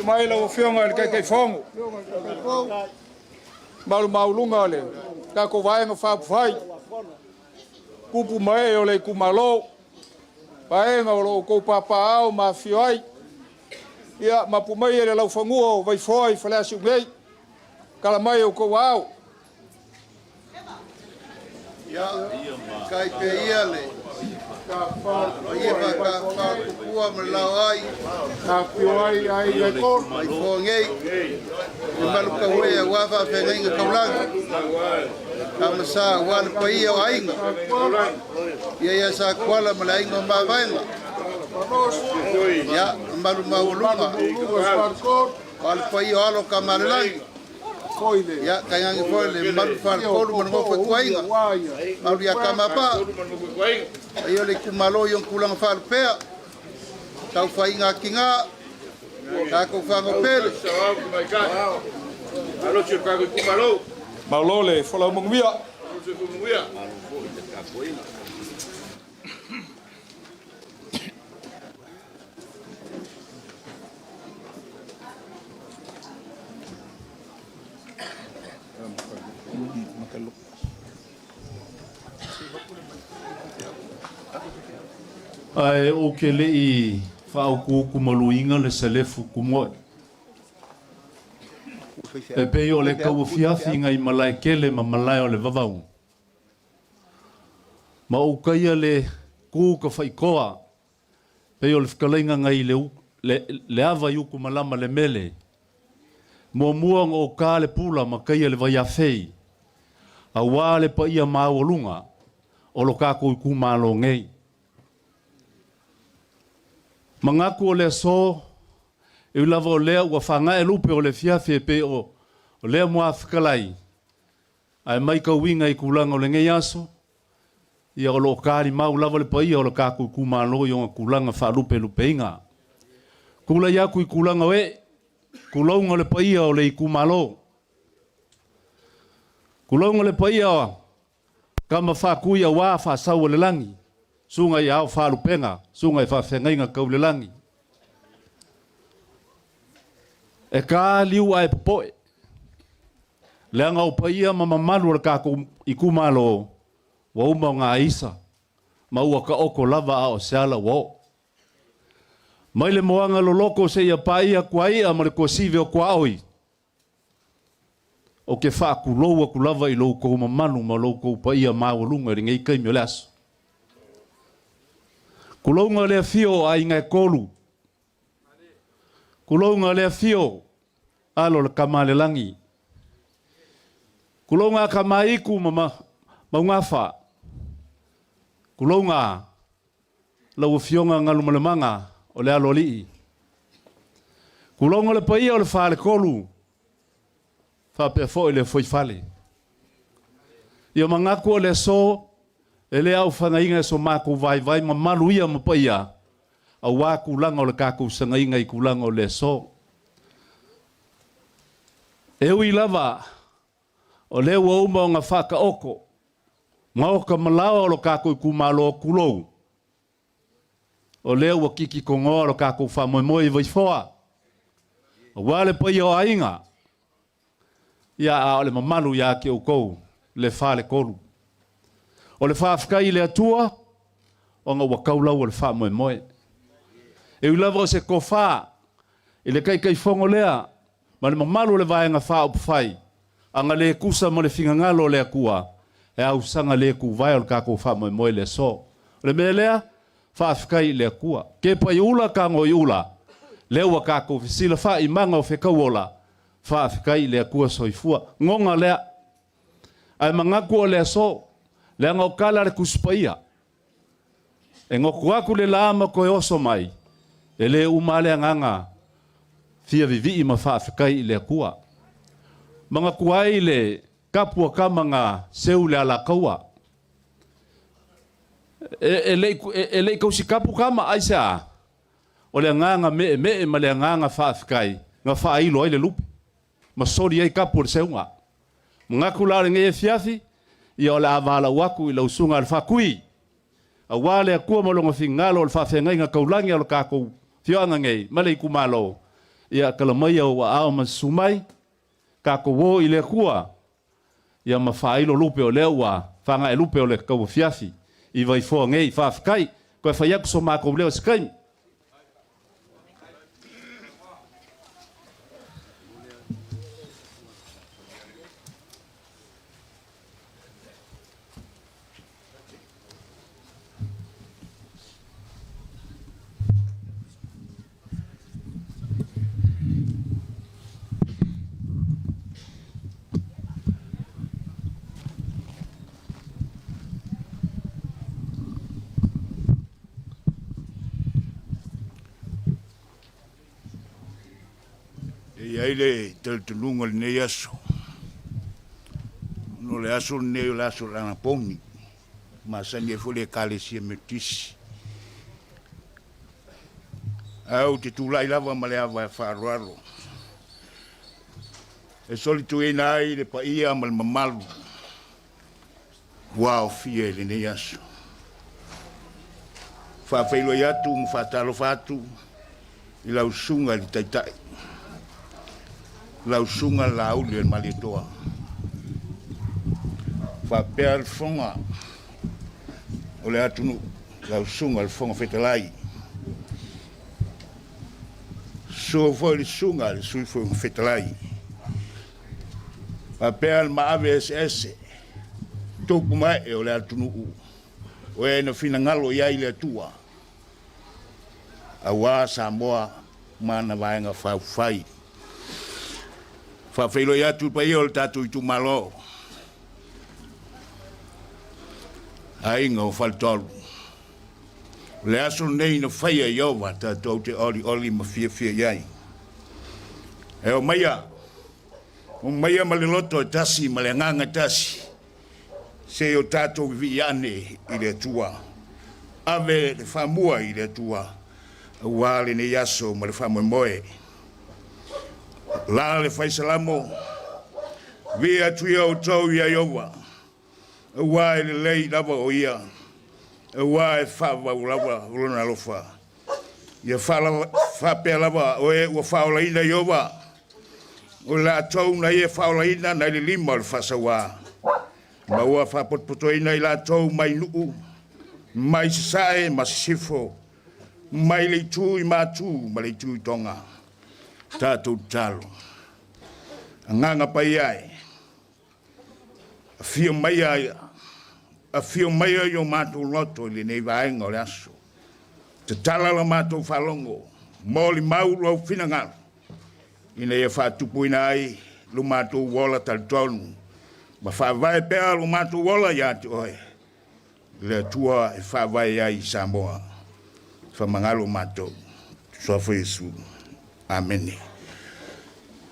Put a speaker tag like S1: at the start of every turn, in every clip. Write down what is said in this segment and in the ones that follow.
S1: mai la ofionga le kai fongo malu maulunga le ka ko vai nga fa fai kupu mai o le kumalo pae nga o ko papa au ma fioi ia mapu mai le lau fanguo vai foi fala su ngai kala mai o ko wau
S2: ya kai pe ia le ka kua malawai
S1: ka fioi ai le ko
S2: mai fongei malu ka we wa fa fe ngai kaulang kama sa wal pai o ainga ia sa kwala malainga mbavenga ya malu maulunga wal pai o alo kamalang ya kayangi foile malu fal kolu mo fa kuainga malu ya kamapa ayo le kumalo yon kulang fal pea tau fainga kinga ka ko fango pele
S3: alo chirka ko kumalo
S1: malole fola mungwia
S4: ai o ke le I fa ku kumaluinga le selefu kumo e pe o le kau fiafi ngai malai kele ma malai o le vavau ma o kaia le ku ka faikoa pe o le fkalainga ngai le ava yu kumalama le mele mo muang o ka le pula ma kaia le vaya fei a wale pa ia maolunga o lo ka ko ku malo ngai mangaku o le so e lava o lea ua whanga e lupe o le fiafi pe o lea mua whikalai ai mai ka winga I kulanga o le ngei aso ia o lo kāri mau lava le paia o le kāku kumalo I o kulanga wha lupe lupe inga kula iaku I kulanga we kulaunga le paia o le I kumalo kulaunga le paia kama wha kuia wā wha sau o le langi sunga I au wha lupenga sunga I wha whengainga kau le langi e ka liu ai popoe leanga o paia mama malu le kako I kumalo wa uma ngā isa ma ua ka oko lava a o seala wo mai le moanga lo loko se ia paia kuaia ma le kosive o kuaoi o ke wha kuloua kulava I loko mamanu ma loko paia mawalunga ringa I kaimi o le aso kulounga le fio a inga kolu kulounga le fio alo le kamale langi kulounga kamaiku mama maungafa kulounga lau fionga ngalumalemanga o le aloli kulounga le paia o le fale kolu fa pe fo le foi fale ia mangaku o le so ele au whangainga so mako vai ma malu ia ma paia a wā kulanga o le kako sangainga I kulanga o le so e ui lava o le ua uma o ngā whaka oko ngā oka malawa o le kako I kumalo o kulou o le ua kiki kongoa o le kako whamoemoe I vaifoa o wale paia o ainga ia a o le mamalu ia ke o kou le whale kolu o le whawhikai le atua, o ngā wakaulau o le wha moe moe. E ulava o se ko wha, e le kai whongo lea, ma le mamalu le vaenga wha o pwhai, anga le kusa mo le whingangalo le akua, e au sanga le ku vai o le kako wha moe moe le so. O le mea lea, whawhikai le akua. Ke pai ula ka ngoi ula, le ua kako whisila wha I manga o whekau ola, whawhikai le akua soifua. Ngonga lea, ai mangaku o le so, le anga o kala le kuspaia. E ngoku aku le lama koe oso mai. E le umale anganga. Fia vivi ma whaafekai le akua. Mga kuai le kapua kamanga seu le ala kaua. E le kausi kapu kama aisa. O le anganga me ma le anganga whaafekai. Nga whaailo ai le lupi. Ma sori ai kapu le seunga. Mga kulare nge e fiafi. Ia o le avala waku I lau sunga le whakui. A wale a kua malonga whingalo o le whawhengai ngā kaulangi o le kākou whioanga ngei, male I kumalo. ia kalamai au ao ma sumai ka ko wo ile kua ia ma failo lupe o lewa fanga e lupe o le kau fiafi i vai fo ngei fa kai ko fa yak so ma ko le skai
S3: Ia ile teltununga ne aso. No le aso ne le aso lana pongi. Ma sanye fole kale si metisi. Au te tulai lava male ava faruaro. E soli tu e nai le pa ia mal mamalu. Wow, fie le ne aso. Fa feilo yatu mu fatalo fatu. Ila usunga li taitai. La usunga la uli el malitoa. Fa pea al fonga. O le atunu la usunga al fonga fetalai. So foi sunga le sui foi fetalai. Fa pea al maave SS. Toku mai e o le atunu u. O e na fina ngalo ia ile tua. Awa Samoa mana vaenga fai. Fa feilo ya tu pa yo tatu tu malo. Ai ngo faltol. Le aso nei no faia yo va tatu te oli ma fia yai. E o maya. O maya maliloto tasi malenganga tasi. Se o tatu viane ile tua. Ave le famua ile tua. Wale ne yaso ma le famu moe. La le fai salamo via tuia o tau ia iowa wa le lei lava o ia wa e fa wa lava lona lofa ia fa pe lava o e wa fa la ina iowa o la tau na ia fa la ina na le lima le fa sawa ma wa fa poto ina ila tau mai nu mai sai masifo mai le tu ma tu ma le tu tonga Tato talo. Nganga pai ai. A fio mai ai. A fio mai ai o mato loto le nei vaenga o le aso. Te tala la mato falongo. Moli maulu au finanga. Ina ia fatupu ina ai. Lu mato wola tal tonu. Ma fa vai pea lu mato wola ya te oe. Le tua e fa vai ai Samoa. Fa mangalo mato. Sofa Yesu. Amen.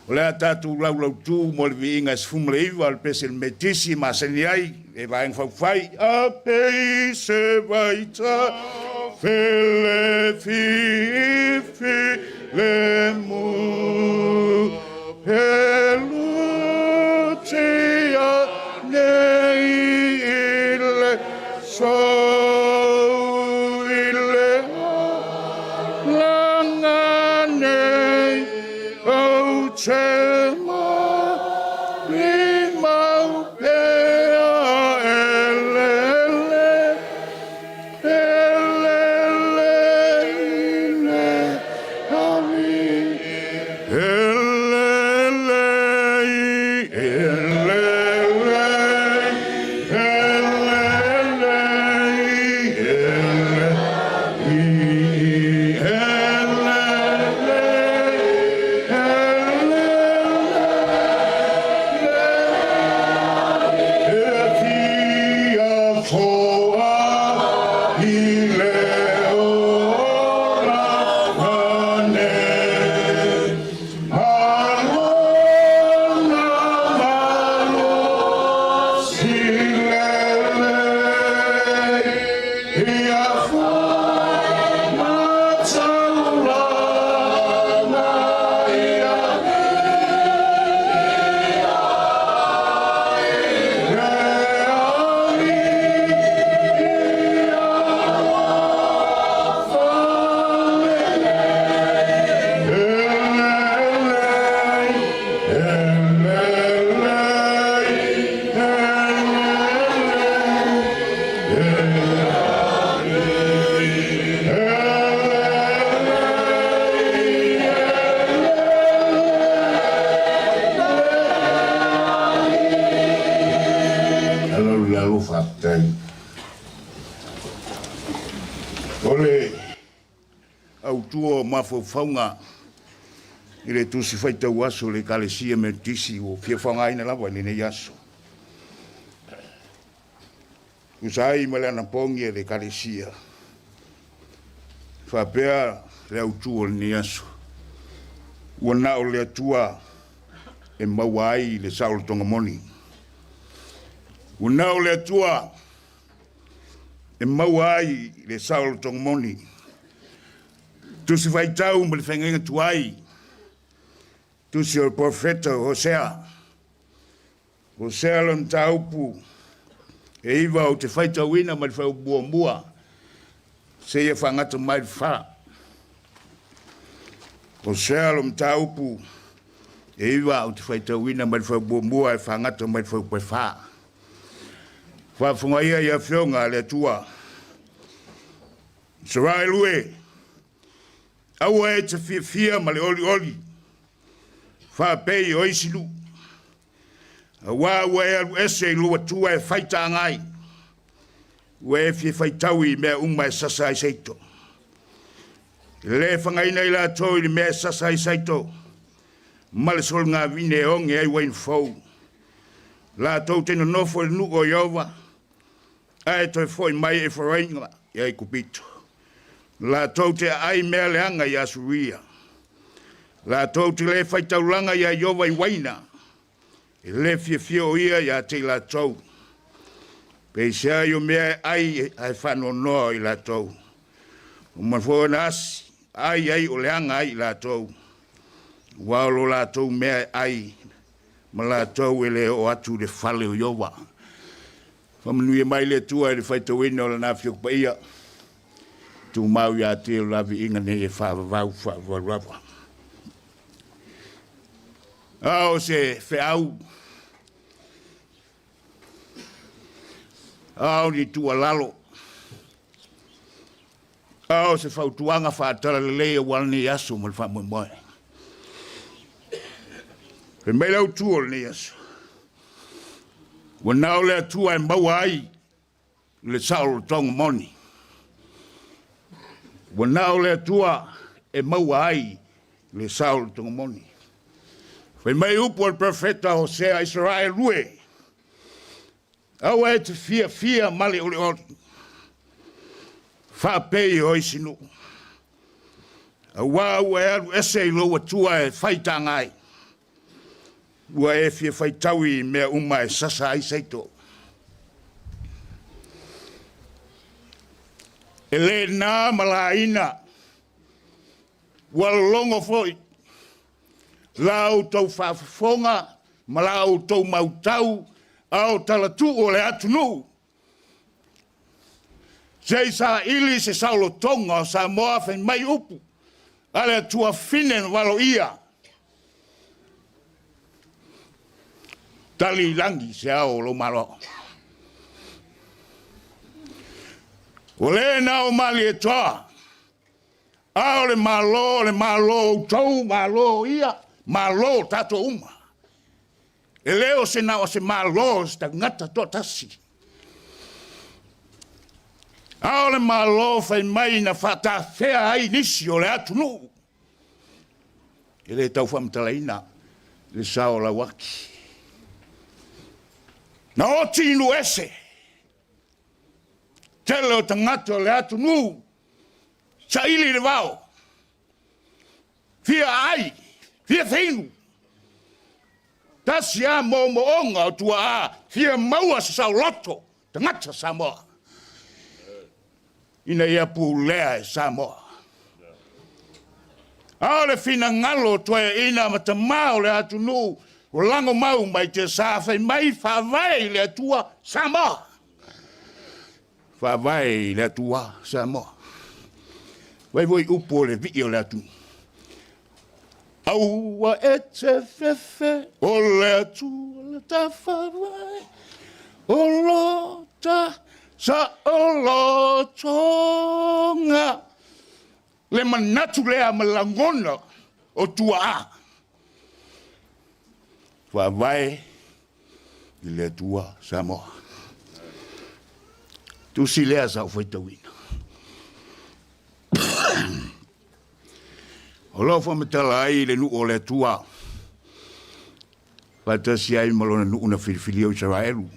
S3: Olha tatu lau tu mo le vinga sfumle iva al pese metisi ma seniai e vai fai a pei se vai ta fele fi le mu pelucia nei il so Chema rimau pea tuo mafaufaunga i le tusi faitau aso le kalesia me tisi o fia whangaina lawa ni nei aso. Usai ma le anapongi e le kalesia. Whapea le au tuo ni aso. Wana o le atua e mawai le Saulo Tongamoni. Wana o le atua e mawai le Saulo Tongamoni. Tusi faitau ma le whengenga tuai. Tusi o profeta Hosea. Hosea lon taupu. E iwa o te faitau ina ma le whau bua mua. Se ia whangata mai wha. Hosea lon taupu. E iwa o te faitau ina ma le whau bua mua e whangata mai whau pai wha. Whafunga ia whionga le tua. Sarai lue. Aua e te fia ma le oli. Wha pei o isilu. Awa ua e alu ese i lua tua e whaita angai. Ua e fia whaitaui mea uma e sasa i seito. Le whangaina i la tō i mea sasa i seito. Male sol ngā vine e onge ai wain fau. La tō teno nofo e nuko i ova. Ae toi foi mai e wharainga i ai kupito. La tō te ai mea leanga i asuria. La tō te le whaitaulanga i a iowa i waina. E le fia o ia i a te la tō. Pei sea i o mea ai ai whano noa i la tō. O manfua nasi, ai o leanga ai i la tō. Waolo la tō mea ai. Ma la tō e le o atu le whale o iowa. Whamanui e mai le tua e le whaitauina o la nā whiok pa ia. Tu mau i a te o lavi inga ne e whaavavau. Ao se whiau. Ao ni tua lalo. Ao se whautuanga whaatara le lea walni aso mal whamoe. He mei lau tua le aso. Wanao le tua e maua ai le Saulo Tongamoni. Wanao le tua e maua ai le Saulo Tongamoni. Fai mai upo al profeta Hosea Israel lue. Au e te fia male ole ori. Wha pei o isinu. Au au e alu ese i loa tua e whaita ngai. Ua e fia whaitaui mea uma e sasa ai seito. E le nā malaina. Walongo foi. Lau tau whaafonga, ma lau tau mautau, au talatu o le atunu. Sei sa ili se Saulo Tonga o sa moa whain mai upu. Ale tua finen walo ia. Tali langi se au lo malo. O le nao mali e toa. Au le malo, tau malo ia. Malo tato uma. E leo se nao se malo sta ngata to tasi. Ao le malo fai mai na fata fea ai nisi o le atunu. E le tau whamtalaina le sao la waki. Na o tinu ese. Tele o tangata o le atunu. Sa ili le vao. Fia ai. Fia feinu. Tasi a mo onga o tua a. Fia maua sa sau loto. Tangata Samoa. Ina ia pulea e Samoa. Ao le fina ngalo tua ina matamao le atunu. O lango mau mai te sawhai mai whawai le atua Samoa. Whawai le atua Samoa. Wai voi upo le vi o le atunu. Aua e te fefe, o le atu, le ta whawai, o lota, sa o lotonga. Le manatu lea malangona o tua a. Whawai, i le tua Samoa. Tu si lea sa whaitawina. O lo fa matala ai le nu o le tua. Pata si ai malona nu una filifili o Israelu.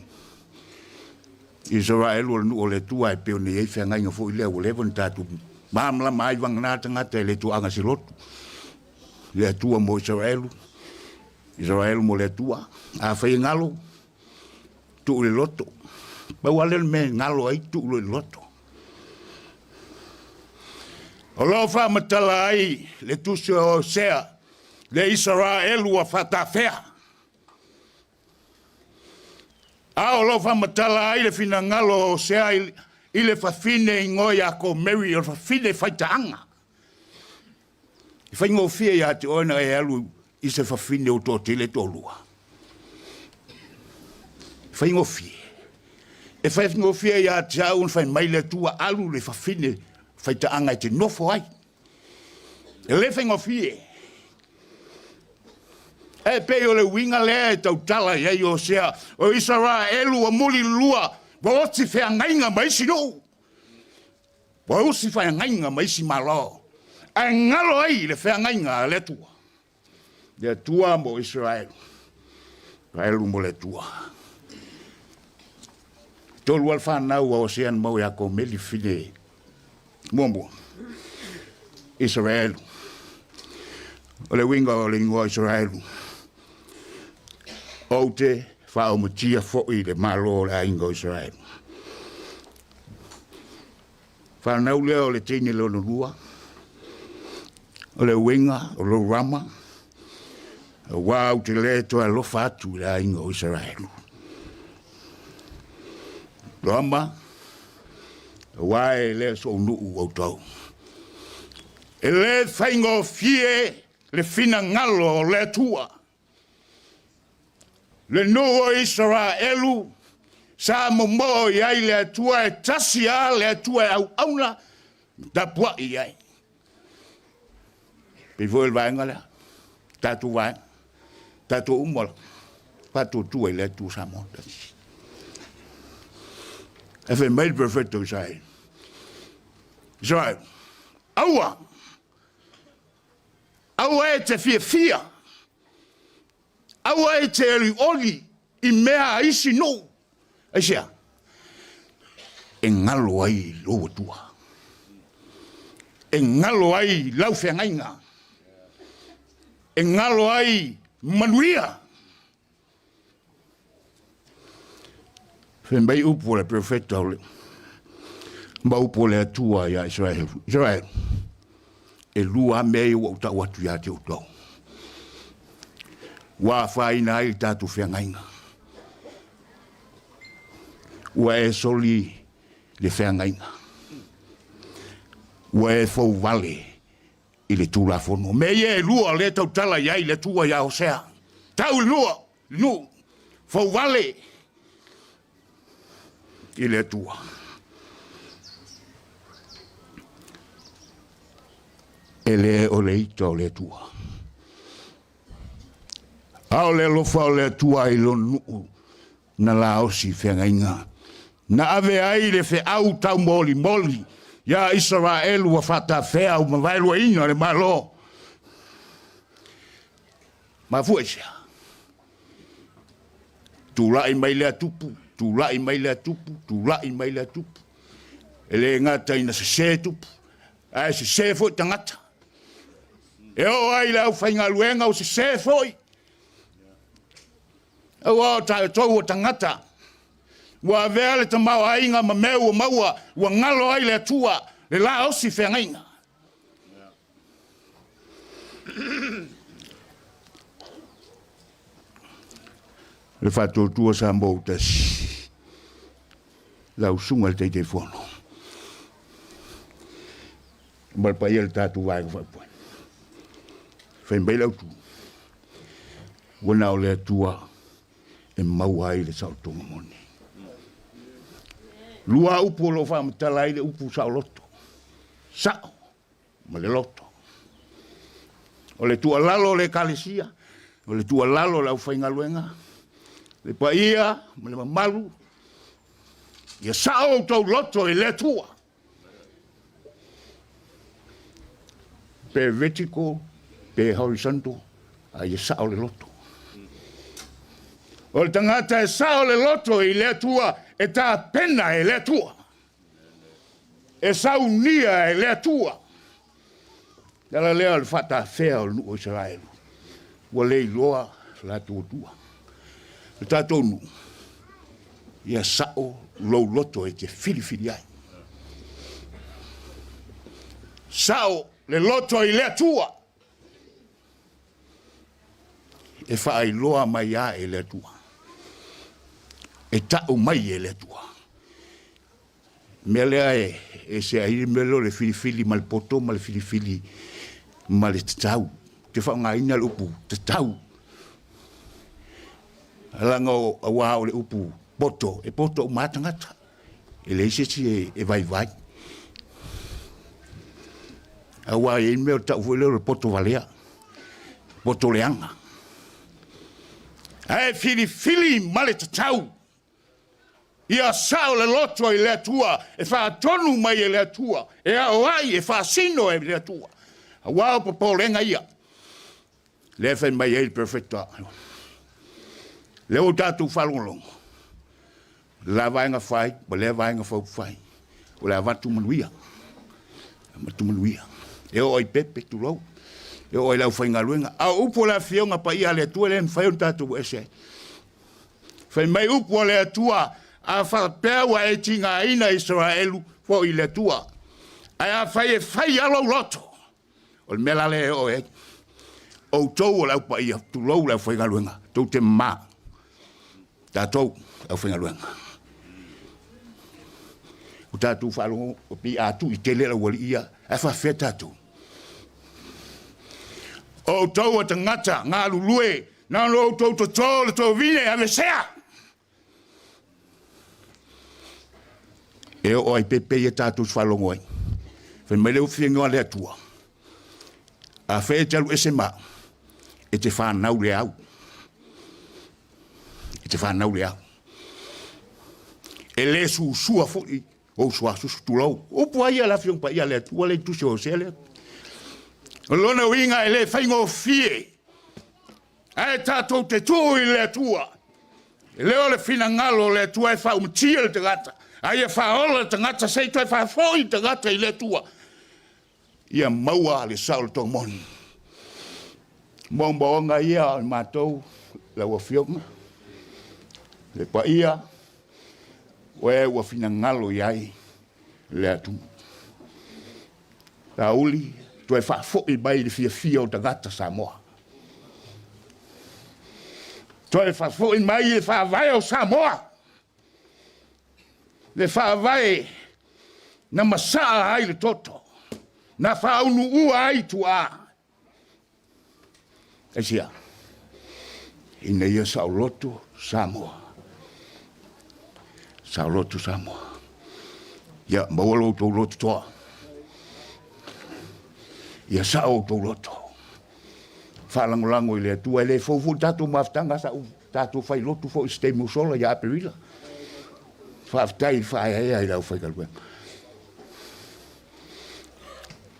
S3: Israelu o nu o le tua e peo ne e whenga inga fo i lea o lewa ni tātu. Maamla mai wang nāta ngata e le tua anga si lotu. Le tua mo Israelu. Israelu mo le tua. A whai ngalo. Tu le loto. Ma wale me ngalo ai tu le loto. O lo fa matala ai le tusi o sea. Le Israelu a fata fea. A o lo fa matala ai le fina ngalo o sea i le fafine ingoi a ko Mary o fafine faitaanga. I whaingo fia ia te oina e alu i se fafine o tō tele tōlua. Whaingo fia. E whaingo fia ia te au un whain maile tua alu le fafine faitaanga i te nofo ai. E le whaingo fia. E pe o le winga lea e tau tala iei o sea o Israelu a muli lua wa oti whea ngainga maisi no. Wa oti whea ngainga maisi malo. A ngalo ai le whea ngainga le tua. Le tua mo Israelu. Israelu mo le tua. Tolu al whanau a ocean mau ya ko meli fine. Mombo. Israelu. O le winga o le ingoa Israelu. O te whao mutia fo'i le malo le aingo Israel. Whanau lea o le teine lono lua. O le winga, o lo rama. O wau te le toa lofa atu le aingo Israel. Rama. O wae le so nuu o tau. E le whaingo fie le fina ngalo o le tua. Le no Israelu sa mo ai le tua e tasia le tua au auna da pua ai. Pe vol vanga la. Tatu vai. Tatu umol. Patu tu le tu sa monta. E fe mai perfetto sai. Israel. Aua. Aua e te fia. Awa e te eri oli i mea isi no. Aisia. E ngalo ai loa tua. E ngalo ai lau whengainga. E ngalo ai manuia. Whenbai upo le profeta ole. Mba upo le atua ia Israel. Israel. E lua mei wa uta watu ya te utau. Wa faina ai tatu whengainga. Wa e soli le whengainga. Wa e fau vale i le tūra whono. Me e lua le tau tala iai le tua ia Hosea. Tau lua, nu, fau vale i le tua. E le o le ita o le tua. Ao le lofa o le tua i lo nuu na la osi whengainga. Na ave ai le whe au tau moli moli. Ia Israelu wa whata whea u mawairua ina le malo. Ma fuesia. Tu lai mai lea tupu, tu lai mai lea tupu, tu lai mai lea tupu. E le ngata ina se tupu. Ai se foi tangata. E o ai lau whainga luenga o se foi. Wa ta to tangata wa vele te mau ainga ma meu maua wa ngalo ai le tua le la osi whengainga le fato tua sa moutas la usunga te telefono mal pa el tatu vai fa point fen bela tu wona le tua e mau ai le sautonga moni. Lua upo lo fa mtalai le upu sa loto. Sa ma le loto. O le tua lalo le kalesia, o le tua lalo la ufainga luenga. Le paia, ma le mamalu. Ia sa o tau loto e le tua. pe vertical, pe horizontal, ai e sao le loto. O le tangata e sao le loto i le tua, e ta pena e le tua. E sau nia e le tua. Dala lea le fata fea o nuo Israel. Ua lei loa la tua tua. Le tatou nu. Ia sao lou loto e te filifili ai. Sao le loto i le tua. E fai loa mai a e le tua. E tau mai e le tua. Me lea e se airi melo le filifili ma le poto ma le filifili ma le tatau. Te whaungaina le upu, tatau. Alanga o awa o le upu poto, e poto o matangata. E le isesi e vai vai. Awa e meo tau fueleo le poto valea. Poto leanga. Ae filifili ma le tatau. Ia sao le loto i le tua, e wha tonu mai e le tua, e au ai e wha sino e le tua. A wao popo lenga ia. Le when mai e il perfecta. Le o tatu whalongolongo. La vaenga whai, ba le vaenga whau whai. O le avatu manuia. Matu manuia. E o i pepe tu lau. E o i lau whainga luenga. A upo la fionga pa ia le tua le mwhai on tatu ese. When mai upo le tua, a whapea e tinga ina Israelu fo i le tua. Ai a whai alo loto. O le mela le o e. O tau o lau pa ia, tu lau lau whainga luenga. Tau te maa. Tātou lau whainga luenga. O tātou whalongo o pi atu i te lera wali ia. A whawhea tātou. O tau o te ngata, ngā lulue. Nā lo tau to tō le tō vine a me sea. E o ai pepe e tātou whalongo ai. When mai leo whiengoa le atua. A whea talu ese maa. E te whanau le au. E te whanau le au. E le su sua fui. O sua susu tulau. O pua ia la whiong pa ia le atua le tusi o se le. O lona winga e le whaingo fie. Ai tātou te tū i le atua. E leo le whina ngalo le atua e whau mtia le te gata. Ai e whaola te ngata seito e whawhoi te gata i le atua. Ia maua le saul tō moni. Mōmbaonga ia o mātou la ua whionga. Le pa ia. Oe ua whina ngalo iai le atu. La uli. Tu e whawhoi mai le fia o tangata Samoa. Tu e whawhoi mai le whawai o Samoa. Le whawai na masaa ai le toto. Na whaunu ua ai tu a. Esia. Ina ia Sauloto Samoa. Sauloto Samoa. Ia mawalo tau loto toa. Ia sao tau loto. Whalangolango i le atua. Ele faufu tatu maftanga sa tatu whai loto fo istei musola ia aperila. Whaftai whaia i lau whaikaluenga.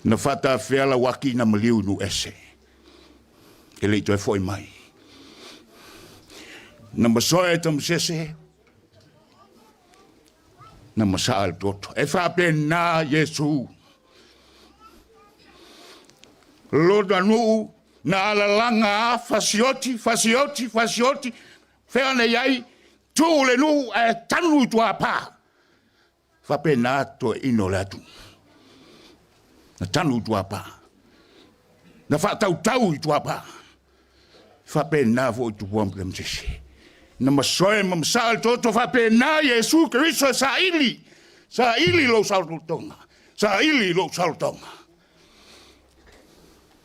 S3: Na whata whiala waki na maliu nu ese. E leito e foi mai. Na masoa e tam sese. Na masaa al toto. E whape na Yesu. Loda nuu na alalanga a fasioti. Whea ne iai. Tūle nuu e tanu i tua pā. Whape na to ino le atu. Na tanu i tua pā. Na whatau i tua pā. Whape na vo i tupuam kem sese. Na masoe mamsal toto whape na Yesu Christo sa ili. Sa ili lo saltonga. Sa ili lo saltonga.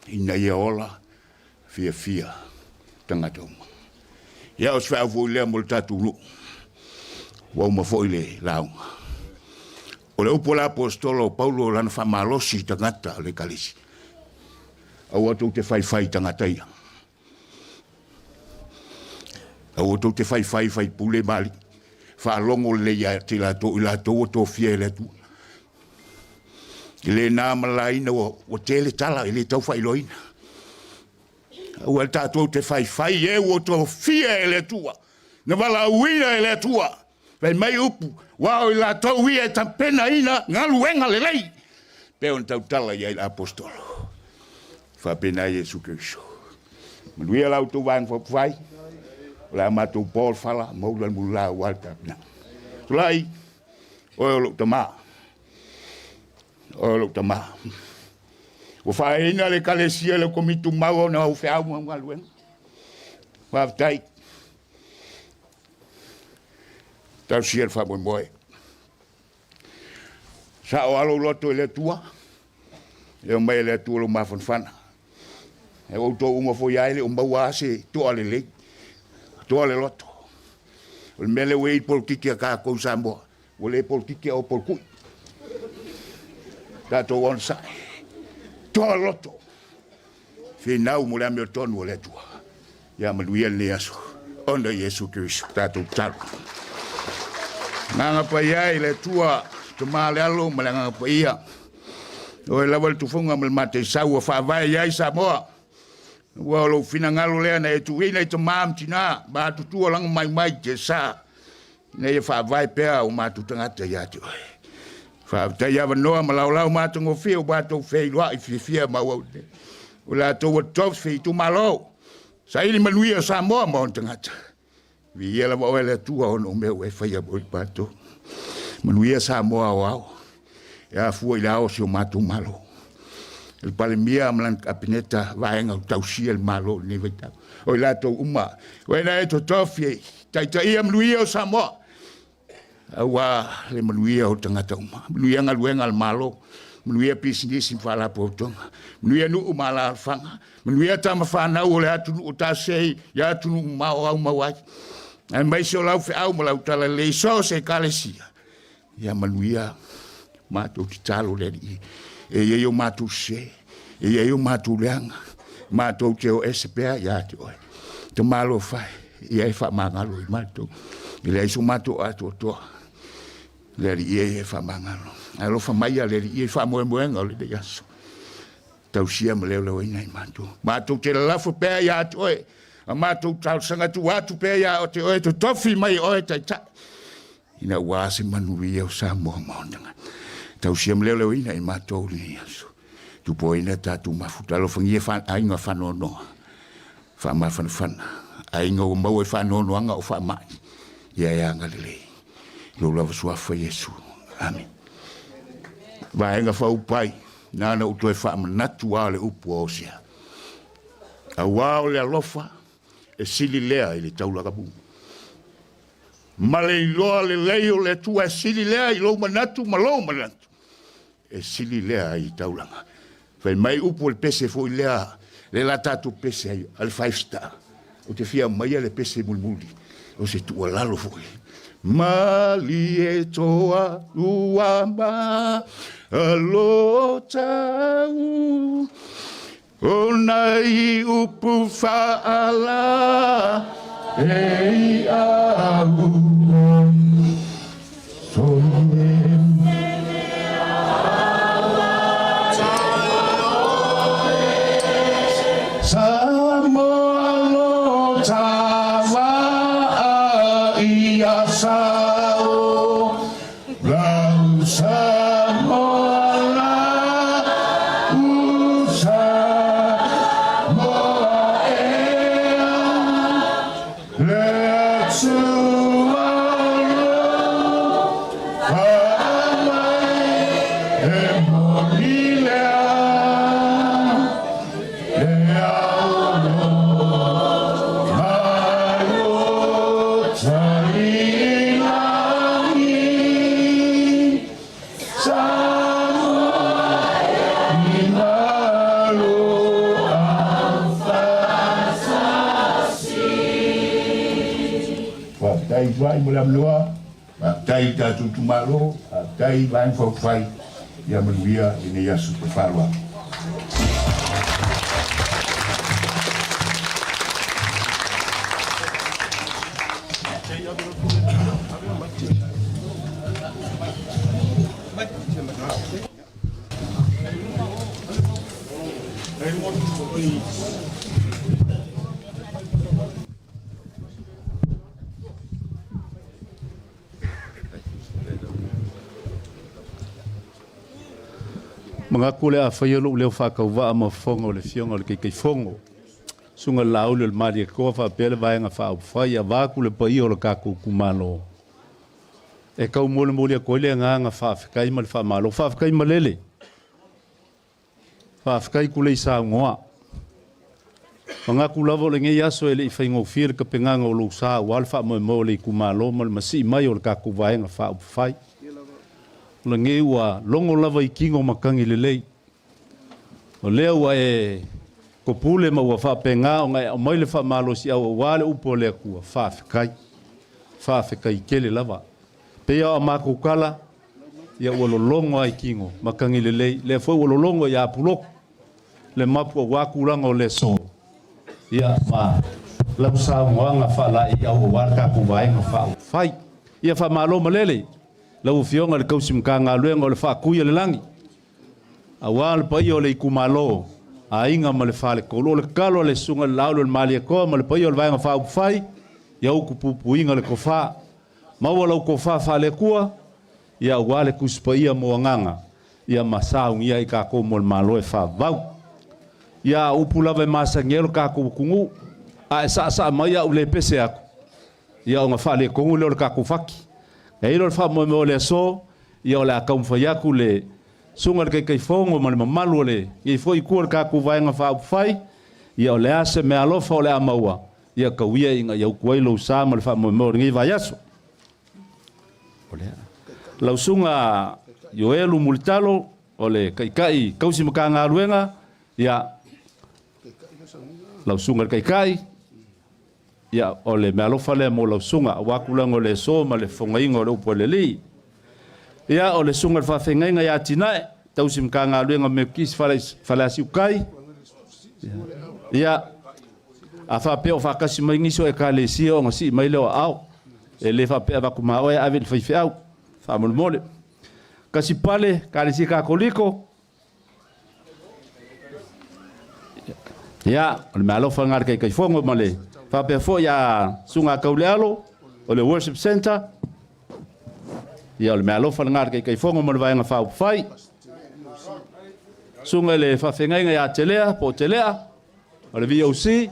S3: Ina ia ola. Fia. Tangatoma. Ia os whea voi lea mol tatu lu. Wau ma foi le launga. O le upo la apostolo Paulo lana whamalosi tangata le kalisi. Au atu te whai tangata ia. Au atu te whai pule mali. Whalongo le ia te lato i lato o tō fia le tu. le nā malaina o tele tala le tau whai loina. Ua tātou te whai e o tō fia e le tua. Na wala uina e le tua. Wai mai upu, wao i la tau ia e tampena ina, ngalu enga le lei. Peo na tau tala ia i apostolo. Whapena Jesu Kristo. Manuia lau tō wang whai. La matou Paul fala, maulan mula walta. Tulai, oe lo tama. Oe lo tama. O whaeina le kalesia le komitu mago na au whiau mga luen. Whaftai. Tau sier whamoe moe. Sa o alo loto e le tua. E o mai le tua lo mawhanwhana. E o tō unga fo iaile o maua ase toa le lei. Toa le loto. O le mele wei politiki a kākou Samoa. O le politiki a o polkui. Tātou onsai. Toa loto. Whenau mo le ame o tonu o le tua. Ia manuia le aso. Ona Jesu Kristo. Tātou taru. Nganga pa ia i le tua. Te maa le alo ma le nganga pa ia. O e lawal tufunga ma le mate sau a whaavai ia i Samoa. Ua lo fina ngalo lea na e tu ina i te maam tina. Ma tutua langa mai te sa. Na e whaavai pea o ma tutangata ia te oe. Whaaftai awa noa ma lau mātango whia o bātou whei loa i whiwhia maua ute. O la tau a tau whei tu malo. Sa ili manuia Samoa ma on tangata. Vi ia lawa oe le tua ono mea ue whai a boi bātou. Manuia Samoa o au. Ia fua i lao si o mātou malo. El palemia malan kapineta vaenga tausia el malo ni vita. O la to uma. O na e to tofie. Tai ia manuia o Samoa. Awa le manuia o tangata uma. Manuia ngaluenga al malo. Manuia pisinisi fala potonga. Manuia nu umala alfanga. Manuia tama fana o le atunu o tasei. Ya atunu umao au mawai. Ai mai se o lau fe au malau tala le so se kalesia. Ya manuia mato titalo le i. E ye yo matu se. E ye yo matu leanga. Mato te o SPA ya te oe. Te malo fai. Ia e wha mangalo i mato. Ile iso mato ato toa. Leri ie e wha mangalo. Alo wha maia leri ie wha moe moenga o le de yaso. Tau sia ma leo leo ina i mato. Mato te lafo pea ya te oe. A mato tau sanga tu atu pea ya o te oe. To tofi mai oe tai tai. Ina wase manuia o Samoa maondanga. Tau sia ma leo leo ina i mato o le yaso. Tu po ina tatu mafuta. Alo whangia ainga whanonoa. Wha mawhanawhana. Ainga o mau e whanonoanga o wha mai. Ia ea ngalilei. Lola wasuafa Yesu. Amen. Vaenga whaupai. Nana uto e wha manatu a le upu o sia. A wao le alofa. E sili lea i le taulakabu. Male iloa le leio le tua e sili lea i lo manatu ma lo manatu. E sili lea i taulanga. Fai mai upu le pese fo i lea. Le la tatu pese ai. Al 5 star. O te fia mai le pese mulmuli. O se tua lalo fo i. Mali e toa uama alo tau onai upu faala e au vai mulam loa, tai tatu tumalo, tai vai fai, ya manuia ini ya super farwa.
S4: Mangaku le afai lo le whakauwa ma fonga o le fionga o le kei fongo. Sunga lau le mari e koa whapele vaenga whai a waku le pai o le kako kumalo. E kau mole mole a koile nganga whawhikai ma le whamalo. Whawhikai ma lele. Whawhikai kule i sa ngoa. Mangaku lavo le ngei aso e le i whaingo whir ka penganga o lo sa wal mo le kumalo ma le masi mai o le kako vaenga whai. Le ngei ua longo lava i kingo makangi le lei. O lea ua e kopule ma ua whapenga o ngai o mai le whamalo si au wale upo lea kua whawhikai kele lava. Pea o mako kala ia ua lolongo ai kingo makangi le lei. Le foi ua lolongo ia apuloko. Le mapu o wakulanga o le so. Ia ma lau sa moanga whalai au warka kuwaenga whai. Ia whamalo malele. Lau fionga le kausi mkanga luenga o le whakuia le langi. A wale pai o le ikumalo. A inga ma le whale kolo. Le kalo le sunga le laulo le mali e koa. Ma le pai o le vaenga whai. Ia uku pupu inga le kofa. Maua lau kofa whale kua. Ia wale kuspa ia moanganga. Ia masaung ia i kako mo le malo e whavau. Ia upu lava e masa ngelo kako kungu. A e sa mai au le pese aku. Ia o nga whale kongu leo le kako whaki. E ilo le wha mo le so, ia o le akau mwhaiaku le sunga le kei whongo ma le mamalu le, i fo i kua le kaku vaenga wha upwhai, ia o le ase me alofa o le amaua, ia kauia inga iau kuailo sa ma le wha mo le ngi vai aso. Lau sunga Yoelu Mulitalo, o le kai kausi maka ngā ruenga, ia lau sunga le kai, ia o le me alofa le mo lau sunga wakulango le so ma le fongainga o le upo le li. Ia o le sunga le whawhengainga ia tinae, tausi mka ngā luenga me kisi whalasi ukai. Ia a whapea o whakasi mai ngiso e ka le sia o ngasi mai leo au. E le whapea waku maa oe awe le whaife au. Whamole mole. Kasi pale ka le sia ka koliko. Ia o le me alofa ngāre kai fongo ma le. Whapea fo ia sunga kaulealo, o le worship center. Ia o le mea alofa ngāre kai fongo mo le vaenga whau whai. Sunga le whawhengainga ia telea, po telea, o le VOC.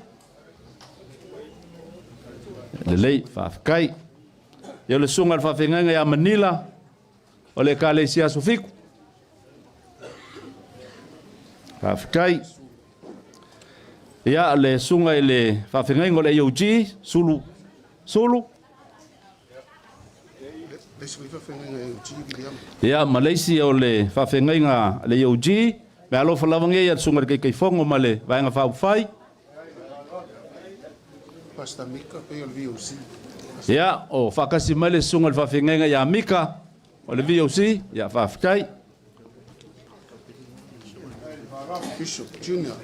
S4: Le lei, whawhikai. Ia o le sunga le whawhengainga ia Manila, o le ka le sia sofiku. Whawhikai. Ia le sunga le whawhengainga o le AOG, Sulu. Ia Malaysia o le whawhengainga le AOG, me alofa lawange ia sunga le kei fongo ma le vaenga whau whai. Ia o whakasi mai le sunga le whawhengainga ia Mika, o le VOC, ia whawhikai.
S2: Bishop Junior.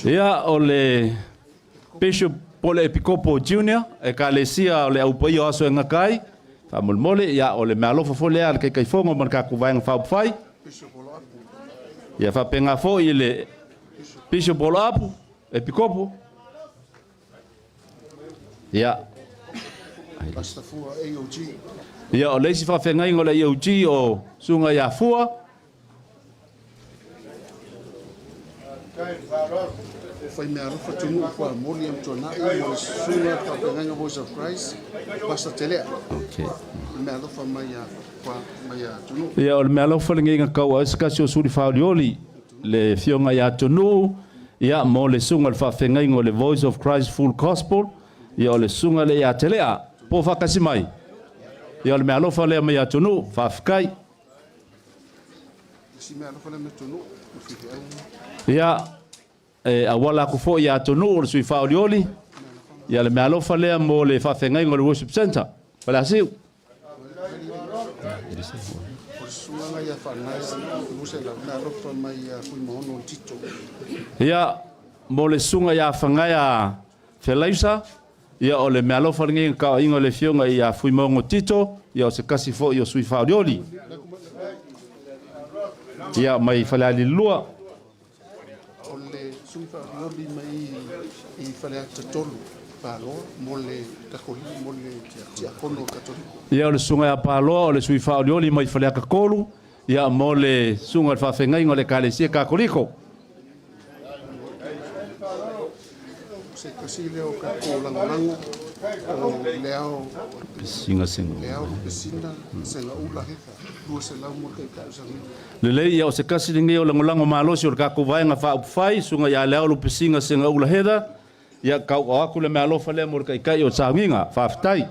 S4: Ia o le Bishop Pole Epikopo Junior, e ka le sia o le aupai o aso e ngakai, whamolmole, ia o le mea alofa fo lea le kei fongo man ka kuwaenga whau whai. Ia whapenga fo i le Bishop Polo Apu, Epikopo. Ia. Ia o leisi whawhengainga o le AOG o sunga ia fua.
S2: Fai me arofa tunu kwa moli am tona i sunga whawhengainga Voice of Christ, Pastor Telea.
S4: Okay.
S2: Me arofa mai a kwa mai a tunu.
S4: Ia o le mea lau whalinga kau a iskasi o suri whaolioli, le fionga ia tonu, ia mo le sunga le whawhengainga o le Voice of Christ Full Gospel, ia o le sunga le ia telea, po whakasi mai. Ia o le mea lau whalea mai a tonu, whawhikai.
S2: Si me arofa le me tunu,
S4: Ia a wala ku fo ia tonu o le sui whaolioli, ia le mea lau whalea mo le whawhengainga o le Worship Center. Wala siu. Ia mo le sunga ia whangaia Felaisa, ia o le mea lofa ringi ka ingo le fionga ia fui maungo tito, ia o se kasi fo i o sui whaorioli. Ia mai whaleali lua.
S2: O le sui whaorioli mai i whalea tatolu, pāloa, mo le kakoli, mo le tiakono katoli.
S4: Ia o le sunga ia pāloa o le sui whaorioli mai whalea kakolu, ia mo le sunga le whawhengai ngole ka le sia kakoliko.
S2: Se kasi leo ka lango leo
S4: Singa singa.
S2: leo pisina se la ula hefa dua se la mo ke ka sa
S4: Le lei ia o se kasi ringi o langolango malosi o le kako vai nga whaupwhai sunga ia leo lupi singa singa ula heda ia kau o aku le mea lofa le mo le kai o tsaunginga whawhitai.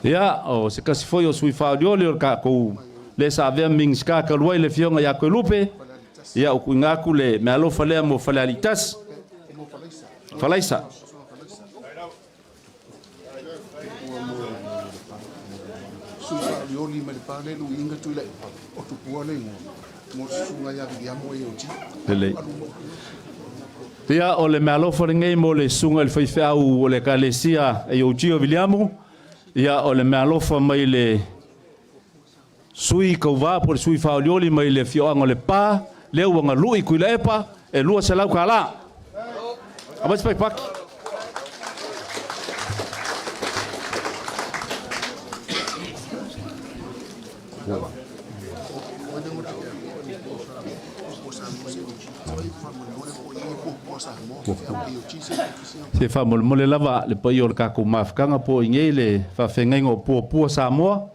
S4: Ia o se kasi foi o sui whaurioli o le kako le sa avea ming ska ka luai le fionga ia koe lupe ia o kuingaku le mea lofa le mo whalealitas whalaisa.
S2: sufa yoli me pale lu inga tu le o tu puale mo sunga ya dia mo e oti
S4: Lele. Ia o le mea lofa ringei mo le sunga le whaiwhau o le kalesia e o Gio Viliamu. Ia o le mea lofa mai le sui kauwa po le sui whaolioli mai le fioanga le pā, le uanga lui kui le epa, e lua se lau ka la. Amais pai paki. Se fa mole lava le pai o le kako mafkanga po ingei le fa fengengo po po Samoa.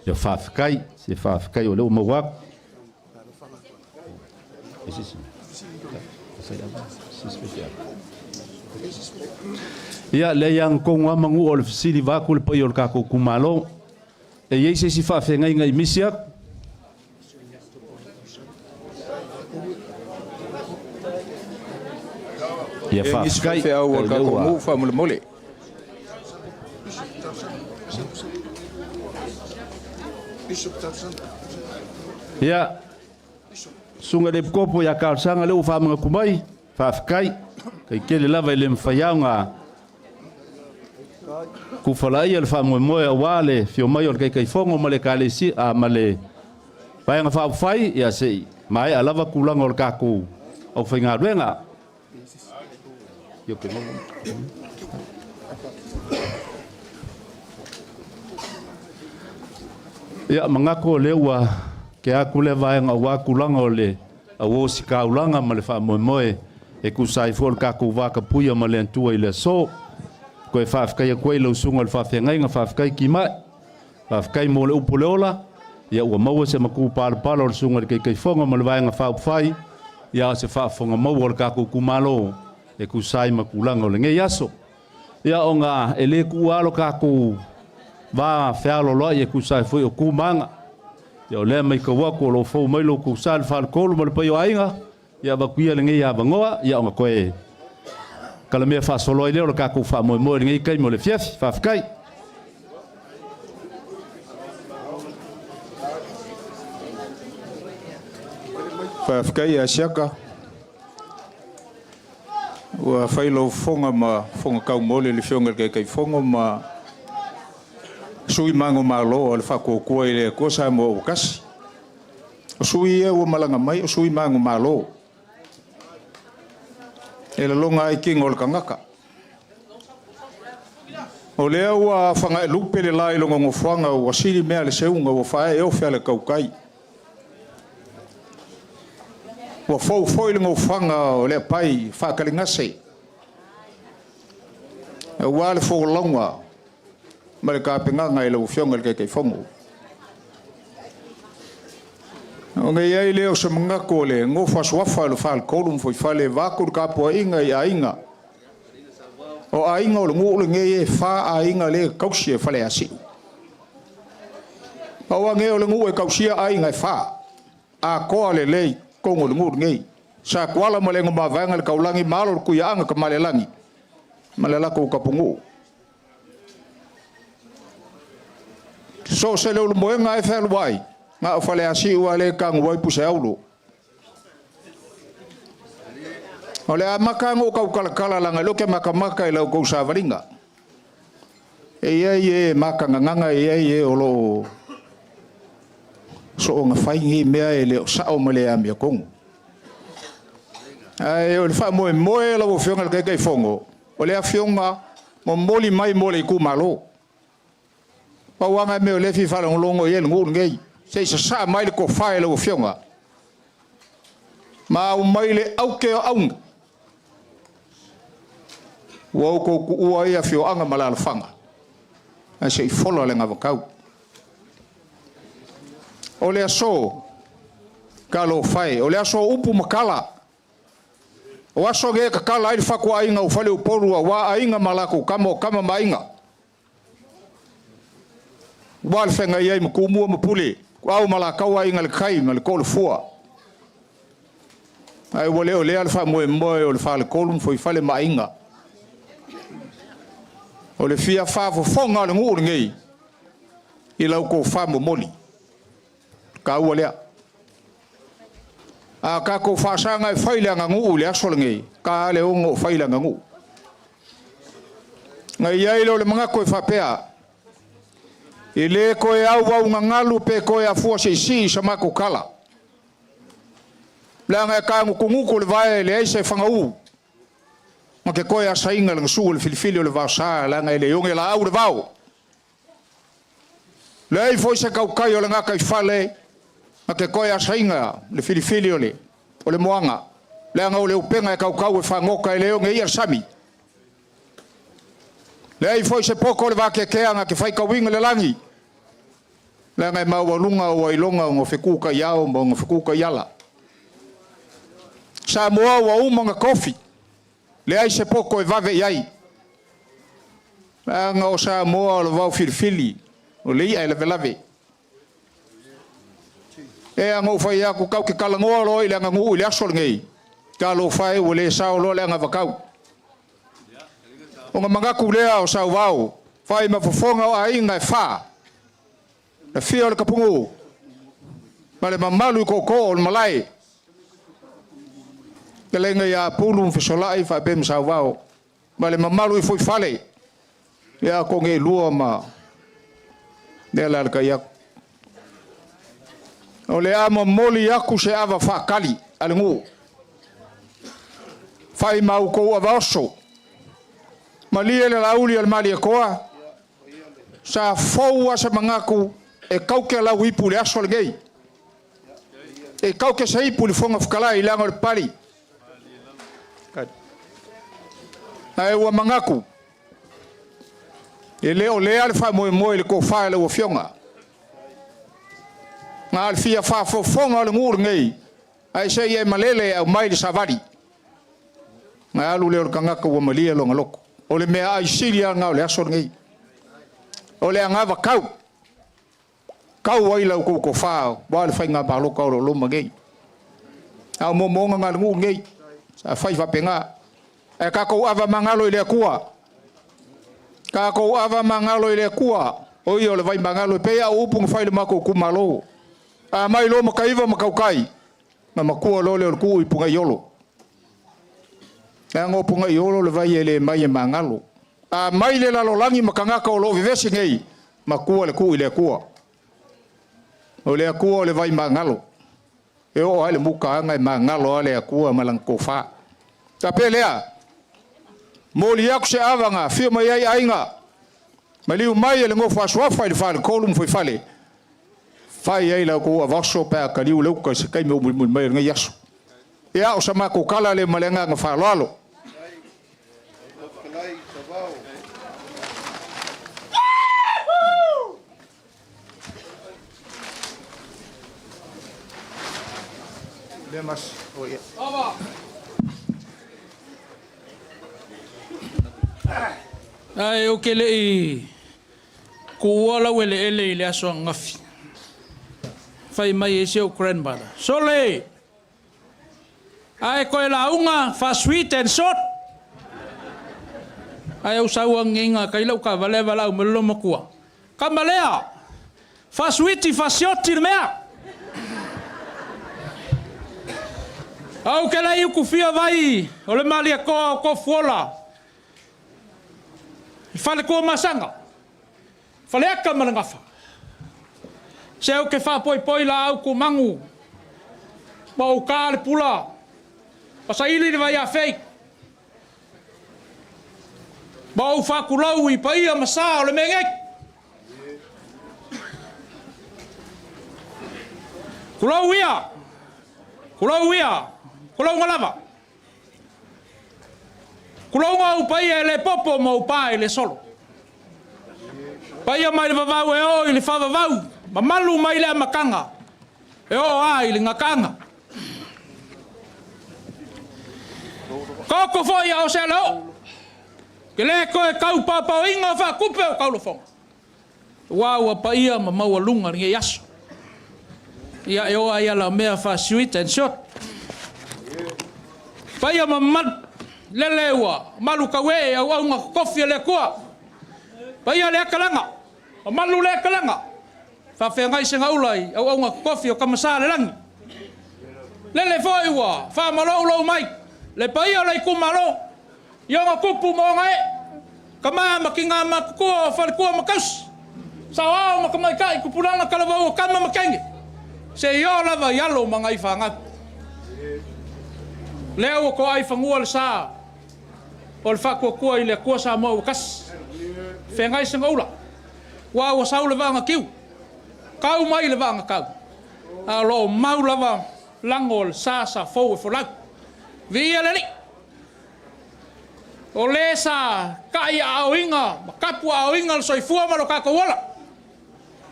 S4: Le fa fkai, se fa fkai o le mawak. Ia le yang konga mangu o le fisili vaku le pai o le kako kumalo. E yei se si fa fengai ngai misiak. Ia fa fkai
S1: Fe au o kako mu fa mole mole.
S2: bishop tapsan
S4: Ia sunga le kopo ya kalsanga le ufa mga kumai fa fkai kai kele lava ile mfayanga ku falai el fa mo moya wale fio mai ol kai fongo male kalesi a male pai nga fa fai ya sei mai alava kulanga ol kaku au finga renga yo ke ya mangako lewa ke aku le vai nga wa kulanga ole a wo sika ulanga male fa mo moe e ku sai fol ka ku va ka puya male tua ile so ko e fa ka ko ile usunga le fa fenga nga fa ka ki mai fa ka mo le upoleola ya wa mo se maku par par o sunga ke ke fonga male vai nga fa fai ya se fa fonga mo wol ka ku malo e ku sai makulanga ole nge yaso ya onga ele ku alo ka ku va fealo lo e ku sai foi o ku manga ya le mai ka wa ko lo fo mai lo ku sal fal ko lo pa yo ainga ya ba kuia le ngi ya bangoa ya nga ko e kala me fa solo ile lo ka ku fa mo mo ngi kai mo le fief fa fkai
S1: Fa fkai a shaka. Wa failo fonga ma fonga kau mole le fionga ke kai fonga ma sui mango malo al fa ko ko ile ko sa mo kas sui e o malanga mai sui mango malo ele longa i king ol kangaka o le wa fanga lupe le lai longa ngo fanga o sili me ale seunga o fa e o fa le kaukai o fo ile ngo fanga o le pai fa kalingase o wale fo longa male ka penga ngai lo fionga ke ke fongo o ngai ai le o semanga ko le ngo fa swafa lo fal kolum foi fale va kur ka po inga ya inga o ainga o ngo le ngai fa ainga le kausie fale asi o wa ngai o le ngo e kausia ainga fa a ko le ko ngo ngo ngai sa kwala male ngo ma vanga le kaulangi malo ku ya anga ka male langi male la ko ka pungu so se le moenga e fel wai nga fale asi wale kang wai pusaulo ole amaka ngo ka kala langa loke maka ila ko savaringa e maka nganga e olo so nga fai ngi mea ele sa o male am ya kong ai o fa mo la wo fionga ke fongo ole a fionga mo moli mai mole ku malo pauanga me o le fi fala longo ye ngu ngei se sa mai le ko fai le o fionga ma o mai le au ke au wo ko ku ua ia fio anga malala fanga a se fola le ngava kau o le aso kalo fai o le aso upu makala o aso ge ka kala ai fa ko ainga o fale o poru wa ainga malako kama mainga wal fenga ye mo kumu mo puli au malaka wa ainga le kai mal ko le fua ai wole o le alfa mo o le fa le kolum foi fale mainga o le fia fa fo fonga le ngu ngei i lau ko fa mo moli ka wole a ka ko fa sanga e faila nga ngu le aso ngei ka le o faila nga ngu ngai ia lo le manga ko fa pea ile ko e au au ngalu pe ko e afua si sama ko kala la nga ka ngu ko le vai le se fanga u ma ke ko ya sainga le su le filifili le va sa la nga le yonge la au le vau le foi se ka ka yo la nga ka fale ma ke ko ya sainga le filifili ole o le moanga le nga o le upenga e ka e fa ngoka le yonge ia sami le foi se poko le va ke nga ke fai ka winga le langi le nga ma wa lunga o ilonga ngo feku ka yao mo ngo feku ka yala sa moa wa umanga kofi le ai se poko e vave iai nga o sa moa le vau filifili o le ia le velave e ngo fai ya ku kau ke kalangoa lo ile nga ngu ile asol ngei ka lo fai o le sa lo le nga vakau o nga manga ku le o sa vau fai ma fofonga o ainga fa na fio le kapungu male mamalu ko o malai kelenga ya pulu fisolai fa bem sa vau male mamalu foi fale ya ko nge lua ma dela ka ya o le ama moli yaku se ava fa kali alengu fai mau ko avaso malie le lauli al mali koa sa foua se mangaku e kauke la wipu le aso ngei e kauke sei puli fonga fkala ilanga le pali ai wa mangaku ele o le alfa mo le ko fa le wo fionga ngal fia fa fo fonga le ngur ngei ai se ye malele au mai le savadi ngalu le kanga ko malia lo ngaloko o le mea ai silia ngau le aso ngei o le ngava kau ai lau ko fa wa le fainga ba lo ko lo magei au mo ngal ngur ngei sa fai va penga e ka ko ava mangalo ile kua ka ko ava mangalo ile kua o yo le vai mangalo pe ya upu fai le mako ku malo a mai lo makaiva makaukai na makua lo le ku ipunga yolo ngo punga yolo le vai ele mai mangalo a mai le lo langi makanga ko lo vivesi ngei makua le ku ile kua o le kua le vai mangalo e o ale muka ngai mangalo ale kua malang ko fa ta pelea moli yak se avanga fio mai ai ainga maliu mai le ngofa swa fa le fal kolum foi fale fai ai la ko avaso pa kaliu le ko se kai mo mai ngai yaso ya o sama ko kala le malenga nga fa lalo Demas oye
S5: ai o kele i ko wala wele ele le aso ngafi fai mai e seu grandmother sole ai ko la unga fa sweet and short ai o sawa nginga kai lau ka vale vala o melo makua kamalea fa sweet fa short mea au kele i ku fia vai o le mali ko fola fale ko masanga fale aka manangafa se o ke fa poi la au ku mangu ba o ka le pula pasa ili le vai a fake ba o fa ku lau i pa ia masa o le mengek Kulau ia. Kulau ngalava. Kulau ngau pai e le popo mau pai le solo. Pai mai le vavau e o i le whavavau. Mamalu mai le amakanga. E o ai le ngakanga. Koko foi au se leo. Ke le koe kau papau inga wha kupe o kaulofong. Wau pa ia ma maua lunga nge yaso. Ia e o ai ala mea wha sweet and short. Pa ia ma mat lelewa. Malu kawe au au nga kofi le kua. Pa ia le akalanga. Malu le akalanga. Wha whengai se ngaulai au au nga kofi o kamasa le langi. Lele foi wa. Wha malo mai. Le pa ia le kumalo. Ia nga kupu mo ngai. Kama makinga makukua whalekua makaus. Sao makamai kai kupurana kalavau kama makengi. Se ia lava yalo mangai whangau. Leo ko ai whangua le saa. O le whakua i le kua sa mau kas. Whengai se ngaula. Wa o sau le vanga kiu. Kau mai le vanga kau. A lo mau lava lango le saa sa fau e wholau. Via le li. O le sa kai au inga. Makapu au inga le soifua malo kakawala.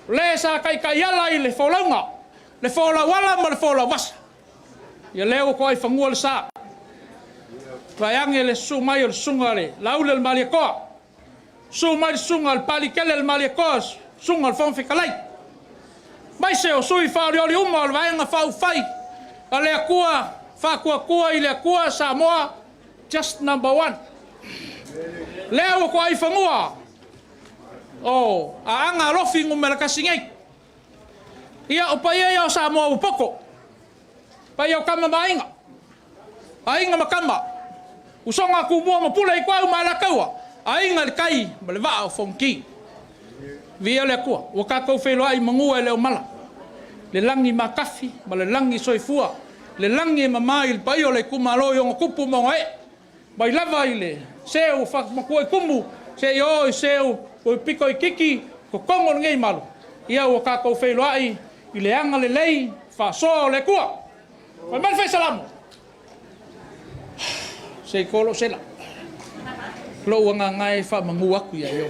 S5: Le sa kai ala i le wholaunga. Le wholawala ma le wholawasa. Ia leo ko ai whangua le saa. Vaiange le sumai o le sunga le. Laule le malia koa. Sumai le sunga le pali kele le malia koa. Sunga le whonwhikalai. Mai se o sui whaoriori uma o le vaianga whau whai. A le akua. Whakua i le akua Samoa. Just number 1. Leo ko ai whangua. Oh, a anga lofi ngumela kasingei. Ia o pai o Samoa upoko. Pai o kama mainga. Ainga makama. Usonga ku mua mapula i kwau malakaua. Ainga le kai ma le vaa o fonki. Via le kua. O kakou whelo ai mangua e leo mala. Le langi makafi ma le langi soifua. Le langi mamai le pai o le kumalo i onga kupu monga e. Mai lava i le seu whakamakua i kumu. Se o i seu o piko i kiki ko kongo ngei malu. Ia o kakou whelo ai i le anga le lei whasoa o le kua. Mai mani whai salamu. Se kolo sela. Lo wanga ngai wha mangu aku ia yo.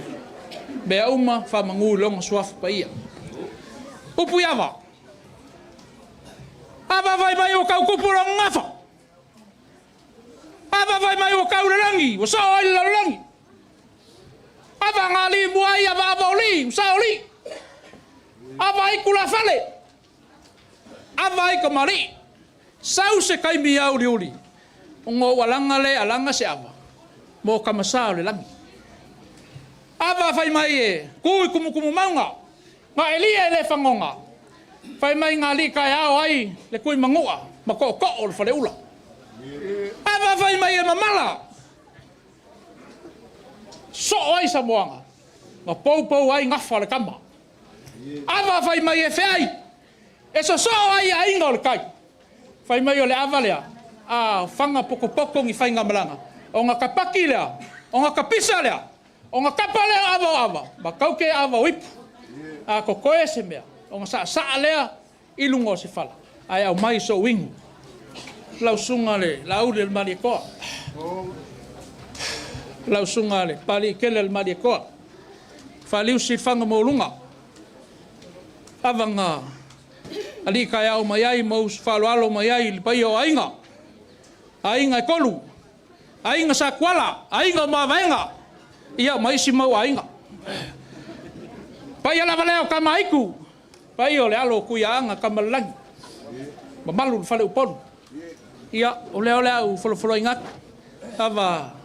S5: Bea uma wha mangu longa suafu pa ia. Upu iawa. Ava vai mai o kau kupura ngafa. Ava vai mai o kau lelangi. O sao ai lelangi. Ava ngali muai ava oli. Sao oli. Ava i kula fale. Ava i kamari. Sau se kai mi au liuli. Ngo walanga le alanga se ava. Mo kamasa le langi. Ava fai mai e kui kumu maunga. Nga elia le fangonga. Fai mai ngali kai au ai le kui mangua. Ma ko o le fale ula. Ava fai mai e mamala. So ai sa moanga. Ma pou ai ngafa le kama. Ava fai mai e feai. E so ai ainga o le kai. Fai mai o le ava lea. A fanga poko ngi fai ngamalanga. O nga kapaki lea. O nga kapisa lea. O nga kapa lea ava. Ma kauke ava wipu. A kokoe se mea. O nga saa lea ilungo se fala. Ai au mai so wingu. Lau sunga le laule le mali koa. Lau sunga le pali kele le mali koa. Faliu si fanga mo lunga. Avanga. Ali kai au mai ai mo falo alo mai ai le pai o ainga. Ainga e kolu. Ainga sa kuala. Ainga ma vaenga. Ia mai si mau ainga. Pai ala valeo kama aiku. Pai o le alo kuia anga kama langi. Mamalu fale uponu. Ia o leo au folo ingat. Ava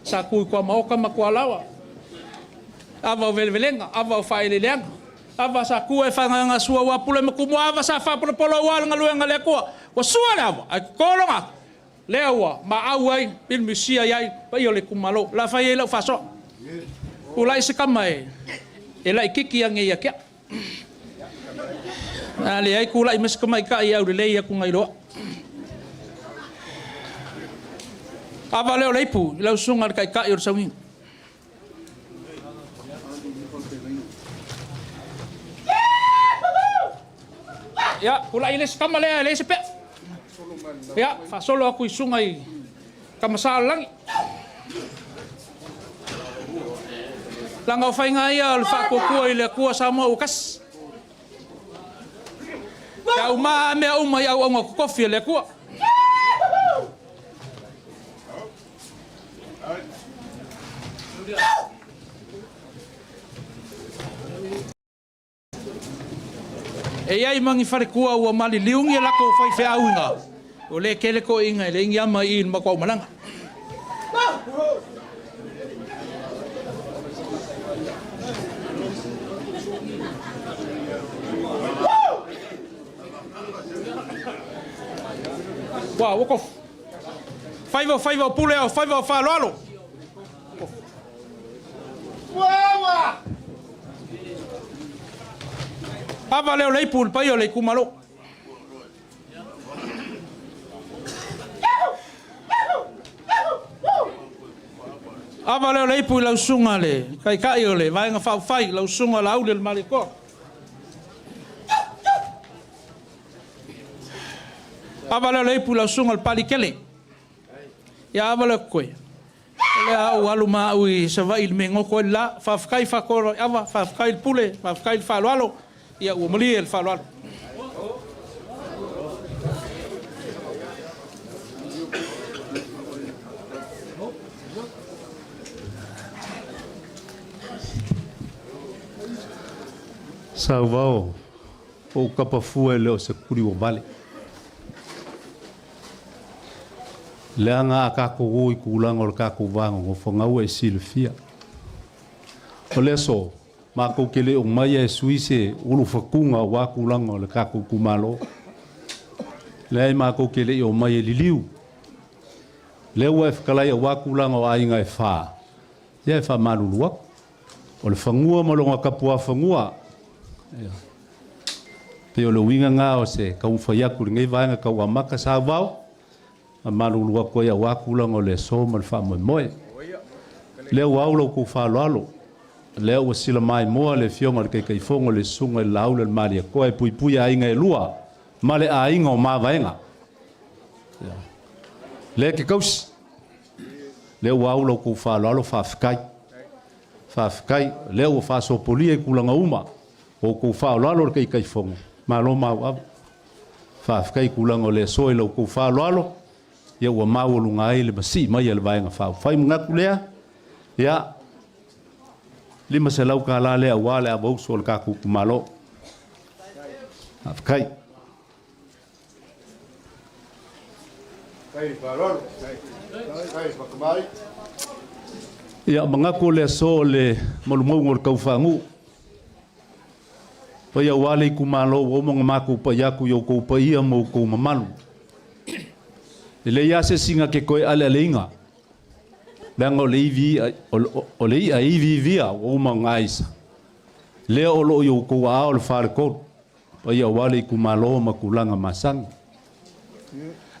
S5: sa kui kwa maoka makua lawa. Ava o velevelenga. Ava o faeleleanga. Ava sa kui e whanganga sua wapule makumua. Ava sa whapule polo wala ngaluenga lea kua. Wa sua le ava. Ai kolonga. Lea ua ma au ai. Pilmisia iai. Pai o le kumalo. La whai e lau whaso. Ulai se kama e. E lai kiki ange ia kia. Ale ai kula i mas kamai ka i au le lei aku ngai loa. Ava leo leipu, lau sunga kai ka i o sauinga. Ya, pula ile kama le sepe. Ya, fa solo aku sungai kama salang. Langau fai ngai al fa ko ile ku sama ukas. Ya uma me uma ya uma ko kofi le ku. E ai mangi fare kua ua mali liungi la ko fai fe aunga. O le kele ko inga le inga ma in ma ko malanga. Wa wako. Faiva pule au faiva fa lolo. Wa Ava leo lei pul pa io lei kumalo. Ava leo lei pul la sunga le. Kai io le vai nga fa fai la sunga la ule mali ko. Ava leo lei pul la sunga al pali kele. Ya ava leo koe. Le au aluma ui sa vai il mengo ko la fa kai fa ko ava fa kai pule fa kai fa lo. Ya ua mali el fa lo.
S4: Salvao o kapafua leo se kuri o vale. Leanga kako oi kulang o kako vang o fangau e silfia. O leso ma ko kele o mai e suise ulu fakunga wa kulang o kako kumalo. Le ma ko kele o mai e liliu. Le wa fkalai wa kulang o ainga e fa. Ye fa malulua. O le fangua malonga kapua fangua. Pe o le winga nga o se kau whaiaku ringai vaenga kau amaka sa vau a malulua koe a wakula o le so mal wha moe moe leo aulo ku whaloalo leo wa sila mai moa le fionga le kei fonga le sunga le laula le maria koe pui pui a inga e lua ma le a inga o ma vaenga le ke kausi leo aulo ku whaloalo whafkai leo wa whasopolia i kulanga uma o ko fa lalo ke kai fongo malo ma fa kai kulango le so lo ko fa lalo ya wa ma lu ngai le basi mai le vai nga fa fai mga kulea ya lima se lau ka la le wa le abo so ka ku malo kai fa lalo kai fa kamai ya mga ko le so le mo ngol ka fangu pa ia wale ku malo o mo maku pa ia ku yo ko pa ia mo ko mamalu le ia se singa ke koe ale leinga lango le vi o le ai vi via o mo ngaisa le o lo yo ko a o far ko pa ia wale ku malo makulanga masang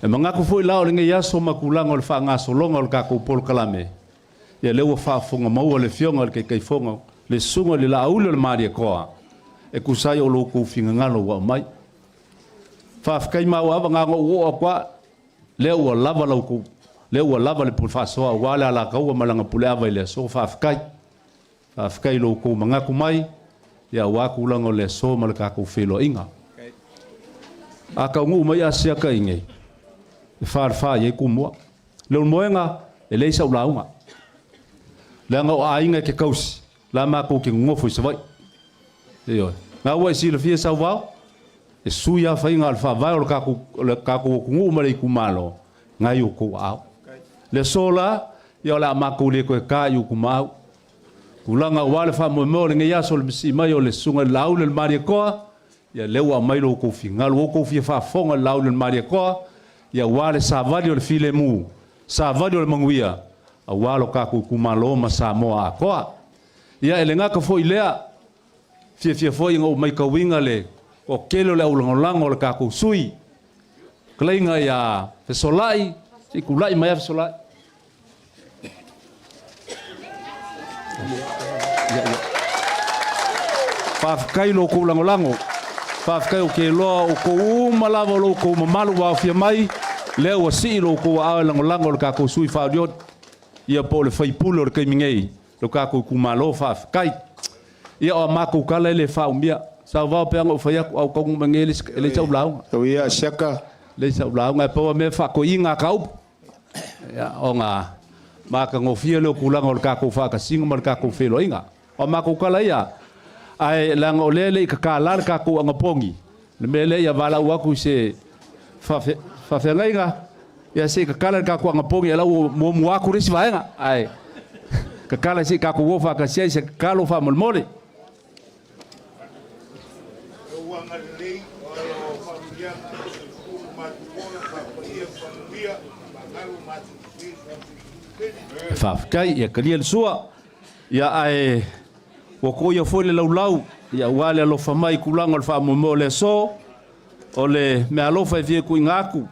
S4: e manga ku foi la o le ia so makulanga o fa nga so longa o ka ko pol kalame ia le o fa fonga mo le fionga ke kai fonga le sunga le la ule le maria koa e kusai o loko finga ngalo wa mai fa kai mau ava nga o kwa le o lava loko le o lava le pulfa so wala la ka o malanga pule ava le so fa kai loko manga ku mai ya wa ku lango le so mal ka ku felo inga aka ngu mai asia ka inge fa ye ku mo le moenga e le sa ulaunga le nga o ainga ke kausi la ma ku ki ngofo se vai yo na wa si le fie sa va e suya fa inga alfa va o ka ku ngu mari ku malo ngai ku a le sola yo la ma ku le ko ka yu ku ma kulanga wale fa mo mo ngai ya sol si mai o le sunga lau le mari ko ya le wa mai lo ku finga lo ku fie fa fonga lau le mari ko ya wale sa va le file mu sa va le manguia a walo ka ku malo ma sa mo a ko ya elenga ka foi lea fia foi ngo mai ka winga le o kelo le ulangolango le ka ku sui kleinga ya fe solai si kulai mai fe solai fa kai lo ku ulangolango Whawhakai o ke loa o ko umalawa lo ko mamalu wa fia mai. Leo wa si lo ko awe lango le kako sui whauriot. Ia po le whaipulo le kaimingei. Lo kako kumalo whawhakai. Ia o mako kala le whaumia. Sa wao peanga o whaiaku au kongu mangele le tau lau.
S1: Tau ia siaka.
S4: Le tau lau ngai paua me whako inga kaupu. Ia o ngā. Maka ngofia leo kulanga o le kako whakasinga ma le kako whelo inga. O mako kala ia. Ai langa o lele i kakala le kako angapongi. Le mele ia wala uaku se whawhengainga. Ia se kakala le kako angapongi ala mo muaku resi vaenga. Ai. Kakala se kako wofa kasia se kakalo wha molmole. Whawhakai ia kalia le sua. Ia ai wako ia foi le laulau. Ia wale alofa mai kulanga le whamomo le so. O le me alofa e fie kui ngaku.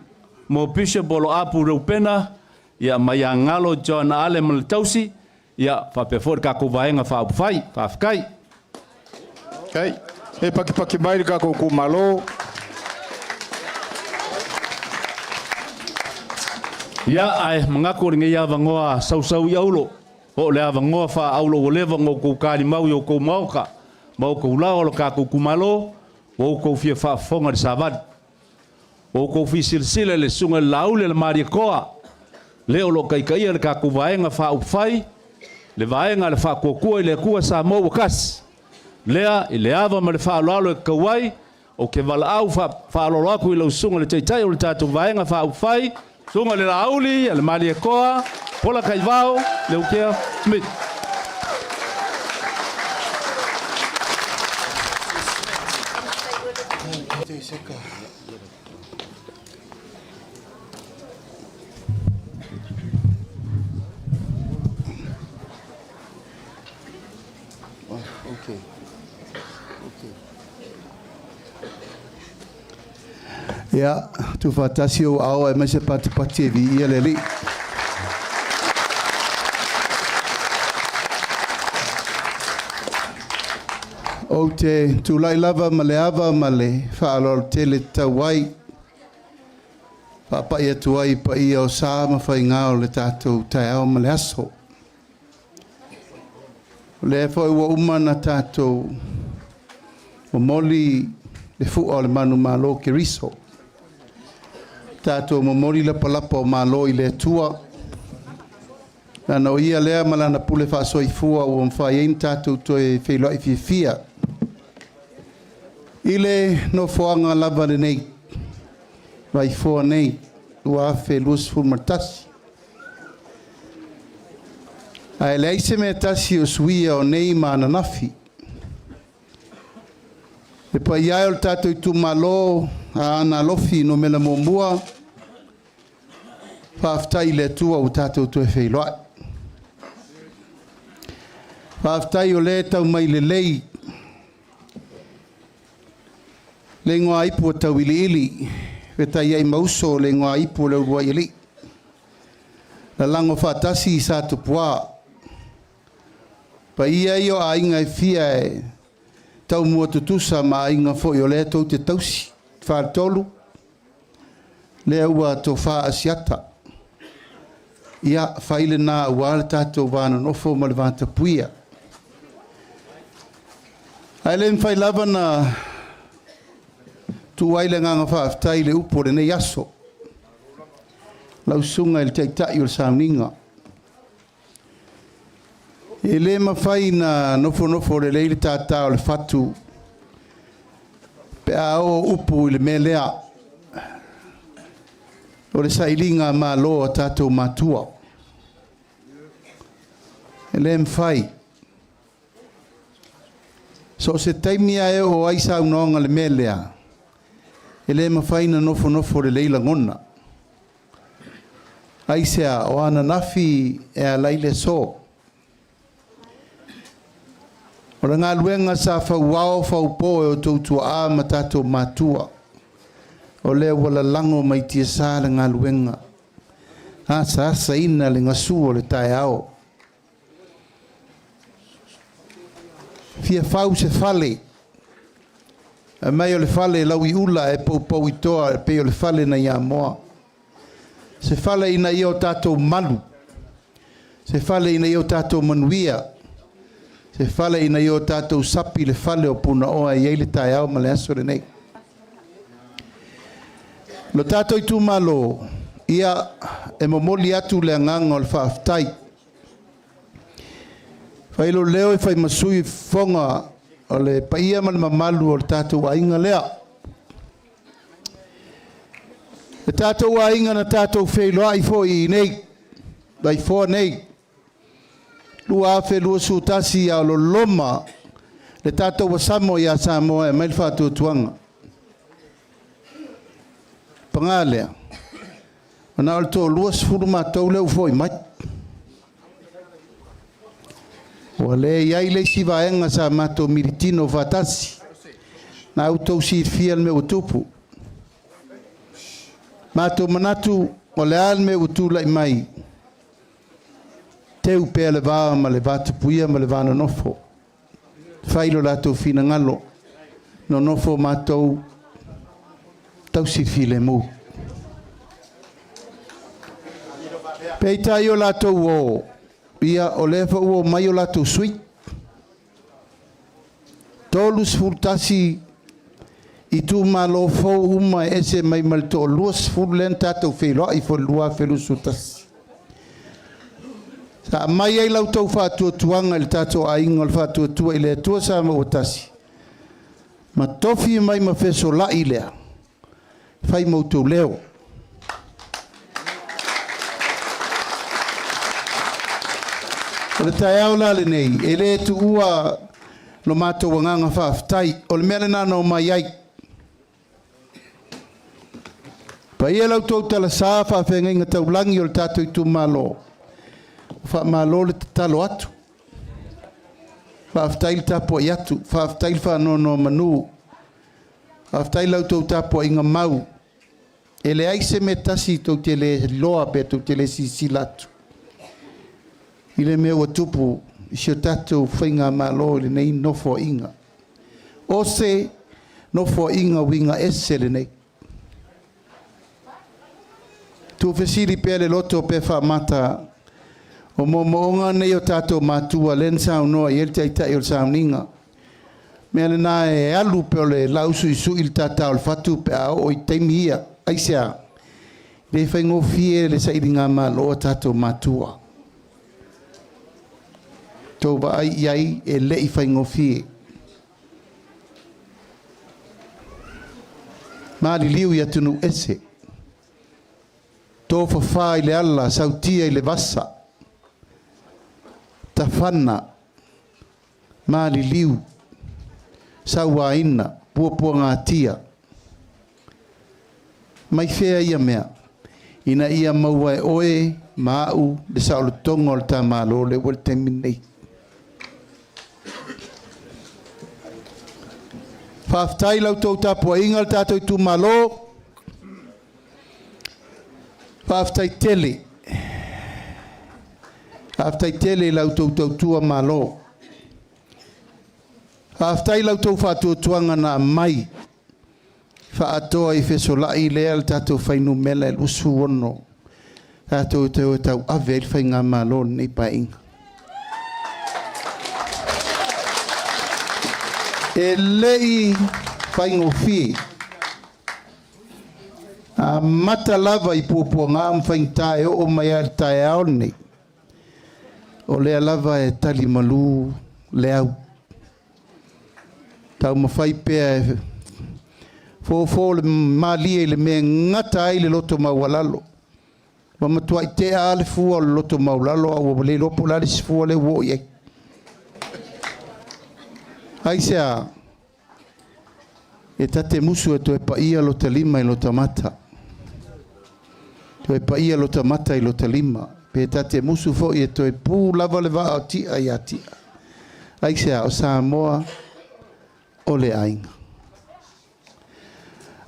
S4: Mo pisha bolo apu reupena. Ia mai angalo John Ale mal tausi. Ia whapefori kako vaenga whapufai. Whawhakai.
S1: Kai. E paki mai kako kumalo.
S4: Ia ai mangako ringa ia vangoa sau i aulo. O le avangoa wha aulo o lewa ngō kou kāri mau i o kou mauka. Mau kou lao lo kā kou kumalo. O kou fia wha fonga de savadi. O kou fi silsile le sunga laule le maria koa. Leo lo kai le kā kou vaenga wha upwhai. Le vaenga le wha kua i le kua sa mou o kasi. Lea i le ava ma le wha aloalo e kauai. O ke wala au wha aloalo aku i lau sunga le teitai o le tātou vaenga wha upwhai. Sunga le lauli, le maria koa, pola kaivao, le ukea, Smith.
S2: Ya, tu fatasi o ao e mai se pati e vi ia le li. O te tu lai lava ma le ava ma le whaalor te le tawai. Papa ia tuai pa ia o sa ma whai ngao le tātou tai ao ma le aso. Le whai ua umana tātou o moli le fua o le manu malo ke riso. Tātou momori lapa o malo i le tua. Nana o ia lea malana pule whaasoi fua o mwhai ein tātou toe wheiloi i fia. Ile no whaanga lava le nei. Vai fua nei. Ua awhe luas fulmatasi. Ai le aise me tasi o suia o nei maana nafi. E pa iai o tātou i tu malo a ana lofi no mela mombua. Whaaftai le tua o tātou toe wheiloa. Whaaftai o le tau mai le lei. Le ngoa ipu o tau ili ili. Weta iai mauso le ngoa ipu o le urua ili. La lango whaatasi i sa tupua. Pa iai o a inga i fia e tau mua tutusa ma inga fo i o le tau te tausi. Whaatolu. Le ua to wha asiata. Ia whaile nā ua le tātou wāna nofo ma le vāta puia. Ai le mwhai lava na tu waile nganga whaaftai le upo le nei aso. Lau sunga il teitai o le sauninga. E le mawhai na nofo le leile tātau le whatu. Pe a o upo i le melea. O le sailinga ma loa tātou matua. E le mwhai. So se taimia e o aisa unonga le melea. E le mawhai na nofo le leila ngona. Aisea o ana nafi e a leile so. O le ngā luenga sa whauao whaupo e o tautua a ma tātou matua. O le wala lango mai tia sa le ngā luenga. Ha sa ina le ngasu o le tae ao. Fia whau se whale. mai o le fale lau I ula e pou itoa e pe o le fale na ia moa. Se fale ina ia o tātou malu. Se fale ina ia o tātou manuia. Se fale ina ia o tātou sapi le fale o puna oa i eile tae au ma le aso le nei. Lo tātou I tū malo ia e momoli atu le anganga o le whaaftai. Whailo leo I whai masui fonga o le paia ma le mamalu o le tātou ainga lea. Le tātou ainga na tātou whailoa I fo I nei. Dai fo nei. Lua afe lua sutasi a lo loma. Le tātou wasamo I a Samoa e mail whātua tuanga. Pangalea. Ona o le tō lua sifuru mātou leu fo I mai. O le iai le si vaenga sa mātou miritino whatasi. Na autou si fia me utupu. Mātou manatu o le al me utula I mai. Teu pēr le vāa ma le vātu puia ma le vāna nofo. Whailo lātou fina ngalo. No nofo mātou tau si file mu. Peitai o lātou o. Ia o lefa ua mai o lātou sui. Tolus fultasi I tū malo fau uma ese mai malto luas fulen tātou wheloa I fo lua whelu sutasi. Sa mai ai lau tau whātua tuanga I le tātou ainga o le whātua tua I le atua sa ma otasi. Ma tofi mai ma wheso la I lea. Whai mautou leo. O le tae au la le nei, e le tu ua lo mātou wanganga whaaftai, o le mea le nana o mai ai. Pa ia lau tau tala saa whaafenga inga tau langi o le tātou I tu malo. Wha malo le talo atu. Whaaftai le tapo I atu, whaaftai le whanono manu. Whaaftai lau tau tapo inga mau. E le aise me tasi tau te le loa pe tau te le sisilatu. I le mea ua tupu I sio tātou whainga malo le nei nofo inga. O se nofo inga winga ese le nei. Tu whesiri pēle loto pe wha mata o moonga nei o tātou mātua len sao noa I el taitai o sao ninga. Mea le nā e alu pe o le lausu I su il tātou le fatu pe ao o I teimi ia. Aisea, le whaingo fie le sairinga malo o tātou mātua. Tō wa ai iai e lei whaingo fie. Māri liu I atunu ese. Tō whawhai le ala, sautia I le vasa. Ta whana. Māri liu. Saua ina, puapua ngā tia. Mai whea ia mea. Ina ia maua e oe, maau, le saolo tongo le tā mālo le wal teminei. Whaaftai lau tau tāpua inga le tātou I tū malo. Whaaftai tele. Whaaftai tele lau tau tua malo. Whaaftai lau tau whātua tuanga na mai. Whaatoa I whesolai lea le tātou whainu mela el usu ono. Tātou tau ave il whainga malo nei pa inga. E lei whaingo fie. A mata lava I puapua ngā mwhaing tae o mai al tae ao nei. O lea lava e tali malu le au. Tau mawhai pēa e fōfō le mālia I le mea ngata ai le loto maualalo. Mamatua I te a le fua le loto maulalo au le lopo lari si fua le wo iei. Aisea, e tate musu e toe paia lo te lima I lo tamata. Toe paia lo tamata I lo te lima. Pe tate musu fo I e toe pū lava le vaa o tia I a tia. Aisea, o Samoa, o le ainga.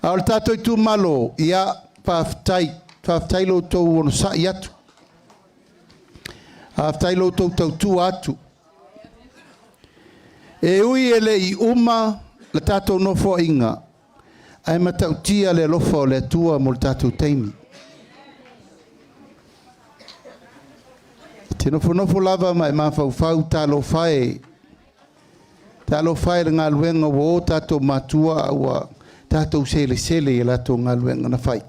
S2: A o le tātou I tū malo, ia whaaftai lo tau ono sa I atu. Whaaftai lo tau tau tū atu. E ui ele I uma le tātou nofo inga, ai matau tia le lofa o le atua mo le tātou teimi. Te nofo lava mai mawhau tālo whae le ngā luenga wo tātou matua aua tātou sele e lato ngā luenga na whai.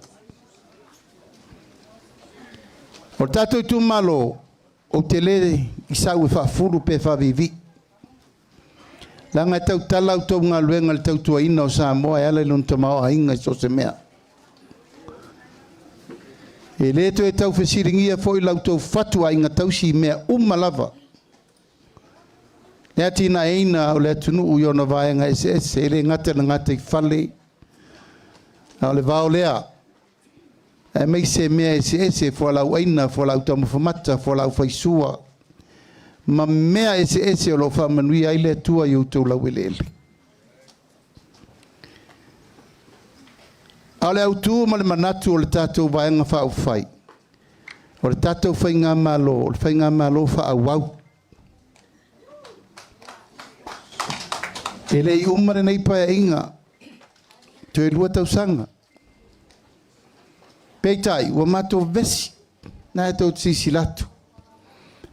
S2: O tātou tu malo o te le i sau e whafuru pe whavivi. Langa tau talau tau ngā luenga le tau tua ina o Samoa e ala lun tamao a inga so se mea. E le to e tau whesiringia fo i lau tau whatua inga tau si mea lava. Nea tina eina o le atunu u yona vaenga e le ngata na ngata i whale. Na le vao lea. E mei se mea e fo lau eina, fo lau tamu whamata, fo lau whaisua. Ma mea o lo whamanui ai le tua i utau lau ele. A le autu ma le manatu o le tātou vaenga wha au whai. O le tātou whai ngā malo, o le whai ngā malo wha au wau. E le i umare nei pae inga, te lua tau sanga. Peitai, ua mato vesi, na e tau tisi latu.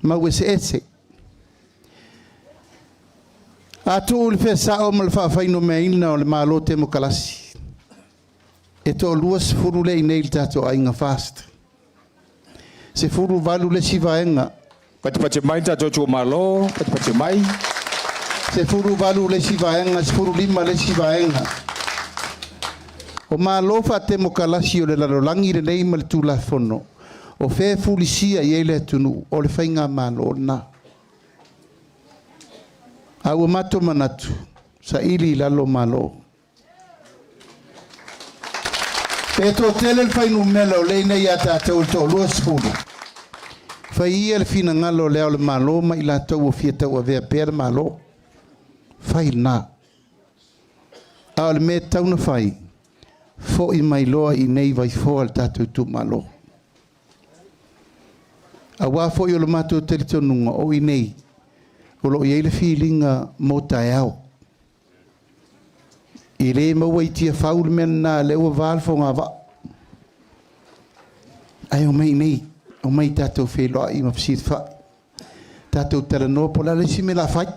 S2: Mau ese. A tu le whesa o ma le whaafeino mea ina o le malo te mo kalasi. E to lua se furu le nei le tātou a inga fast. Se furu valu le si vaenga.
S1: Pati mai tātou tū malo, pati mai.
S2: Se furu valu le si vaenga, se furu lima le si vaenga. O malo fa te mo kalasi o le lalolangi le nei ma le tū la fono. O fe fulisia i ele atunu, o le whainga malo na. Au mato manatu, sa ili lalo malo. Petro tele il fai numelo lei nei atate to lo sfulu. Fai il fina ngalo le al malo ma ila to o fieta o ve per malo. Fai na. Al meta una fai. Fo i mai loa i nei vai fo al tato tu malo. Awa fo yo lo mato tele to nunga o i nei. O lo i le feelinga mota yao. I le mawai tia faul men na le o valfo ngā wa. Ai o mai nei, o mai tātou wheloa i mawhisit wha. Tātou tera nōpola le si me la whai.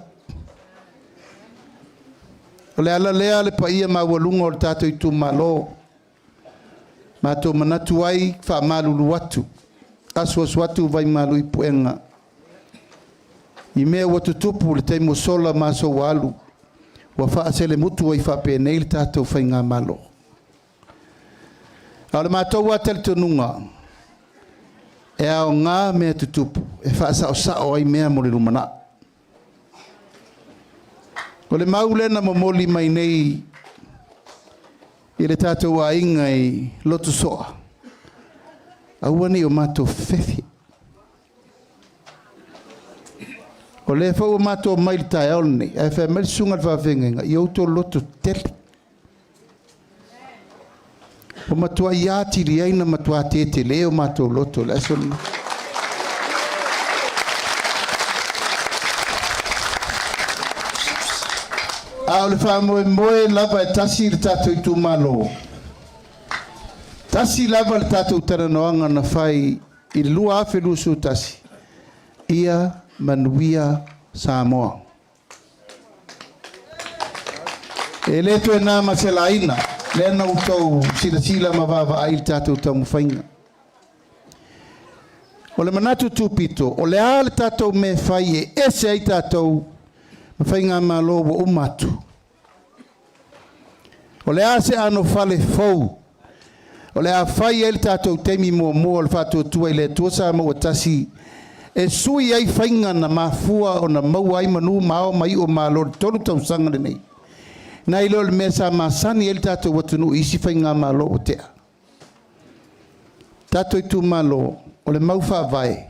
S2: O le ala lea le pa ia mawalunga o le tātou i tū malo. Mātou manatu ai wha malulu watu. Asu watu vai malu i puenga. I mea watu tupu le teimo sola maso walu. Wa fa sele mutu wa fa pe nei tātou whai ngā malo. Ala mātou wa tel tununga. E au ngā mea tutupu. E fa sao ai mea mo le rumana. O le maulena mo moli mai nei. I le tātou wa inga i lotu soa. Aua nei o mātou whewhi. O le fau mato mai tai oni e fa mel sunga fa venga i auto loto tele o matua ia ti ri ai na matua te le o mato loto le son a le fa mo lava tasi tatu tu malo tasi lava tatu taranoanga na fai i lua felu su tasi ia Manuia Samoa. E le to na maselaina, le na utou sila mavava ai tātou tamu whainga. O le manatu tupito, o le ale tātou me whai e ese ai tātou mawhainga malo o umatu. O le ase ano fale fau. O le a whai e le tātou temi mo o le whātua tua i le tuasa mo o tasi e sui ai whainga na mafua o na mau ai manu mao mai o malo tonu tau sanga nei. Na ilo le mesa masani el tato watunu isi whainga malo o tea. Tato i tu malo o le mau wha vai.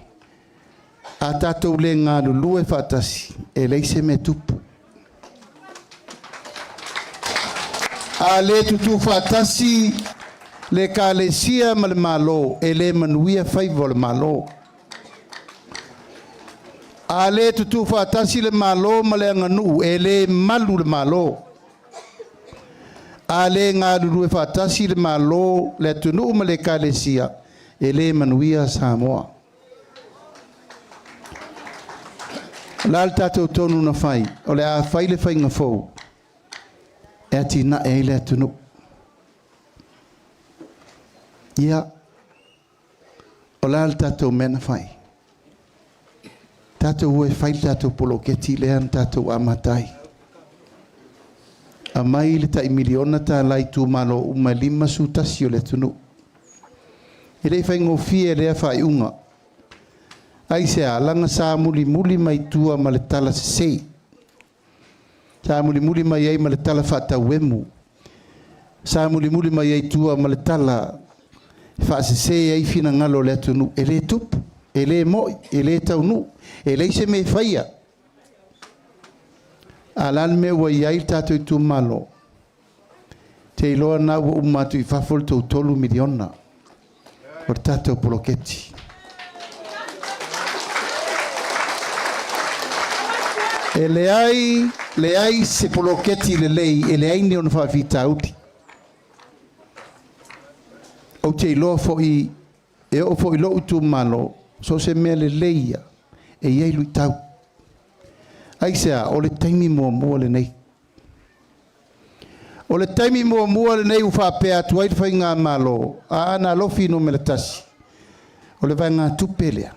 S2: A tato le ngā lulu e whatasi e leise me tupu. A le tutu whatasi le ka le sia ma le malo e le manuia whaivo le malo. A le tutu whatasi le malo ma le anganu e le malu le malo. a le ngā ruru e whātasi le malo le tunu uma le kālesia e le manuia Samoa. La le tātou tonu na whai, o le a whai le whai ngā fau, e ati na e le tunu. Ia, o la le tātou mena whai. Tātou e whai tātou poloketi le an tātou amatai. A mai le tai miliona ta lai tu malo uma lima su tasi o le tunu. E rei whai ngofie lea whai unga. Ai se alanga sa muli mai tua ma le tala se sei. Sa muli mai ai ma le tala whata wemu. Sa muli mai ai tua ma le tala wha se sei ai fina ngalo le tunu. E le tupu, e le moi, e le taunu, e le se me whaia. Alan me wa yai tātou tu malo. Te iloa na wa umatu I whafol tau tolu miliona. O tātou poloketi. E le ai se poloketi le lei, e le ai ni ona whawhita uti. O te iloa foi, e o foi lo tu malo, so se mea le leia, e iei lui tau. Ai sea, o le taimi mua le nei. O le taimi mua le nei uwha pēa tuai te whai ngā malo, a ana lofi no me le tasi. O le vai ngā tupelea.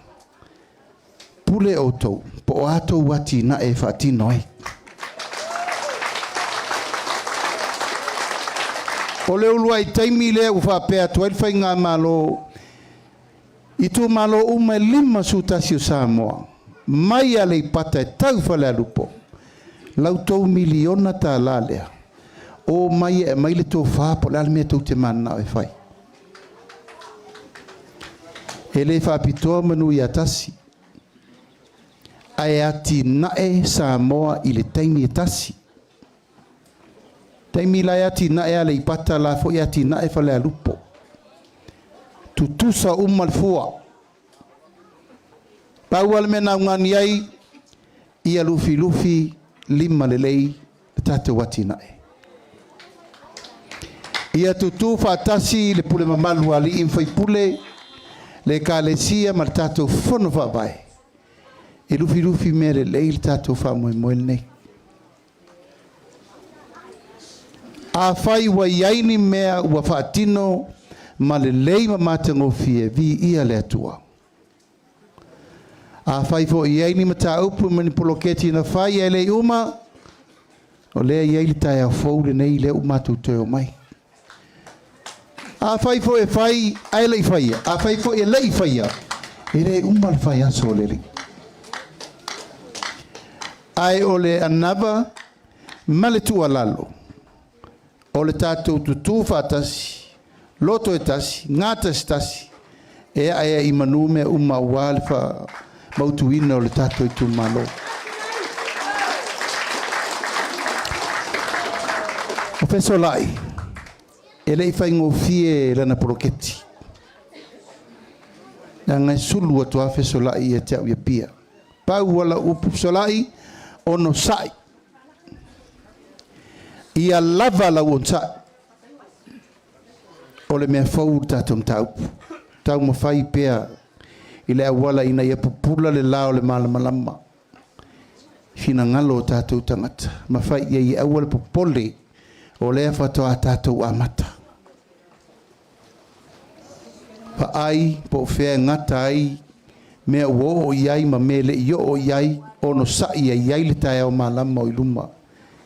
S2: Pule o tau, po o ato wati na e whaati noi. O le ulua I taimi lea uwha pēa tuai te whai ngā malo, I tu malo ume lima su tasi o Samoa. Mai ale I pata e tau whale alupo. Lau tau miliona ta lalea. O mai e mai le tō whāpo, le almea tau te mana e whai. E le whāpitoa manu I atasi. Ai ati nae Samoa I le taimi e tasi. Taimi lai ati nae ale I pata la fo I ati nae whale alupo. Tutusa umal fua. Pau al mena ngani ai ia lufi lima lelei tātou wati nae. Ia tutu whatasi le pule mamalu ali infai pule le kālesia ma tātou whono whabai. E lufi mea lelei le tātou whamoe nei. A whai wa iaini mea ua whaatino ma lelei ma matangofie vi ia le atua. A whai fo I aini mata upu mani poloketi na whai e lei uma o lea I aili tai a whaure nei le umatu teo mai. A whai fo e whai ai lei whaia. A whai fo e lei whaia. E le uma le whai aso leri. Ai o le anava male tua lalo. O le tātou tutu whatasi, loto e tasi, ngātas tasi. E aia I manu me uma wale wha mautuina o le tātou tu malo. O fesolai, e lei whai ngofie lana poroketi. Nga ngai sulu atua fesolai e te au ia pia. Pau wala upu fesolai ono sai. Ia lava la uonsa. O le mea fau tātou mtaupu. Tau mawhai pia I le awala ina ia pupula le lao le malamalama. Hina ngalo tātou tangata. Mawhai ia I awala pupole o lea whatoa tātou amata. Pa ai, po whea ngata ai, mea uo o iai ma mele I o iai, ono sai a iai le tae au malama o iluma.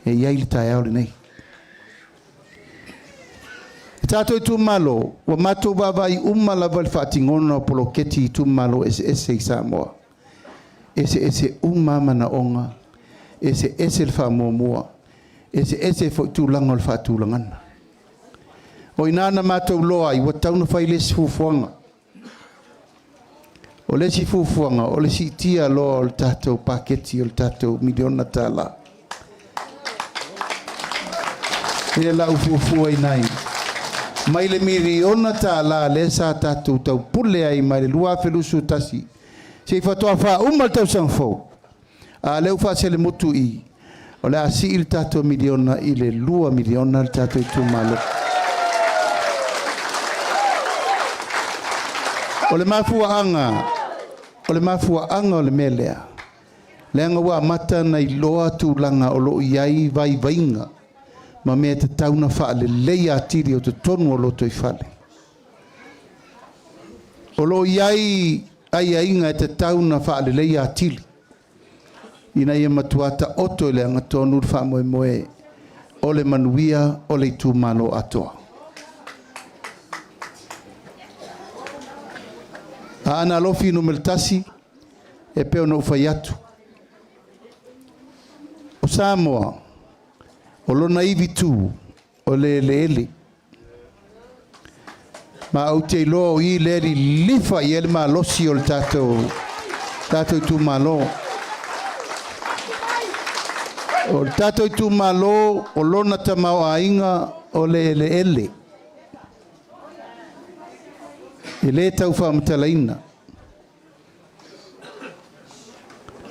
S2: E iai le tae au le nei. Tātou tu malo, wa matou wawai lava le whaatingono o poloketi tu malo ese I Samoa. Ese mana onga, ese le whaamomua, ese fo tūlanga o le whaatūlangana. O inana matou loa I watauna whai lesi fufuanga. O lesi fufuanga, o lesi tia loa o le tātou paketi o le tātou miliona tāla. E la ufufua inai. Mai le miliona ta la le sa tatu tau pule ai mai le lua felusu tasi. Se fatoa fa umal tau sanfo. A leu fa se le motu I. O le asi il tato miliona i le 2 miliona il tato i tu malo. O le mafuaanga o le melea. Leanga wa mata na i loa tūlanga o lo iai vai vainga. Ma mea te tauna wha le leia atiri o te tonu o loto i whale. O lo iai ai ainga e te tauna wha le leia atiri. Ina ia matuata oto le anga tonu wha moe moe o le manuia o le tū malo atoa. A ana lofi no meltasi e peo no ufai atu. O Samoa, o lona iwi tū o le ele. Ma au te loa i leri lifa i ele ma losi o le tātou tū malo. O tātou tū malo o lona tamau a inga o le ele. E le tau whaamutalaina.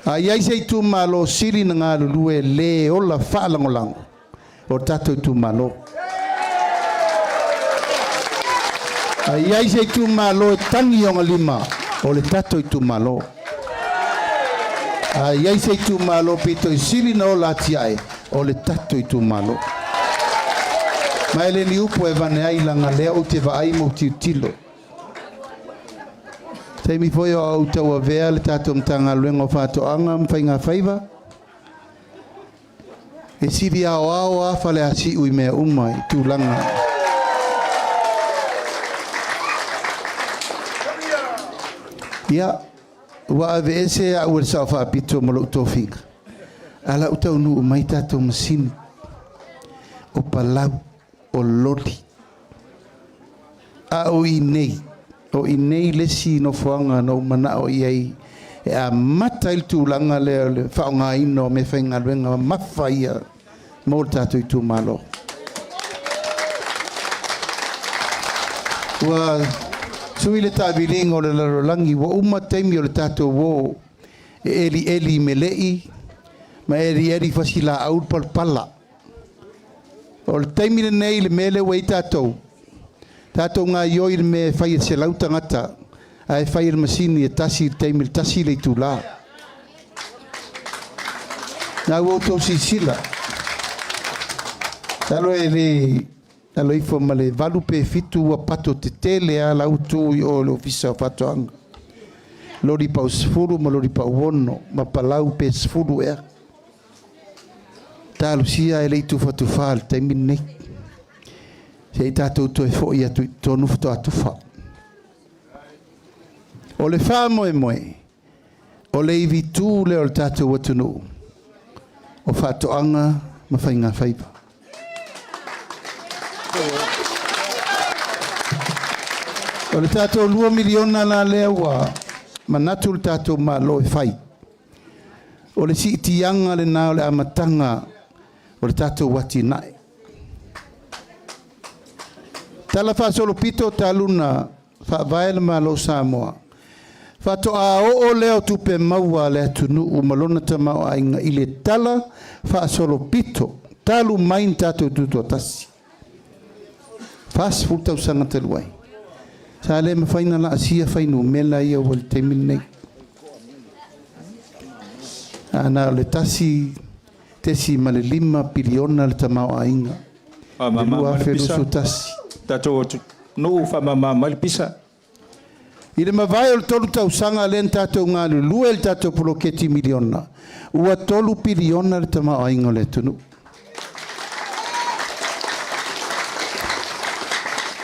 S2: A iai sei tū malo siri na ngā lulue le ola whaalangolango o tātou tū malo. A iai sei tū malo e tangi o ngā lima o le tātou tū malo. A iai sei tū malo pito i siri na ola atiae o le tātou tū malo. Mai le ni upo e vane ailanga lea o te vaai mo tilo. Te mi foi o au tau a vea le tātou mtanga luenga o whātoanga mwhainga whaiva. E siri ao a whale a si ui mea umai tūlanga. Ia, ua ave ese a ua sao whaapito mo lo utofinga. Ala utau nu mai tātou masini. O palau, o loli. A o i nei. O i nei lesi no fuanga no mana o iai e a mata il tūlanga le whaonga ino me whainga luenga mawhaia mo tātou i tū malo. Ua sui le tāwiringa o le larolangi wa uma teimi o le tātou wo e eli me lei ma eri fasila aur pala. O le teimi le nei le mele wei tātou. Tātou ngā ioi me whai se lau tangata ai whai masini e tasi teimil tasi le tūlā. Nā wautou si sila. Talo e le talo i fo male valu pe fitu wa pato te tele a lau tū i o le ofisa o whatoanga. Lori pau sfuru ma lori pau wono ma palau pe sfuru ea. Tālu sia e le tu whatu whāl teimil nei. Sei tātou toi fōi atu i tōnu whato atuwha. O le whā moe moe, o le iwi tū le o le tātou watunu, o whātoanga ma whainga whaipa. O le tātou 2 miliona la lea wā, ma natu le tātou ma loe whai. O le si itianga le nā o le amatanga, o le tātou wati nae. Tala fa solo pito taluna fa vael ma lo Samoa. Fa to a o leo tupe maua le tunu u malona tama o inga ile tala fa solo pito talu main tato tuto tasi. Fas futa usanga teluai. Sa le me faina la asia fainu mela ia wal temine. Ana le tasi tesi male 5 biliona le tama o inga. Lua felusu tasi.
S5: Tātou no whamama malipisa.
S2: I le mawai o le tolu tau sanga le tātou ngā lua le tātou poloketi miliona. Ua tolu piliona le tama aingo le tunu.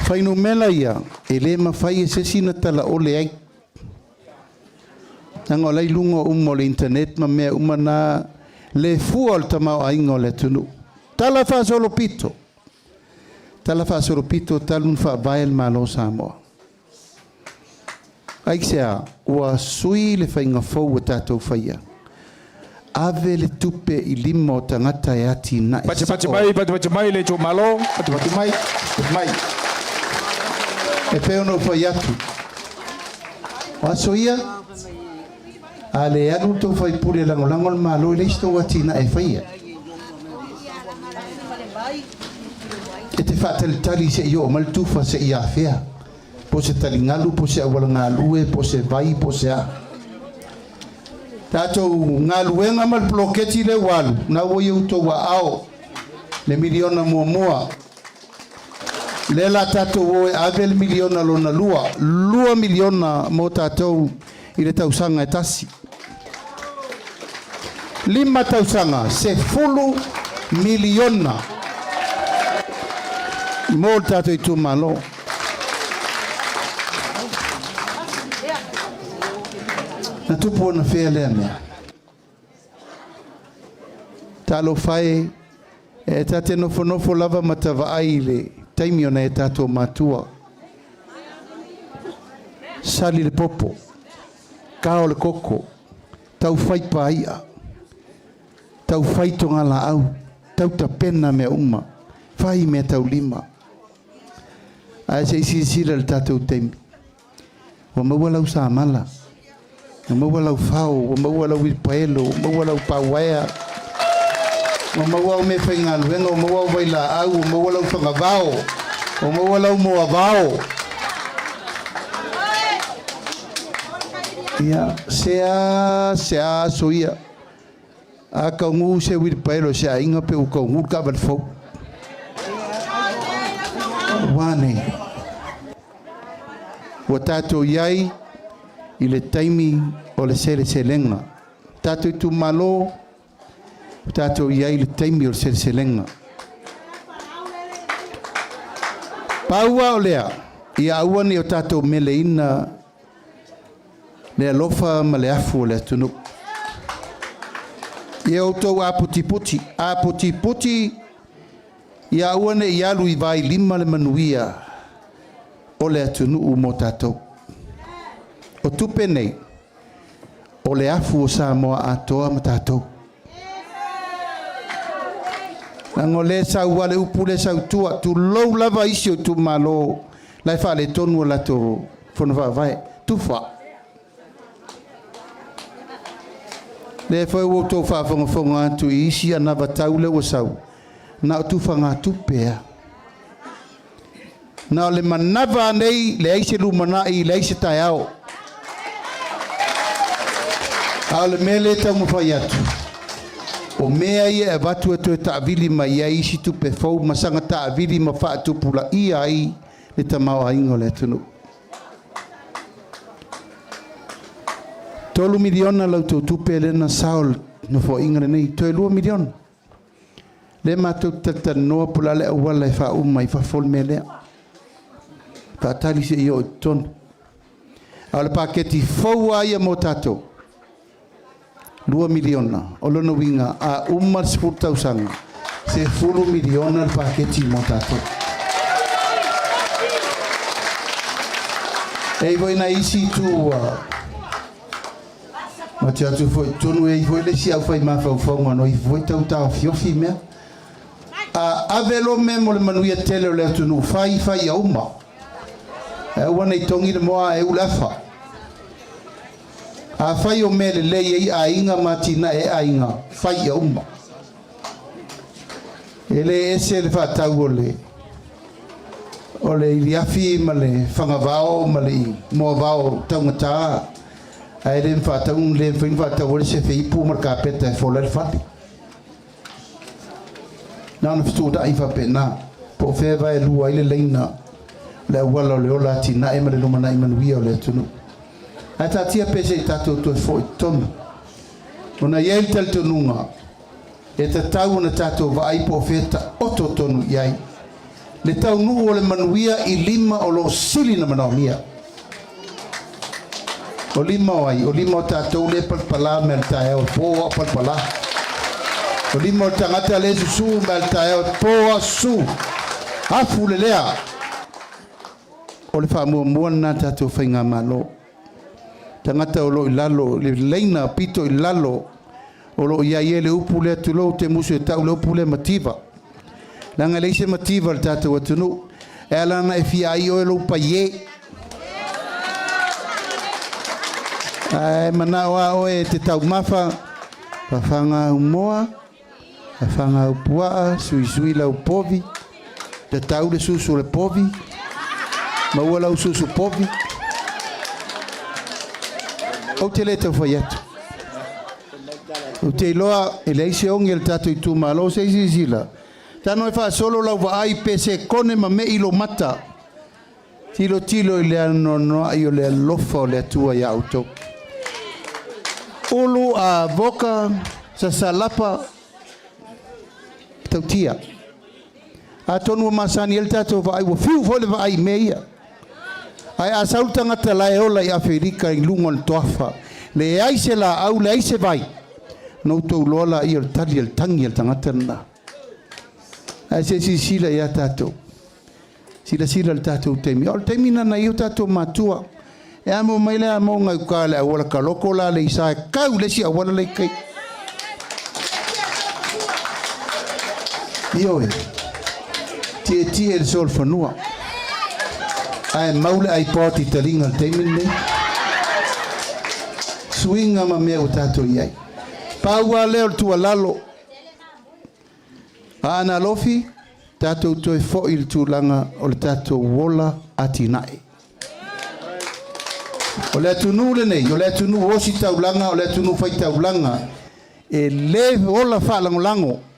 S2: Whainu mela ia, e le mawhai e sesina tala o le ai. Nanga lai lunga umo le internet ma mea umana le fua le tama aingo le tunu. Tala wha solo pito. Tala wha soro pito talun wha vael malo Samoa. Aiksea, ua sui le whainga fau a tātou whaia. Ave le tupe i 5 o tangata e ati na e
S5: Pati mai le tō malo.
S2: Pati mai. E peo no whai atu. O aso ia, a le anu tō whai pure lango le malo e leisto ati na e whaia. tali se yo mal tufa se ia fea po se tali ngalu po se awala ngalu po se vai po se a tato ngalu nga mal bloketi le walu na wo yo to wa ao le miliona moa le la tato wo avel miliona lona lua miliona mo tato ile tausanga etasi 5 tausanga se fulu miliona mo tato i tu malo na tupo na fea lea mea talo fai e tate nofo lava matava aile taimi ona e tato matua sali le popo kao le koko tau fai paia tau fai tonga la au tau ta pena me uma fai me tau lima a se sira le tato taimi o mawala usa mala o mawala fao o mawala wilpaelo o mawala pawaya o mawala me fenga luenga o mawala baila au o mawala fanga vao o mawala mo vao ya sea soia a ka ngu se wilpaelo se inga pe o ka ngu ka val fo wane o tato yai ile taimi o le selenga tato tu malo tato yai le taimi o le selenga paua o lea ia aua ni o tato meleina le alofa ma le afu o le atunu ia o tau a puti ia aua ne ia lu i vai 5 le manuia o le atunu u mo tato o tupe nei o le afu o Samoa atoa ma tato nango le sa wale upule sa tua tu lou lava isi o tu malo lai fa le tonu la to fono va vai tu fa le foi o to fa fonga tu isi ana va taule o sau na tu fa nga tu pea na le manava nei le isi lumana i le isi taiao ale mele ta mo fa yatu o mea ia e watu e taavili ma ia isi tupe fau masanga taavili ma wha tupula ia ai le tamau aingo le tunu 3 miliona lau tau tupe le na saol no fo ingre nei 2 miliona le matou tatanoa pula le awala e wha uma i whafol me lea whaatali se ia o tonu ale paketi fau aia mo tatou 2 miliona o lona winga a uma sanga se 10 miliona il paketi mo tato e voi na isi tu ma tia tu foi tonu e voi le sia fai ma fa fonga no i voi tau fiofi me a avelo memo le manuia tele le tu no fai a uma e wana i tongi le moa e ulafa a fai o mele lei a inga matina e a inga fai a uma ele ese le fatau ole iliafi male fangavao male moavao taungata a ele fatau le fatau ole se fei pu marka peta e fola le fati na fitu da ifa pena po fe vai lua ile leina le wala le ola tina e male lumana i manuia le tunu ata tia pese tato to foi tom ona yel tel tununga e tau na tato vai profeta oto tonu yai le tau nu o le manuia i 5 o lo sili na manomia o 5 o lima tato le palpala me tae o po palpala o 5 tangata le su me tae o po su afu le lea o le fa mo na tato fainga malo tangata o lo ilalo le leina pito ilalo o lo ia ele upule tulo te musu ta lo upule mativa langa leise mativa tata watunu ela na fia io lo paye ai manawa o e te tau mafa fanga umoa fanga upua sui la upovi Te tau le susu le povi. Maua lau susu povi. O te le tau whai atu. O te loa e le ise ongi le tatu i tu malo se isi sila. Tano e wha solo lau wa ai pe se kone ma me ilo mata. Tilo tilo i le ano noa i o le alofa o le atua i auto. Ulu a voka sa salapa tautia. A tonu masani el tatu wa ai wa fiu fole wa ai meia. Ai a sauta ngata la e ola i Afrika i lungon toafa. Le aise la au le aise vai. No tau lola i o tali el tangi el tangata na. Ai se si sila i a tatu. Sila el tatu temi. O temi nana i o tatu matua. E amo mai le amo ngai ukale a wala kaloko la le isa e kau le si a wala le kei. Io e. Tie il sol fanua. Ai maule ai poti talinga al temine. Swinga ma mea o tato iai. Paua leo tua lalo. Ana lofi. Tato toi fo il tulanga o le tato wola atinai. O le atunu le nei. O le atunu osi taulanga. O le atunu fai taulanga. E le wola fa lango.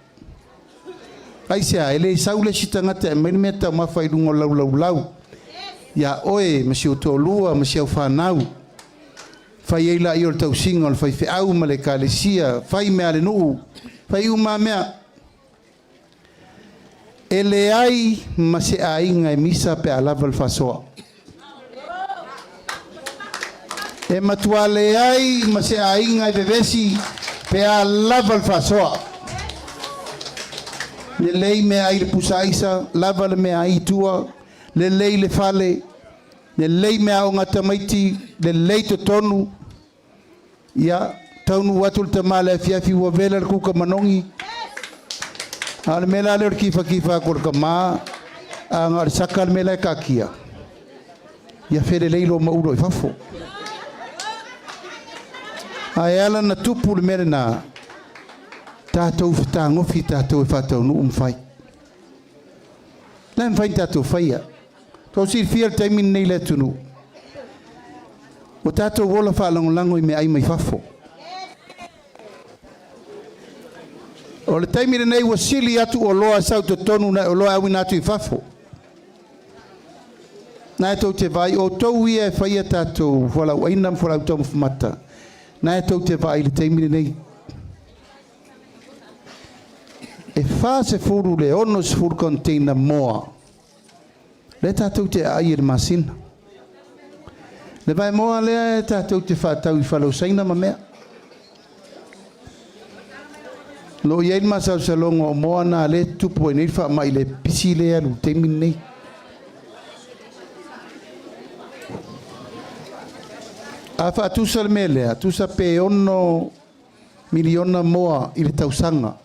S2: Aisea, ele saule sitangata e mene tau mawhai rungo lau. Ia oe, masi o tō lua, masi au whanau. Whai eila i o tau singa, whai whiau ma le kālesia, whai mea le nuu, whai uma mea. Ele ai masi a inga e misa pe alawa whasoa. E matua le ai masi a inga e vevesi pe alawa whasoa. Le lei me ai le pusaisa, lava le me ai tua, le lei le fale, le lei me au ngata maiti, le lei to tonu, ia taunu watu le tamale fiafi ua vela le kuka manongi, ale mela le kifa korka maa, a ngar saka le mela e kakia, ia fere leilo mauro i fafo. A ala na tupu le mere na, tātou whatangofi tātou e whatau nu umwhai. Lai mwhai tātou whaia. Tau sir whia taimin nei le tunu. O tātou wola whalangolango i me ai mai whafo. O le taimire nei wa sili atu o loa sau to tonu na o loa awin atu i whafo. Nā e tau te vai o tau ia e whaia tātou whalau ainam whalau tau mwhamata. Nā e tau te vai le taimire nei. E wha se furu le ono se furu container moa. Le tātou te ai e masina. Le vai moa lea e tātou te whātau i whalau saina ma mea. Lo i ein masau salongo o moa nā le tupu e nei wha mai le pisi lea lu teimin nei. A wha tusa le mea lea, tusa pe ono miliona moa i le tausanga.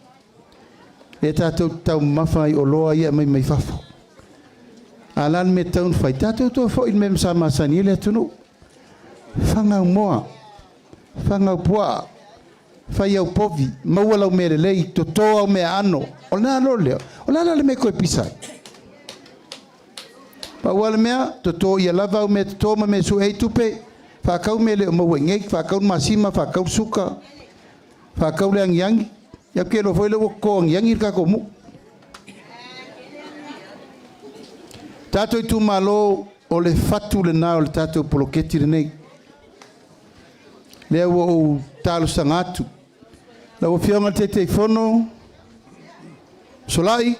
S2: E tātou tau mawhai o loa ia mai whafo. Alan me taun whai. Tātou tō fo in me msa masani ele atunu. Whangau moa. Whangau pua. Whai au povi. Maua lau mere lei. To tō au mea ano. O nā lo leo. O nā le me koe pisai. Pa ua le mea. To tō ia lava au mea. To tō ma me su ei tupe. Whakau me le o maua ngek. Whakau masima. Whakau suka. Whakau le angiangi. Ya ke lo foi lo ko yang ir ka ko mu tato tu malo o le fatu le na o le tato poloketi le nei le o talo sangatu la o fianga te telefono solai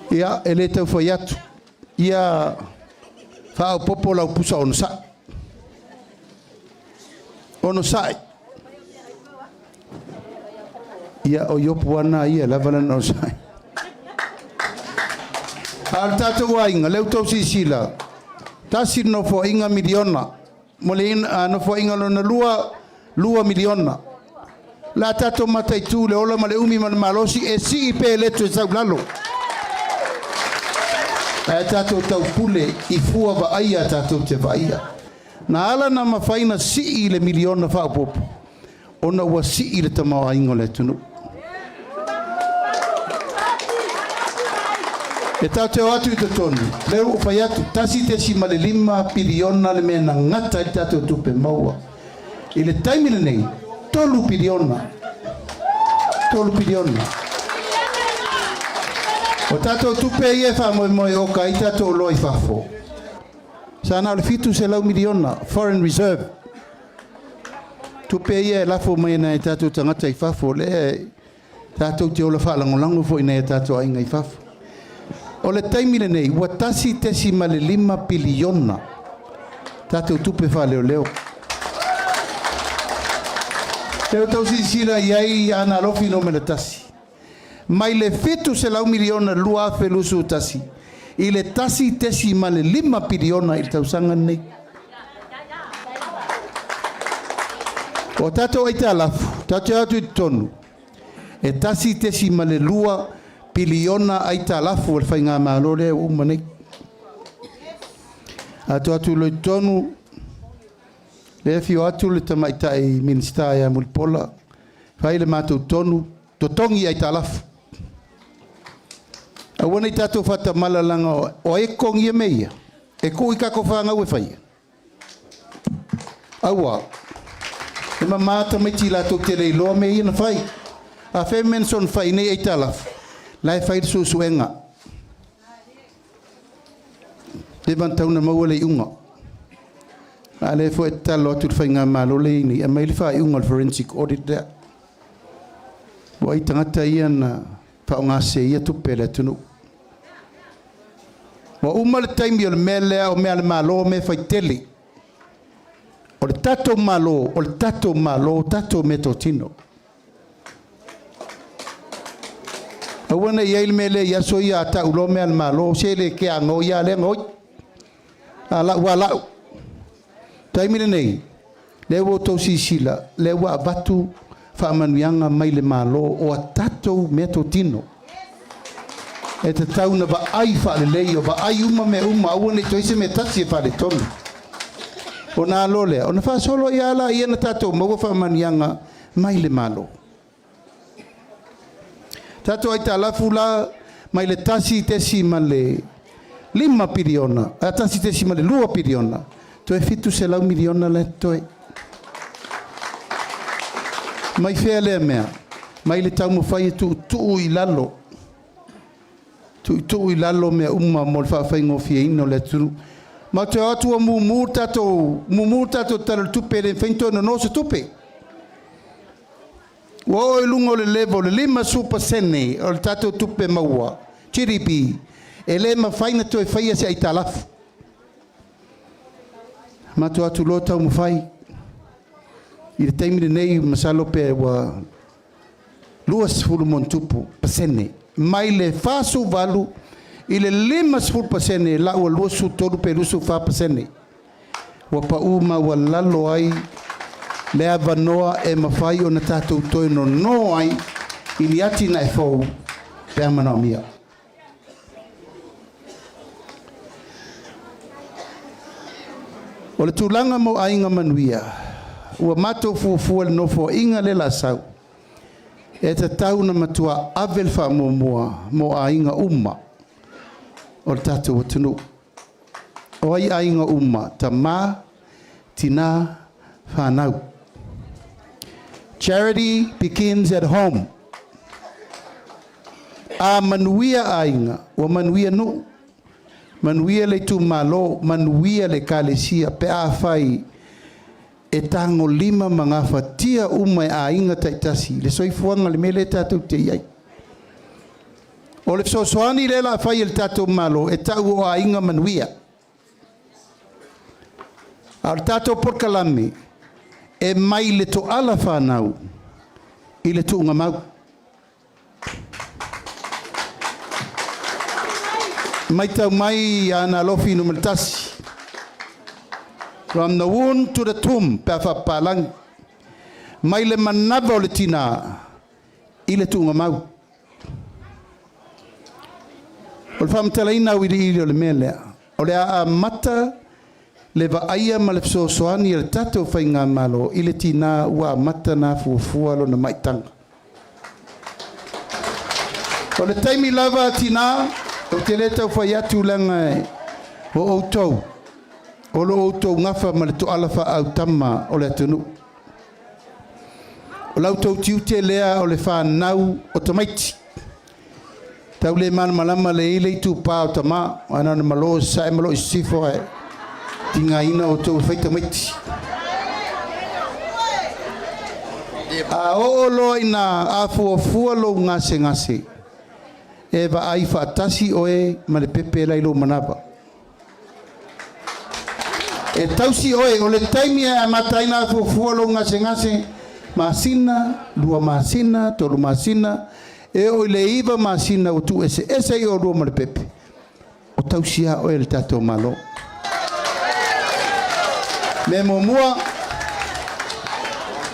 S2: ia ele te foi atu ia fa o popola o pusa ono sa ono sai ia o yopuana ia lava na sai al tato wainga leu tau sisila tasi no fo inga miliona molina no fo inga lona lua miliona la tato matai tu le ola male umi man malosi e si pe leto sa lalo e tato tau pule i fua va aia tato te vaia na ala na mafaina si le miliona fa popo ona ua si'i le tamaoaiga o le atunuu. E tauteo atu I totonu, leo ufai atu, tasi tesi ma le 5 piliona le mea na ngata I tauteo tupe maua. I le taimi le nei, 3 piliona. 3 piliona. O tatou tupe ia fa moe o ka I tatou loi fafo. Sana le fitu se lau miliona, foreign reserve. Tupe ia lafo mai na I tatou tangata I fafo, le tatou te ola whaalangolango fo ina I tatou ainga I fafo. O le taimi le nei, ua tasi tesi ma le 5 piliona. Tatou tupe wha leo leo. Leo tau sisira iai ana lofi no me le tasi. Mai le fitu se lau miliona lua felusu tasi. I le tasi tesi ma le 5 piliona I tau sanga nei. O tatou ai te alafu, tatou atu I tonu. E tasi tesi ma le 2 piliona ai te alafu le whainga maalore o umanei. Atu loi tonu, le fio atu le tamaita I minista ia Mulipola. Whai le mātou tonu, to tongi ai te alafu. Awana I tātou whata malalanga o e kongi e meia. E ko I kako whanga ue whaia. Aua. E mamata mai ti lātou te rei loa me ina whai. A whai menson whai nei ai te alafu. Lai whai suenga. E vantauna maua le unga. A le fo e talo atu whai ngā malo le ini. A mai le whai unga forensic audit there. Wa I tangata ia na whao ngā se ia tupe le tunu. Wa uma le taimi o le mea o mea le malo me whai tele. O le tato malo, tato meto tino. Awana ia il mele ia so ia ta ulo me al malo sele ke ango ia le ngoi. Ala wala. Taimi le nei. Le wo to sisila, le wa batu fa manuanga mai le malo o tato meto tino. E te tauna ba ai fa le lei o ba ai uma me uma awana to ise me tasi fa le tonu. Ona lole, ona fa solo ia la ia na tato mo fa manuanga mai le malo. Tato ai ta lafu la mai le tasi tesi ma le 5 piliona. A tasi tesi ma le 2 piliona. To e fitu se lau miliona le toi. Mai fea le mea. Mai le tau mo fai tu I lalo. Tu I lalo mea uma mo le whawhai ngofia ino le turu. Ma te atua mumu tato tala tupe le whainto no se tupe. Wo e lungo le level le 5 super sene o tato tupe maua chiripi e le ma faina to e faia se ai talafu ma to atu lota mo fai I le taimi nei masalo pe wa luas fulu montupu pasene mai le fasu valu I le 5% la o luasu tolu pe lusu fa pasene wa pa uma wa lalo ai le avanoa e mawhai o na tātou toi no ai I li ati na e fau pe amana mia. O le tūlanga mo ainga manuia, ua mato fuafua le nofo inga le la sau, e te tau na matua avel wha mo ainga uma, o le tātou watunu. O ai ainga uma, ta mā, tina, whanau. Charity begins at home. A manuia ainga, o manuia no. Manuia le tu malo, manuia le kalesia, pe a fai e tango 5 mga fatia umai ainga taitasi. Le soifuanga le mele tatou te iai. O le soani le la fai el tatou malo, e tau o ainga manuia. Al tatou porkalame, e mai le to ala whanau I le tuunga mau. Mai tau mai ana lofi no maltasi. From the wound to the tomb, pefa palang. Mai le manava o le tina I le tuunga mau. O le whamtalaina wiri o le melea. O le a mata le vaia ma le fesoasoani le tatou faiga malo i le tinā ua amata na fuafua lona maʻitaga o le taimi lava tinā o te lē taufai atu laga o outou o lo outou gafa ma le toʻala faaautama o le atunuu o lautou tiu te lea o le fanau o tamaiti tau le malamalama le ile tupā o tamā ana na malo sae malo sifo e tingaina o tou fai tamaiti a o lo ina a fuafua lou gasegase e vaai faatasi oe ma le pepe lai lou manava e tausi oe o le taimi e amataina a fuafua lou gasegase masina lua masina tolu masina e o le iva masina o tu ese i o lua ma le pepe o tausia oe le tatou malo me momua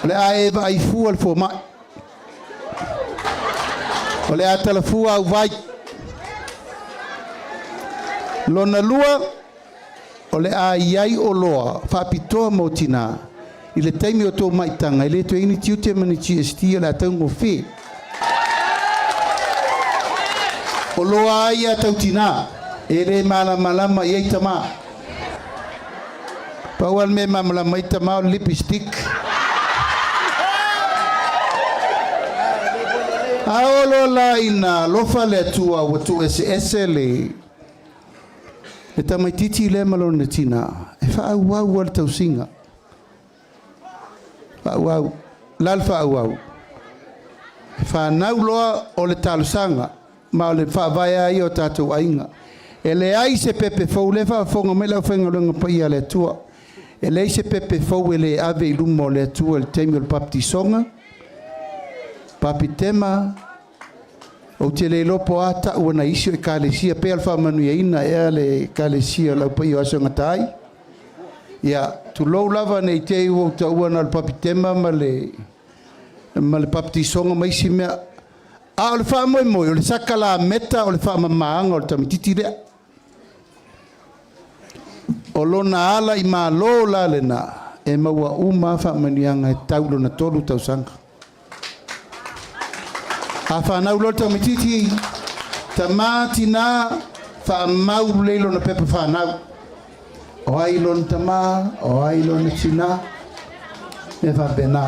S2: le a e vaaifua le fomaʻi o le a talafua au vai lona lua o le a iai o loa faapitoa mo tinā i le taimi o tou maʻitaga i lē toeini tiute ma ni GST o le a taugofē o loa ai a tautinā e lē malamalama i ai tamā paua le mea mamalama i tamā o le lipstick aolo la ina lofa le atua ua tuʻeseʻese le tamaitiiti le malona tina e faauau a le tausiga faauau la le faauau e fanau loa o le talosaga ma o le faavaea ia o tatou aiga e leai se pepe fou le faafoga mai lau faigaloega paia le atua e leai se pepe fou e lē ave i luma o le atua i le taimi o le papitisoga papitema o te le lopo a taʻu ana isi o ekalesia pea le faamanuiaina ea le ekalesia lau pai o aso gatai ia tulou lava nei te iu ou taʻua ana o le papitema ma le papitisoga ma isi mea a o le faamoemoe o le sakalameta o le faamamāga o le tamititi lea o lona ala i mālō la lena e maua uma faamanuiaga e tau lona tolu tausaga a whanau lo tamititi tamā tinā whaamau lei lona pepe whanau o ai lona tamā o ai lona tinā e whapena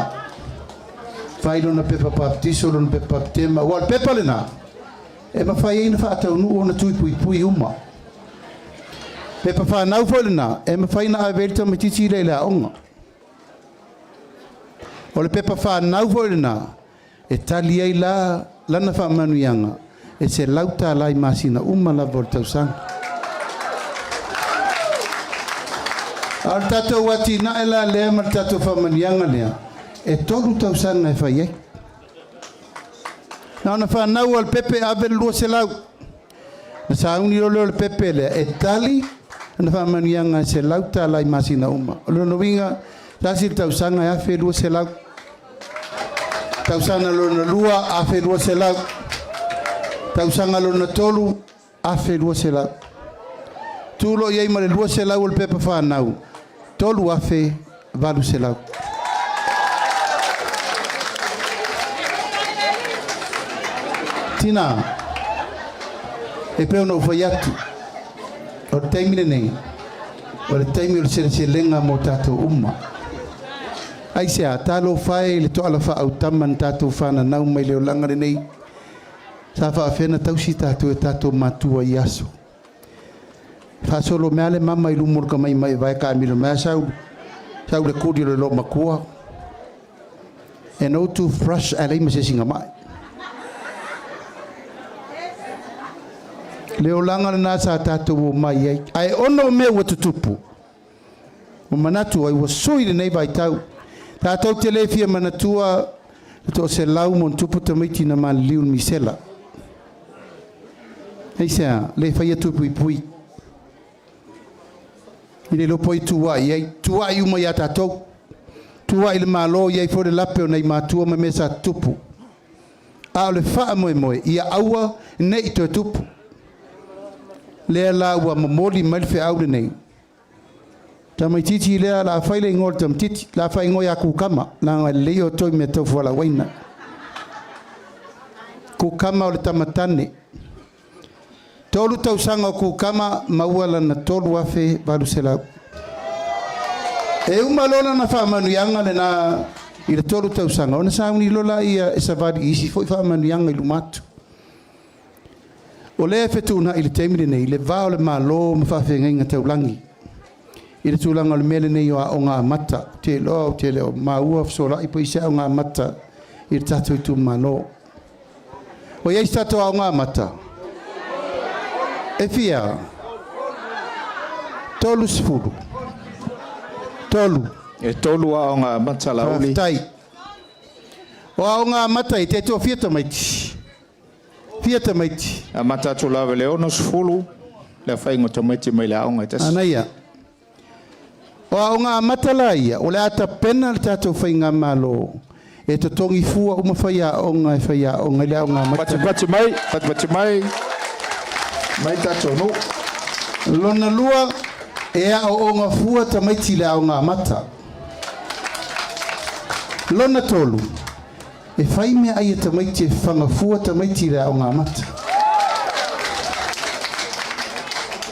S2: whai lona pepe paptiso lona pepe paptema o al pepe lena e mawhai eina whaataunu o na tui pui pui uma pepe whanau fo lena e mawhai na aveli tamititi lei la onga o le pepe whanau fo lena e tali ai la lana faamanuiaga e se lau tālai masina uma lava o le tausaga a le tatou atinaʻe la lea ma le tatou faamanuiaga lea e tolu tausaga e fai ai na ona fanau o le pepe ave le lua selau na sauni o leo le pepe lea e tali ana faamanuiaga e se lau tālai masina uma o le onoiga tasi le tausaga e afe lua selau tausanga lona lua afe lua selau tausanga lona tolu afe lua selau tulo iai ma le lua selau o le pepe whanau tolu afe valu selau tina e peo na ufai atu o le taimi lenei o le taimi o le seleselega mo tatou uma ai se a talo fai le toʻala faautama na tatou fananau mai le olaga lenei sa faafena tausi tatou e tatou matua i aso faasolo mea le mama i luma o le kamaimai vae kaamilo mea sau le kuli o le loo makua e no toothbrush a lei ma se sigamaʻi le olaga lenā sa tatou o mai ai ae ono o mea ua tutupu o manatu ai ua sui lenei vaitau tatou te le fia manatua to se lau mon tupu tamaiti na maliliu misela ai sea le faia tu pui pui i le lopo i tuai ai tuai uma ia tatou tuai le malo ia i fo le lape o nei matua ma mesa tupu a o le faa moe moe ia aua nei to tupu lea la ua mamoli mai le feʻau lenei
S6: Tamaititi lea la faile ngol tamtiti la fai ngoya kukama na leo toi meto fola waina. Kukama o le tamatane. Tolu tausanga kukama mauala na tolu afe valusela. E umalona na famanu yanga le na ile tolu tausanga. Ona sauni lola ia esavadi isi foi famanu yanga ilumatu. O le fetuna ile temile nei le vao le malo mafafenga inga taulangi. Ile tulanga le mele nei o nga mata te lo te le maua sola ipo isa o nga mata ile tatu tu malo. O ye stato o nga mata. E fia. Tolu sfulu. Tolu.
S7: E tolu a nga mata la uli.
S6: Tai. O nga mata te to fieta maiti. Fieta maiti.
S7: A mata tu la vele ono sfulu. Le fai ngoto maiti mai la onga tas.
S6: Anaya. O nga mata la ia. O le ata pena le tato fai nga malo. E to tongi fua uma fai a onga e fai a onga le a onga mata.
S7: Pati mai. Mai tato no.
S6: Lona lua e a o onga fua ta maiti le a onga mata. Lona tolu. E fai mea aia ta maiti e whanga fua ta maiti le a onga mata.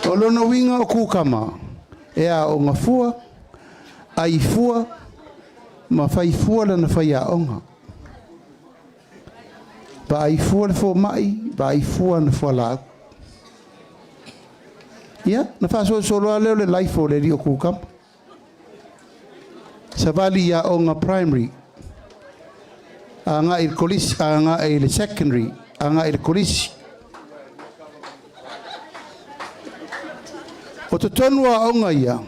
S6: O lona winga o kukama. E a onga fua. Ai fua. Ma fai fua lana fai a onga. Ba ai fua le fua mai. Ba ai fua na fua lau. Ia, na fa solo a leo le life o le rio kukam. Savali ia o nga primary. Anga il kolisi, anga il secondary, anga il kolisi. O to tonua o nga ia.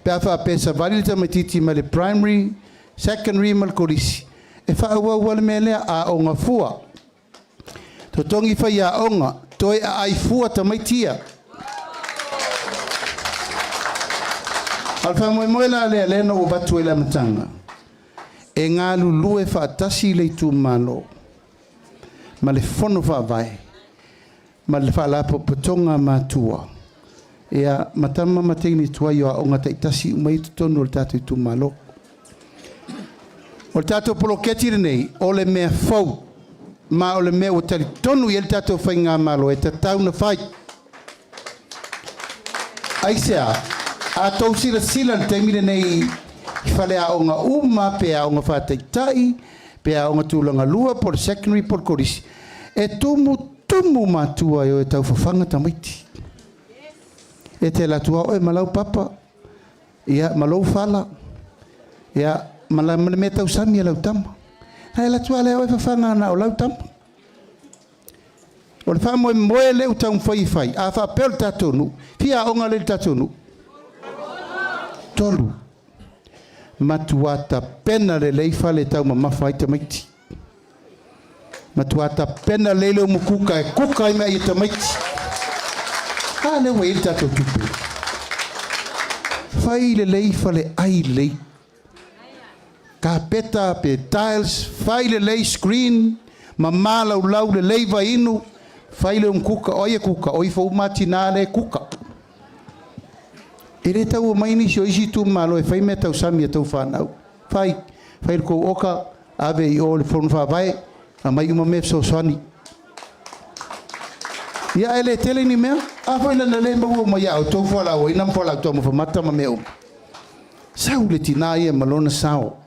S6: Pea fa pe savali ta matiti ma le primary, secondary ma le kolisi. E fa ua le melea a o nga fua. To tongi fa ia o nga, toi a ai fua ta maitia. Alfa moe la le no o batu la matanga. E ngā lulu e whaatasi le tu malo. Ma le fono whaavai. Ma le whaalapo patonga mātua. Ea matama mateni tua yoa o ngata itasi umai tutonu o le tātou tu malo. O le tātou poloketi nei, o le mea fau. Ma o le mea o tali tonu i le tātou whai ngā malo. E tatau na whai. Aisea. A tau sila te mire nei i whale a onga uma, pe a onga whātaitai, pe a onga tūlanga lua, por secondary, por korisi. E tumu mātua o e tau whawhanga tamaiti. E te latua o e malau papa, ia malau whala, ia malau me tau sami e lau tama. Hai latua leo e whawhanga na o lau tama. O le wha moe leo tau mwhai, a wha pēl tatonu, fia onga le tatonu. Tolu. Matuata pena le leifa le tau mamafa i tamaiti. Matuata pena le leo mukuka e kuka i mea i tamaiti. Ha le wei tato tupu. Fai le leifa le ai lei. Ka peta pe tiles. Fai le lei screen. Mamala ulau le leiva inu. Fai le mukuka oia kuka. Oi fa umati na le kuka. E re tau o maini si o isi tu malo e whai mea tau sami e tau whanau. Whai ko oka ave i o le whonu whawai a mai uma me so swani. Ia ele tele ni mea, a whai lana le mau mai au tau whala o inam whala tau mo whamata ma mea uma. Sau le tina ia malona sao.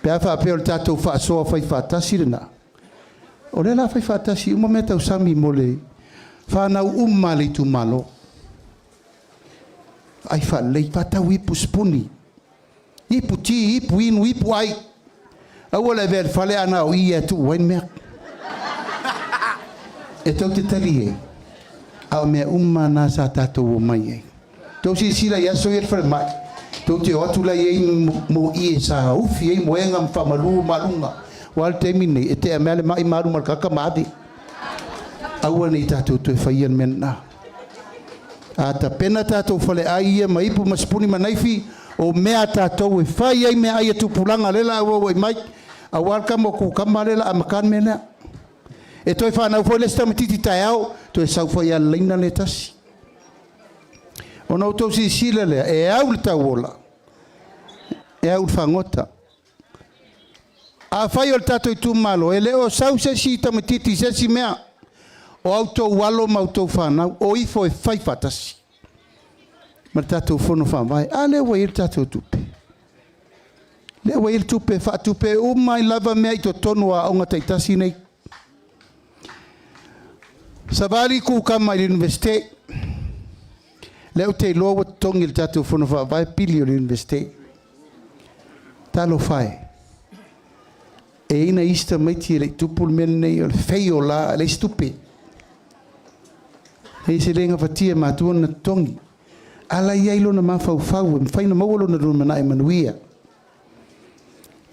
S6: Pea wha apea o le tātou wha soa whai whatasi rena. O le la whai whatasi uma me tau sami mo le whanau le tu malo. Ai fa lei patau ipu spuni. Ipu ti, ipu inu, ipu ai. Au le ver fale ana o ia tu wain mea. E tau te tali e. Au mea na sa tatou o mai e. Tau si sila ia so ia fale mai. Tau te o atu lai e mo i e sa ufi e mo enga mwhamalu malunga. Wal te mine e te amele mai maru markaka maade. Au ane i tatou tu e whaian mena. A ta pena tātou whale ai ia ma ipu maspuni manaifi o mea tātou e whai ai mea ai e tupulanga lela au e mai a warka mo kukama lela a makan mena e toi whanau fwoi lesta matiti tai au toi sau whai a leina le tasi Ona o tau sisila lea, e au le tauola. E au le whangota. A whai o le tato i tūmalo, e leo sau se si tamatiti se si mea. O au tau walo mau tau whanau, o ifo e whai whatasi. Ma le tato whono whamai, a leo wa il tato tupe. Leo wa il tupe, wha tupe, umai lava mea i to tonu a onga taitasi nei. Savali ku kama i universite. Leo te loa tongi le tato whono whamai, pili o le universite. Talo whai. E ina ista maiti le tupul mele nei o le feio la, le stupe. Hei se lenga fatia matua na tongi. Ala iailo na mawhau, e mwhaina mawalo na rumana e manuia.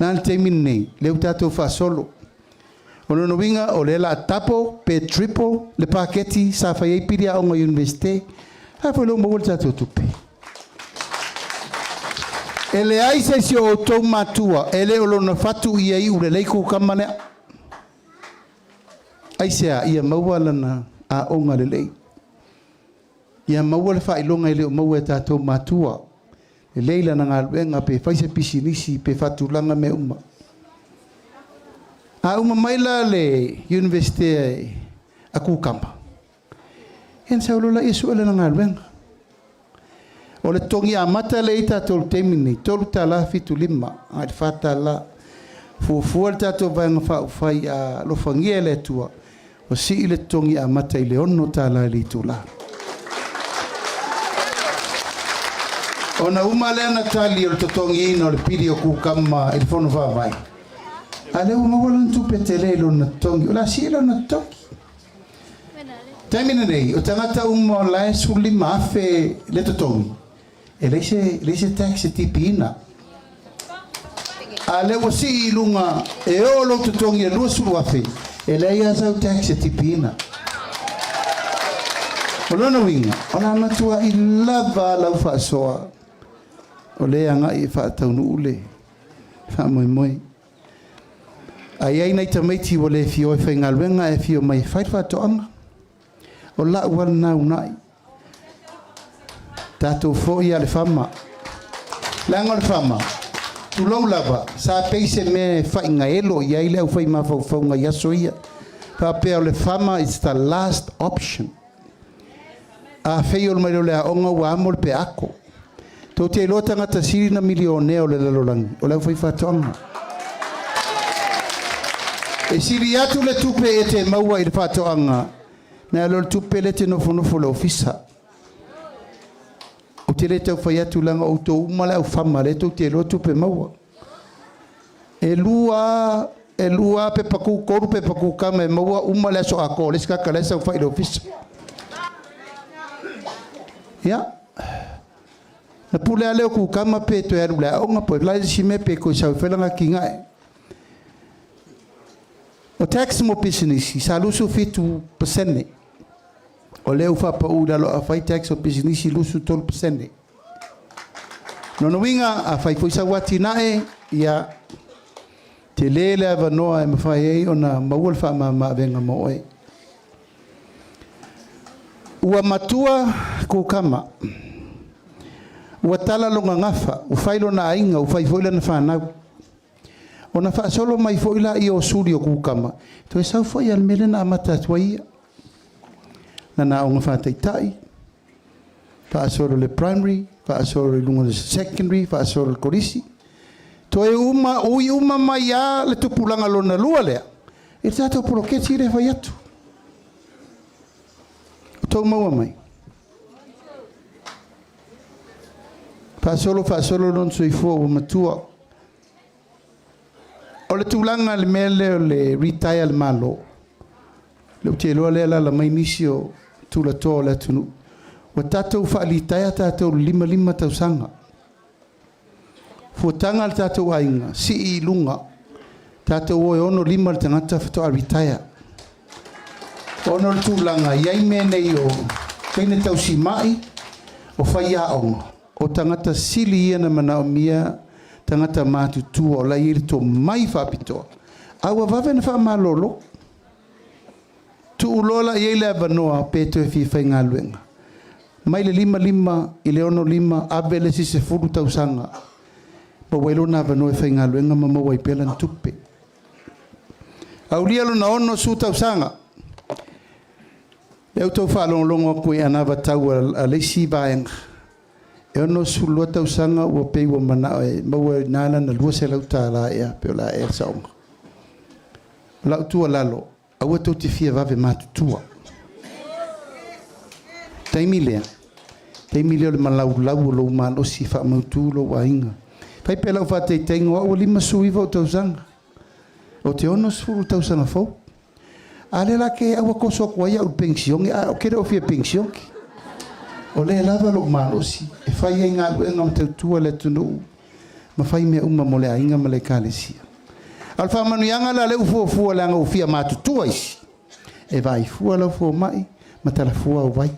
S6: Nā le teimini nei, leo tātou whasolo. O lono winga o le la tapo, pe triple, le paketi, sa whai ei piri a onga universite. Hapa lo mawalo tātou tupe. Ele ai se si o tau matua, ele o lona fatu ia i ure leiku kamane. Ai sea, ia mawala na a onga le lei. Ia mawala wha ilonga ele o maua tātou matua. E leila na ngā luenga pe whaise pisinisi pe fatu langa me uma. A uma maila le universite a kukama. En sa ulola isu ele na ngā luenga. O le tongi a mata le ita tolu temini, tolu ta la fitu lima, a le fata la fuafua le tato vanga whai a lofangia le tua, o si i le tongi a mata i le ono ta la li tu la. O na uma le ana tali o le totongi ina o le piri o kukama i le fono whawai. A le uma wala ntupe te le lo na tongi, o la si lo na tongi. Temini nei, o tangata uma o la e su lima afe le totongi. E leise taxi tipina. A le wasi ilunga e o lo tutongi e lua suru afe. E le ia zau taxi tipina. O lona winga, o la matua i lava lau wha soa. O le anga i wha taunu ule. Wha moi moi. A iai nei tamaiti o le fio e whainga luenga e fio mai whaifa toanga. O la ua nau nai. Tato foi ale fama. Langa le fama. Tu lo lava. Sa peise me whainga elo. Ia ile au whai mawhau whaunga yaso ia. Pa peo le fama is the last option. A whai ol mai le a onga wa amol pe ako. Tau te ilo tangata siri na milionea o le lalolangi. O le au whai whatonga. E siri atu le tupe e te maua i le whatoanga. Na alo le tupe le te nofo le ofisa. O te le tau whai atu langa o tō umale au whama le tau te lotu pe maua. E lua pe paku koru pe paku kama e maua umale aso ako. Le skaka le sau whai le ofisa. Ia. Na pule ale o ku kama pe to eru le aonga po lai si me pe ko sau whelanga ki ngai. O tax mo pisinisi sa lusu fitu pesene. O leo whapa udalo a whai tax o pisinisi lusu 12%. Nono winga a whai fuisa wati nae ia te lele ava noa e mawhai ei o na maual wha ma venga mo oi. Ua matua ko kama. Ua tala longa ngafa. U whailo na ainga. U whai foila na whanau. O na wha solo mai foila i o suri o kukama. To e sau whai al mele na amata tua ia. Na o ngā whātaitai, whaasoro le primary, whaasoro le lunga le secondary, whaasoro le korisi. To e ui uma mai a le tupulanga lona lua lea. E tātou poroketi re whai atu. O tau maua mai. Whaasoro non sui fua o matua. O le tūlanga le mele o le retire le malo. Le te loa lea la mai nisi o tula toa le tunu. Wa tātou whaalitai tātou lima tausanga. Fuatanga le tātou ainga, si I lunga. Tātou oe ono lima le tangata whatoa retire. Ono le tūlanga, iai me nei o kaina tausi mai o whai aonga. O tangata sili ia na mana o mia, tangata mātutua o la irito mai whapitoa. Awa wawe na wha malolo. Tu ulola i eile avanoa pe to e fi whai ngā luenga. mai le 5 i le 5 ave le 60 tausanga pa welo na vano e whainga luenga mama wai pela na tupe au lia lo na ono su tausanga e auto whalonglongo koe anava tau a leisi vaenga e ono su lua tausanga ua pei ua mana e maua nana na lua se lau tāla ea peo la ea saonga lau tua lalo au atau te fia vave matutua taimi lea le malau lau lo malosi fa mautu lo wainga pai pela fa te tengo o 5 suiva o tausanga o te ono su tausanga fo ale la ke awa koso ko ya o pension o kere o fia pension o le lava lo malosi e fai nga ngam te tua le tunu ma fai me uma mole ainga male kalesia alfa manu yanga la le ufo la nga ufia matutua isi e vai fu la fo mai matala fu o vai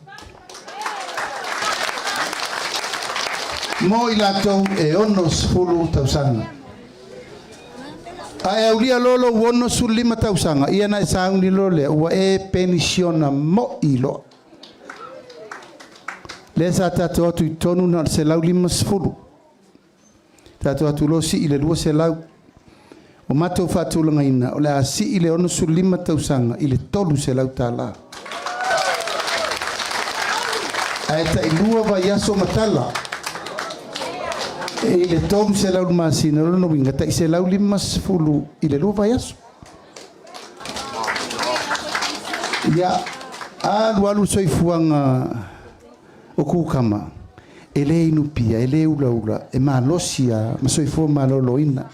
S6: mo ilato e ono sfulu tausanga ai aulia lolo wono su 5 tausanga ia na sauni lole ua e pensiona mo ilo le sa tato atu tonu na se lau 5 sfulu tato atu lo si ile 2 se lau o mato fatu langa ina o le a si ile ono su 5 tausanga ile tolu se lau tala ai ta ilua va yaso matala e le tolu se lau masina lo no winga ta se lau 5 sfulu ile lo va yaso ya alu soifuanga o kukama ele inupia ele ulaula e malosia ma soifua maloloina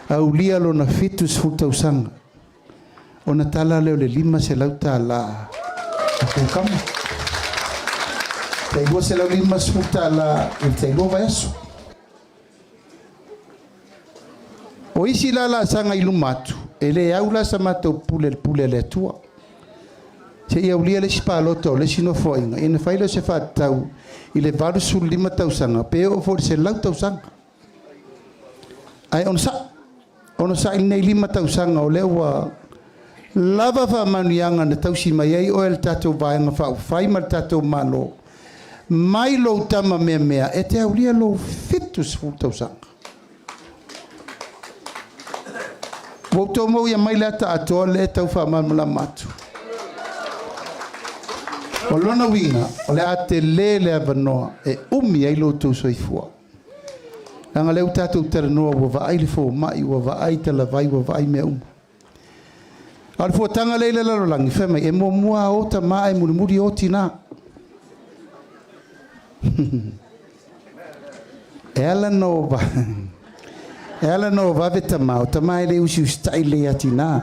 S6: aulia lo na fitus futa usanga ona tala leo le 5 se lau tala o kukama te go se lau 5 futa la e te go va yaso o isi la sanga ilumatu ele aula samato pule le tua se ia ulia le spaloto le sino foinga ina faile se fatau ile varu sul 5 tausanga pe o for se lau tausanga ai on sa ina 5 tausanga o lewa lava fa manianga na tausi mai ai o el tato vaenga fa fai mal tato malo mai lo tama mea e te ulia lo fitus fu tausanga Woto mo ya mai lata atole tau fa mamla matu. O lona winga, o le ate lele avanoa e umi ai lo tu soifua. Langa leu tatu teranoa wa va ai le fo mai wa va ai tala vai wa va ai me Al fo tanga leile la langi fe mai e mo mua o ta mai muri o tina. Ela nova. Ela no va veta mau tamai le usi style atina.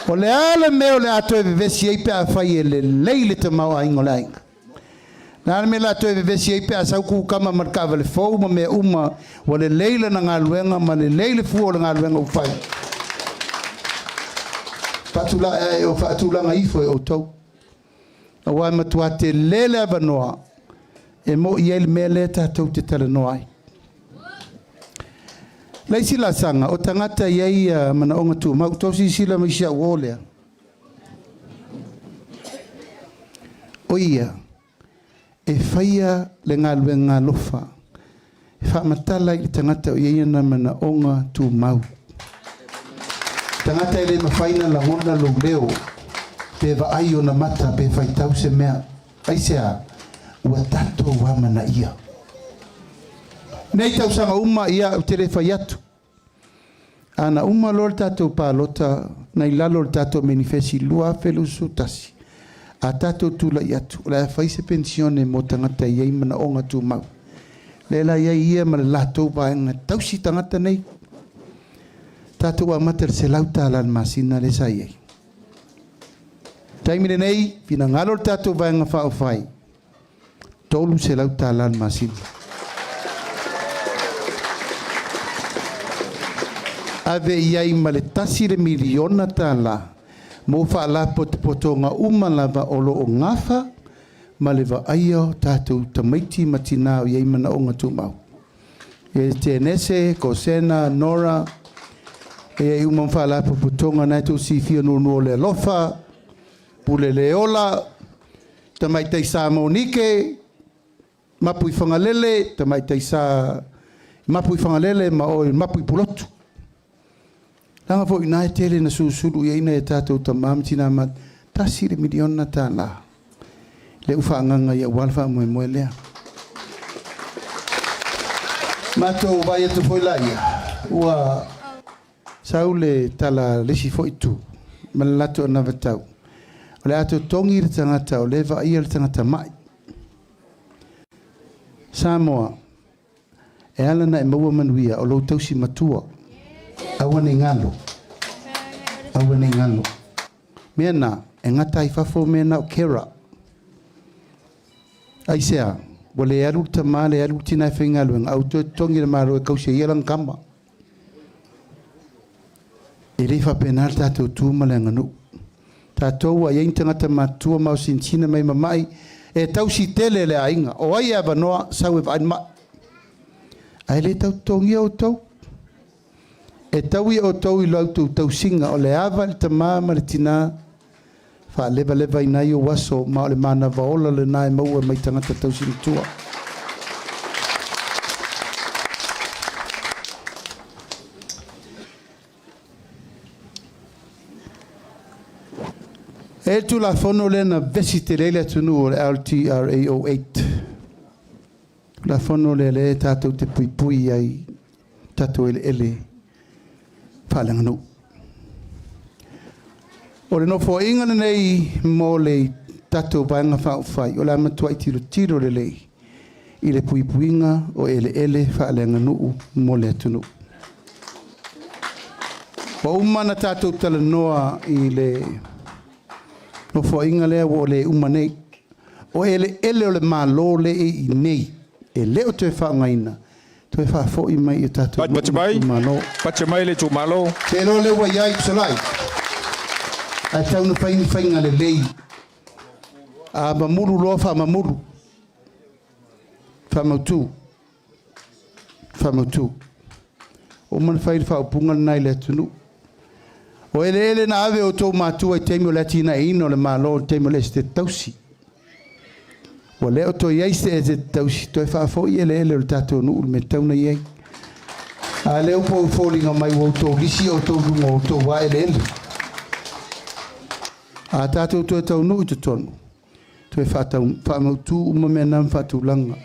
S6: Ole ala me ole ato vesi ai pe fai le leile te mau ai ngolai. Na me la to vesi ai pe sa ku kama markava le fo me uma ole leile na ngaluenga ma le leile fu ole ngaluenga u fai. Patula o fatula ngai fo o to. Wa matuate lele avanoa. E mo iel mele tatou te tala noai. Laisi la sanga, o tangata iei mana onga tu, mau tosi sila mai sia uolea. O ia, e whaia le ngā lue ngā lofa, e wha matala i tangata o iei na mana onga tu mau. Tangata i le mawhaina la ngona lo leo, pe wa ai o na mata, pe whai tau se mea, ai sea, ua tato wa mana ia. Nei tau sanga uma ia u tere whai atu. Ana uma lor tato pālota, nei lalo tato manifesti lua felu sutasi. A tato tula i atu. La whai se pensione mo tangata iei mana onga tu mau. Lela iei ia mana lato vaenga tausi tangata nei. Tato wa mater se lauta alan masina le sa iei. Taimine nei, pina ngalor tato vaenga whao whai. Tolu se lau talan masin. Ave iai maletasi le miliona tala. Mo fa la potonga uma lava olo o ngafa. Maleva aio tatou tamaiti matinao iai mana onga tumau. E te nese, Kosena, Nora. E umam fa la potonga naitu si fia no le lofa. Pule Leola, tamai teisa Monike, mapui whangalele, tamai teisa mapui whangalele, ma o mapui pulotu. Langa fo ina e tele na susuru ia ina e tātou tamam tina ma tasiri miliona tāna. Le ufa nganga ia walfa moe moe lea. Mato vai atu foi la ia. Ua saule tala lesi foi tu. Malato na vatau. O le ato tongi le tangata o le va ia le tangata mai. Samoa. E alana e maua manuia o lo tausi matua. Awane ngalo. Awane ngalo. Mena e ngata I fafo mena o kera. Aisea. Wale alu tamale alu tina fengalo au to tongi le maro e kausia ialang kamba. E le fa penal tatou tu malanganu. Tatou wa yang tangata matua mau sinchina mai mamai e tausi tele le ainga. O ai ava noa sawe va anma. Ai le tau tongi o tau. E taui o tau I lau tau singa o le ava le tamama le tina fa leva leva I nai o waso ma o le mana vaola le nai maua mai tangata tau sinitua. E tu la fono le na vesite le tunu o le RTRA08. La fono le tatou te pui pui ai tatou ele. Falanganu. O le nofo inga nei mo le tatou vaenga whaufai o la matua I tiro le lei I le puipuinga o ele whaalanganu mo le atunu. Pa umana tatou tala noa I le nofo inga lea o le umanei o ele o le malo le I nei e leo te whaangaina. Toi fa fo I mai I tatu.
S7: Pachamai le tu malo.
S6: Te lo le wa yai salai. A tau no fainga le lei. A mamuru lo fa mamuru. Fa mautu. O man fai fa punga nai le tunu. O ele na ave o to matua temo latina ino le malo temo le ste tausi. O leo to iai se e tausi toi fa fo I ele o tatou nu me tauna iai. A leo po falling on my woto lisi o to lunga o to wa ele. A tatou to tau nu I tonu. Toi fa mautu uma me nam fa tu langa.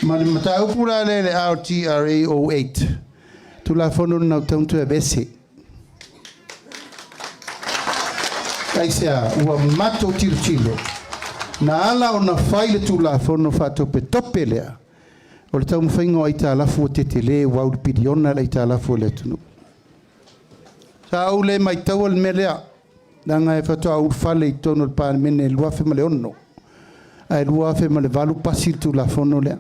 S6: Ma le matau pura le RTRA08. Tu la fono na tau tu e bese. Kaisia ua mato tiro. Na ala o na faile tu la fono fa tope lea. O le tau mwhainga o aita alafu o te le wau piriona le aita alafu o le tunu. Sa au le mai tau al melea. Nanga e fato au fale I tono le pāne mene lua fe male ono. Ai lua fe male valu pasi tu la fono lea.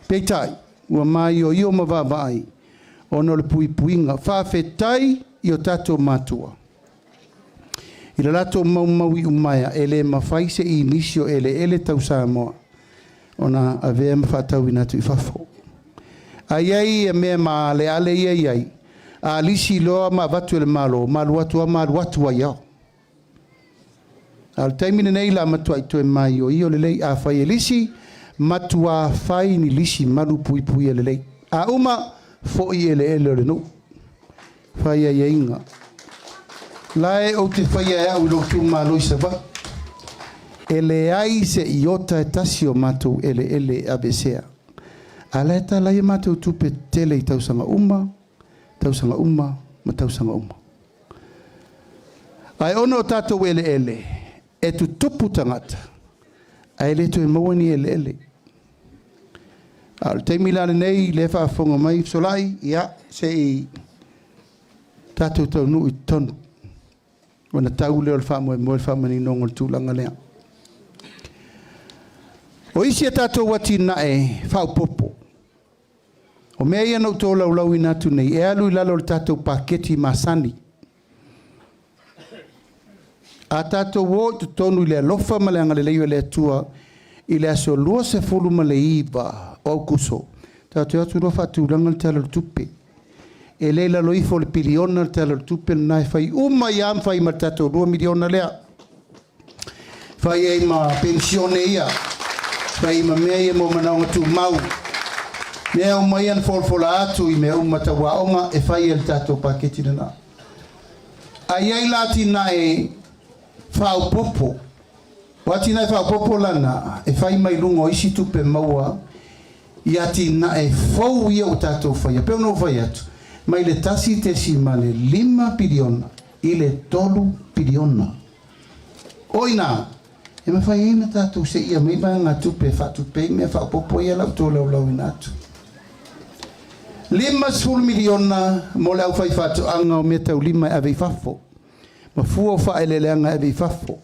S6: Peitai, ua mai o io ma vai. Ono le puipuinga. Fa fetai I o tato matua. I la lato maui umaya ele mawhaise I inisio ele tau Samoa. Ona avea mawhatau inatu I fafo. Ai e mea maa le ale iai. A lisi loa ma vatu ele malo. Malu atua iao. Al taimine nei la matua I toe mai o io le lei. A whai e lisi matua whai ni lisi malu pui ele lei. A uma fo I ele le no. Whai e inga. Lae o te whaia au lo tu malo isa ba. Ele ai se iota e tasi o matou ele abesea. Ala eta lai matou tupe tele I tausanga uma. Ma tausanga uma. Ai ono tatou ele. E tu tupu tangata. Ai le tu e mawani ele. Al te milane nei le whaafonga mai solai. Ia se I tatou tau nu I tonu. Wana tau leo le whamoe moe whamani nongo le tūlanga lea. O isi e tātou wati nae whaupopo. O mea ia nau tō lau I natu nei. E alu I lalo le tātou paketi masani. A tātou wo tu tonu I le alofa ma le anga le leio le atua. I le aso lua se fulu ma le iwa o kuso. Tātou atu rofa tūlanga le tala le tupe. e leila loifo le piliona le tala tupe na fai uma ia fai ma tato 2 miliona lea fai e ma pensione ia fai ma mea ia mo mana tu mau mea uma ia folfola atu i mea uma tawa onga e fai el tato paketi na ai ai lati na e fau popo wati na fau popo lana e fai mai lungo isi tupe maua ia tina e fau ia o tato fai pe no fai atu mai le tasi te si male 5 piliona i le 3 piliona oina e me fai ina tato se ia mai ba nga tupe fa tupe me fa popo ia la to lau inatu 5 miliona mo le au fai fatu anga o me tau 5 ave fafo ma fuo fa ele le anga ave fafo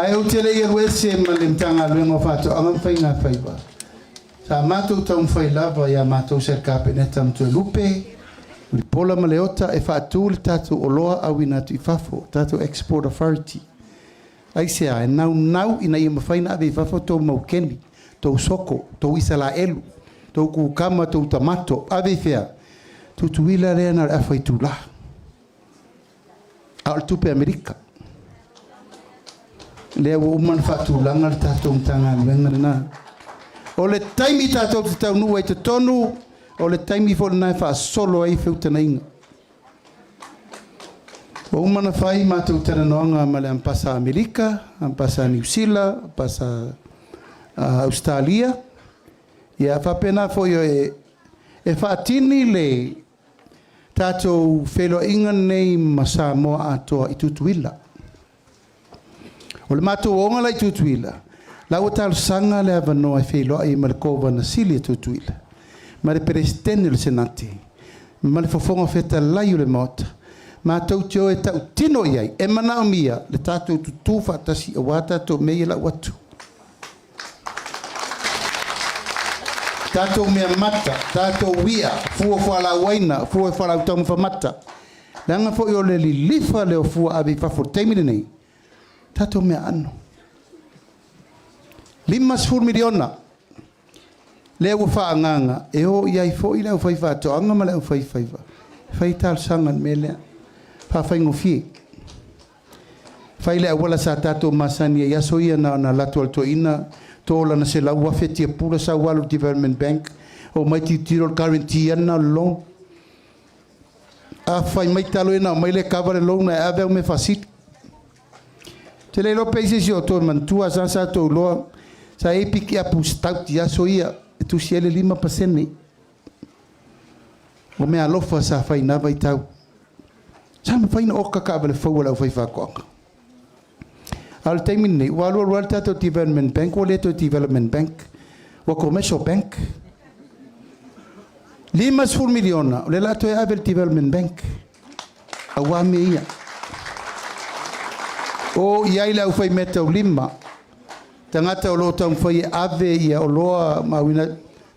S6: ai o tele ia wese ma le mtanga luengo fatu anga fai nga fai ba sa matou tau fai lava ia matou ser kapeneta mtu lupe li pola maleota e fatu le tatu oloa au inatu ifafo tatu export authority ai se ai nau ina ia mafaina ave fafo to maukeni to soko to isala elu to ku kama to tamato ave fea tutuila rena afai tula al tupe amerika le o man fatu langa tatu tanga venga na o le taimi tatu tau nu e te tonu o le taimi fo na fa solo ai feutana inga o mana fai matu tana noanga ma le ampasa Amerika ampasa New Zealand pasa Australia ia fa pena fo yo e fa tini le tato felo inga nei masa mo ato itutuila o le matu onga la itutuila la o tal sanga le avano e felo ai malkova na sili itutuila ma le presidente le senati ma le fofonga feta la yu le mota ma tau tio e tau tino iai e mana o mia le tatou tutu fatasi o wata to mei la watu tatou mea mata tatou wia fua fua la waina fua fua la utamu fa mata langa fo yo le lilifa le o fua avi fafo teimine nei tatou mea ano 5 miliona le ua faaganga e o iai foʻi le au fai faatoʻaga ma le au fai fai talosaga me lea faafaigofi fai le auala sa tatou masani ai aso ia na latu alatoʻina to lana selau afe tiapula saualu development bank o mai titiro le guarantee ana o le loan afai mai taloina o mai le kava le loan e ave au me fasiti te le lope isi si o to mantua sa tou loa sa e piki apu stauti aso ia tu siele 5% o me alofa sa fai na vai tau sa me fai na oka ka vale fau la fai fa ko al taimini walu tato development bank o leto development bank o commercial bank 5 miliona le lato e avel development bank awame ia o iai la fai meta o 5 tangata o lo tau fai ave ia o loa mawina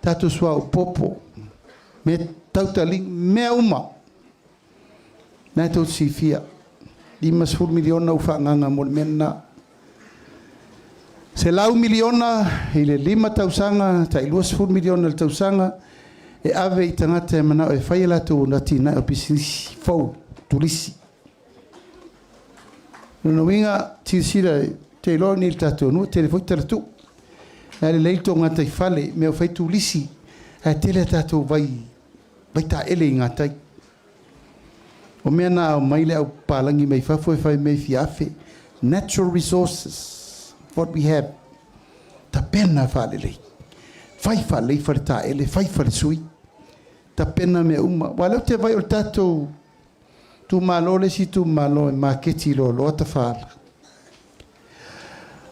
S6: tatu sua o popo me tautaling me uma na to sifia 5 miliona ufa nganga mo mena se lau miliona ile 5 tausanga tai 2 miliona le tausanga e ave i tangata e mana e fai la tu na tina o pisisi fou tulisi no winga tisira te lo ni tato no te foi tu ale leito ngata fale me o fai tu lisi a tele tato vai ta ele ngata o me na mai le palangi mai fa foi fai mai fiafe natural resources what we have ta pena fale le fai fale farta ele fai fale sui ta pena me uma wala te vai o tato tu malo le si tu malo ma che ti lo ta fala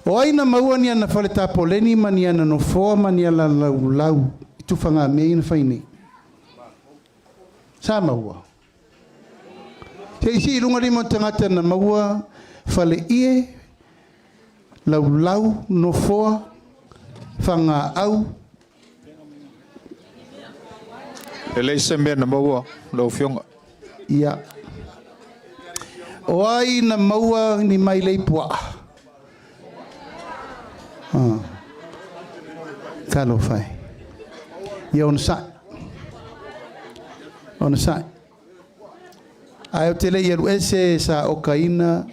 S6: o aina maua ni ana fale tapoleni mani ana no fo mani ala lau tu fanga me ina faini sa maua te isi lunga limo tangata na maua fale ie lau no fo fanga au
S7: ele sembe na maua lo fionga
S6: ia o aina maua ni mai leipua kalo fai Ia ona sa. Ona sa. Ai o te le ia ese sa o kaina.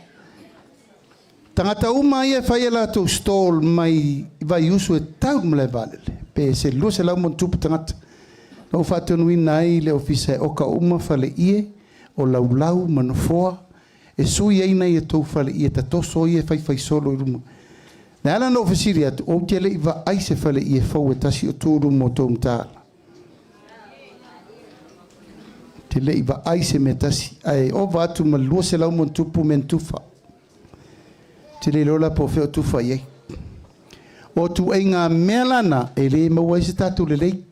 S6: Tangata uma ia whai la tō stall mai vai usu e tau mle valele. Pe se lua se lau mon tupu tangata. Nau whātonu ina ai le ofisa e oka uma whale ie o laulau manofoa. E sui eina i e tau whale ie ta toso ie whai solo i rumu. Na ala no ofisiri atu o te le iwa aise whale ie fau e tasi o tūru mo tō mtāla. Te le iwa aise me tasi. Ai o vātu ma lua se lau mon tupu men tufa. Te le lola po feo tufa iei. O tu e ngā mea lana e le maua i se tātou le lei.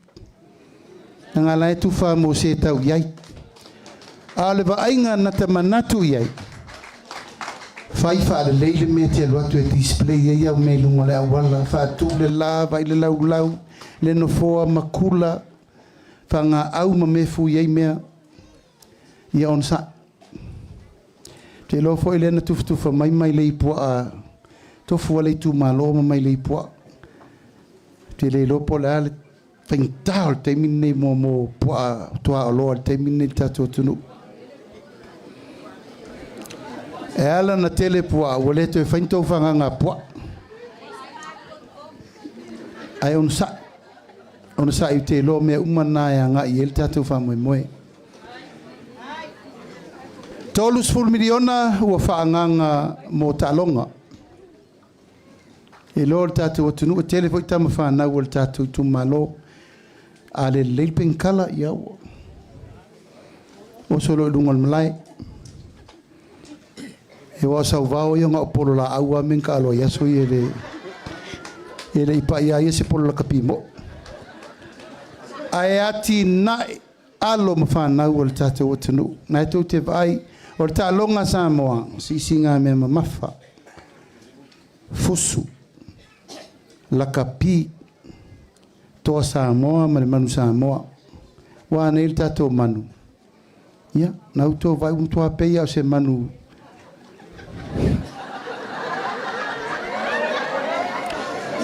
S6: Ngā lai tufa mo se tau iei. A le wa ainga na te manatu iei. Fai wha le leile mea te alu atu e display iei au mei lunga le awala. Wha tu le la, vai le lau lau, le no foa makula. Wha ngā au ma me fu iei mea. Ia on sa. Te lo foi lena tufa mai le ipua a tofu le tu malo mai le ipua. Te le lo po le fental te mine mo pua tua lo te mine tato tunu. E ala na tele pua wale te fento fanga nga pua. Ai on sa i te lo me umana ya nga i el tato fa moe. Tolus full miliona ua whaanganga mo talonga. E lo tatu o tunu o tele fo tama whanau o tatu tu malo a le leipeng kala ia o. O solo lungal malai. E wa sau vao ia nga o polo la aua menka alo yaso i ele ipa ia ia se polo la kapimo. Ai ati nai alo ma whanau o tatu o tunu. Nai tau te vai o ta longa Samoa, sisinga me mafa. Fusu. Lakapi. Toa Samoa, manu Samoa. Wa nei tato manu. Ia, nau to vai toa peia o se manu.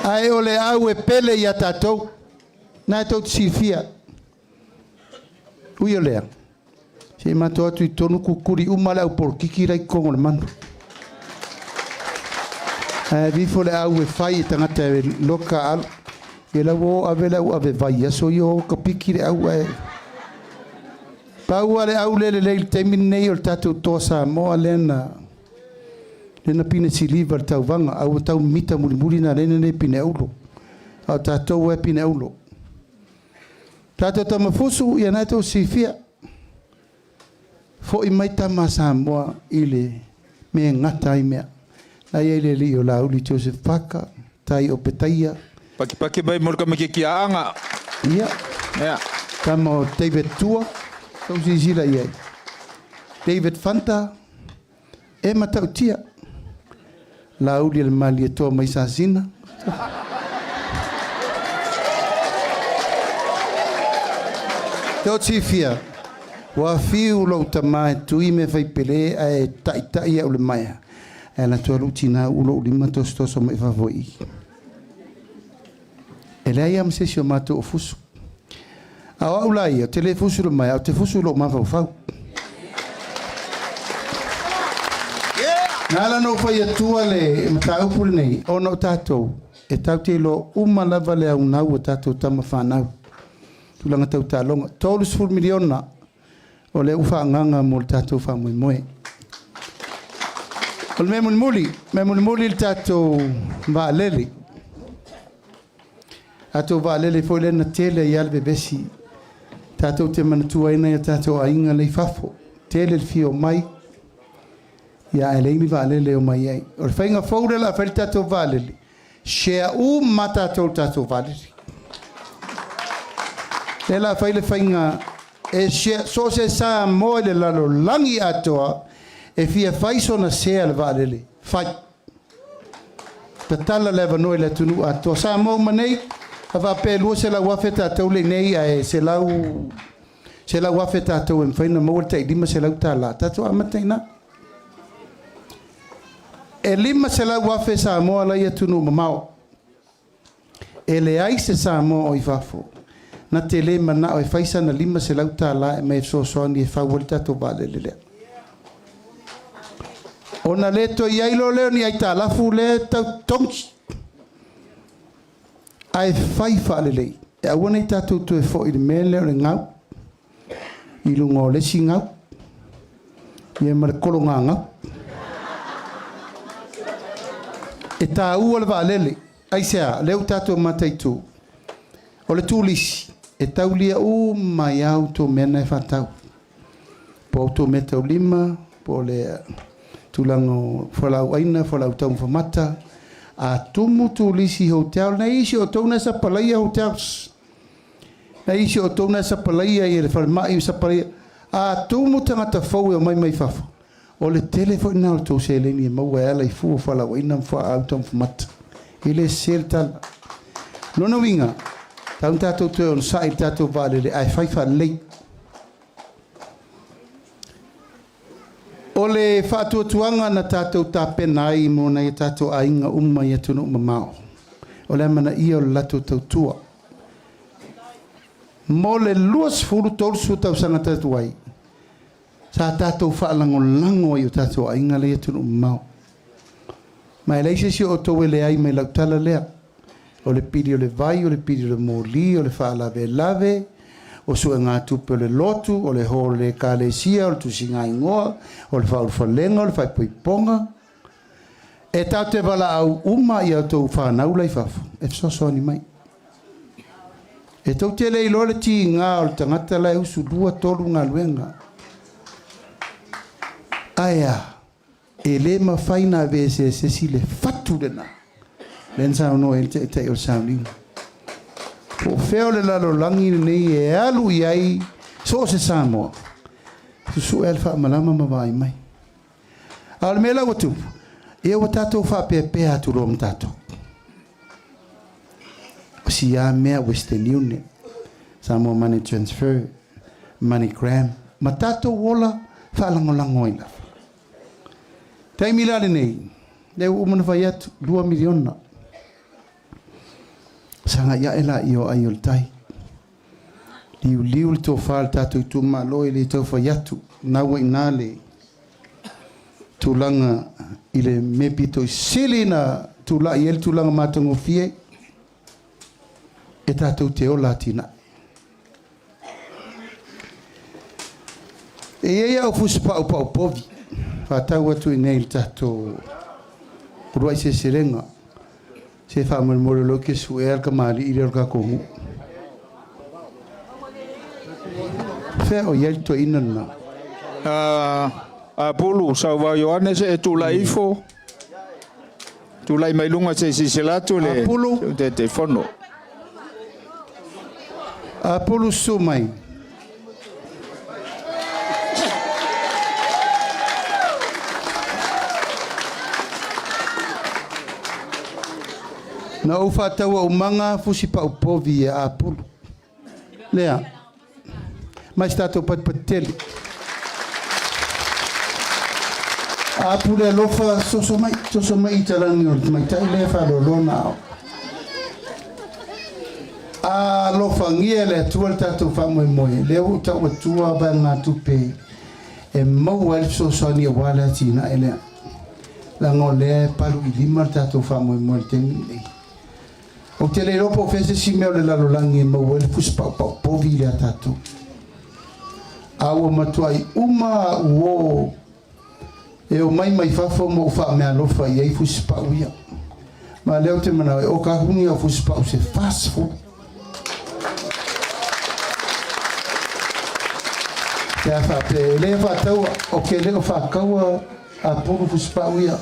S6: Ai ole au e pele ia tato. Nai to sifia. Ui olea. Se mato atu i tonu kukuri umala au por kikira i kongo le manu. Vifo le au e fai i tangata e loka al. E la wo ave la u ave vai. Aso i o ka pikire au e. Pau ale au lele leil temin nei o tatu toa Samoa lena. Lena pine siliva le tau vanga. Au tau mita mulimuli na lena ne pine aulo. Au tatou e pine aulo. Tatou tamafusu i anato sifia. Fo i mai tama Samoa i le me ngata i mea. Ai e le li o la uli Joseph Paka, tai o petaia.
S7: Paki bai morka me ki anga.
S6: Ia.
S7: Ia.
S6: Tama o David Tua, tau si sila iai. David Fanta, e matau tia. La uli le mali e toa mai sa sina. Tau tifia. Wa fiu lo tama tui me fai pele ai tai au le mai. E la tua rutina ulo lima tosto so me fa voi. E le am se sio mato o fusu. A ula ia te le fusu lo mai, au te fusu lo ma fa. Nala no fai tua le mata upul nei ono tato e tau te lo uma lava le au nau tato tama fa nau. Tulanga tau talonga tolus full miliona. O le ufa nganga mo tato fa moe. O le memuli le tato va leli. Ato va leli foi le na tele ia le bebesi. Tato te manatua ina ia tato ainga le fafo. Tele le fio mai. Ia ele mi va leli o mai ai. O le fainga fouda la fel tato va leli. Shea mata tato va leli. Le la fainga e so se sa mo le lalo langi atoa e fia faiso na se al valele fai tala leva no le tunu atoa sa mo manei ava pe lu se la wafeta to le nei e se la wafeta to en faina mo te di ma se la tala tato amatina e lima se la wafe sa mo la ya tunu mau e le ai se sa mo o ifafo na tele mana o e faisa na lima se lau tala e mai so so ni fa volta to vale le ona le to ia ilo le ni ai tala fu le tongi ai fai fa le le e ona i tatu to e fo i mele o ngau i lungo le singa e mar kolonga e ta u le valele ai sea le tatu matai tu o le tulisi e taulia mai auto mena e fatau po auto meta o lima po le tulango folau aina folau tau famata a tumu tulisi hotel na isi o tona sa palaia hotels na isi o tona sa palaia i le farmai sa palaia a tumu tangata fau e mai fafa o le telefone na o tau se leni e maua ala i fu folau aina fa auto famata ile seltal lona winga tau tatou te on sai tatou vale le ai fai fa lei o le whaatuatuanga na tatou tāpena ai mo nei tatou ainga umma i atunu mamao o le mana ia o lato tautua mo le luas furu tolsu tau sanga tatou ai sa tatou whaalango i o tatou ainga le atunu mamao mai leise si o tau ele ai mai lautala lea o le pidi o le vai, o le pidi o le moli, o le whaalave lave, o sua ngā tupe o le lotu, o le ho le kālesia, o le tusinga ingoa, o le whaalwhalenga, o le whaipoiponga. E tau te wala au uma i au tau whanau lai whafu, e fsoso ni mai. E tau te lei lo le ti ngā o le tangata lai usu dua tolu ngā luenga. Aia, e le mawhaina vese si le fatu dena. Len sa no el te o sounding o feo le lalo langi nei e alu iai so se samo su elfa malama mavai mai al mela watu e o tato fa pepe atu rom tato si ya me Western Union samo money transfer money gram matato wola fa lango ina tai milale nei le umana fayat 2 miliona sanga ya ela io aiol tai liu to fal tatu tu malo ile to fayatu na we nale tulanga ile mepito silina tula yel tulanga matango fie eta to te olatina e ia o fuspa o povi fata watu nei tato ruai se serenga se fa mo lo que su er kamali ile ka ko fe o yel to inana
S7: a pulu sa va Johannes e tu la ifo tu la mai lunga se la tu le te fono
S6: a pulu su mai na ufa tawa umanga fusi pa upovi a pulu lea mas tato pateli a pulu lofa soso mai talani mai tai le fa lona a lofa ngiele tual tato fa mo le uta o tua ba na tupe e mo el soso ni wala tina ele la ngole palu lima tato fa mo temi o te le ropo fese si meo le lalolangi ma uele fusi pa vile a tatu. Awa matuai uma uo e o mai fafo mo ufa mea lofa i ei fusi pa uia. Ma leo te mana o ka huni o fusi pa se fast food. Te a fa pe le fa tau o ke le o fa kaua a puru fusi pa uia.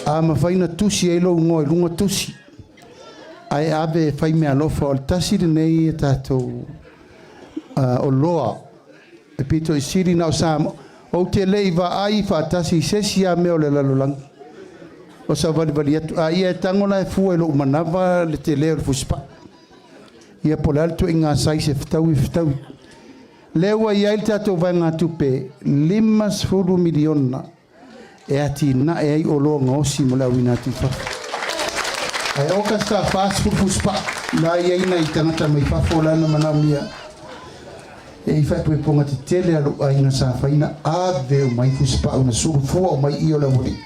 S6: A ma faina tusi e lo ngoi lunga tusi. Ai ave fai me alofa o tasi nei tatou o loa e pito i siri na o samo o te leiva ai fa tasi sesi a me o le lalolang o sa vali atu a ia tangona e fua e lo manava le te leo le fuspa ia pole alto inga sai se fitau lewa ia il tatou vai ngā tupe 5 miliona e ati na e ai o loa ngosi mo la wina tufa ai o ka sta fast food fuspa La ia ina I tangata mai whafolana manamia. E I whai ponga te tele alo aina sa whaina a veo mai fuspa una suru fua o mai I o la wuri.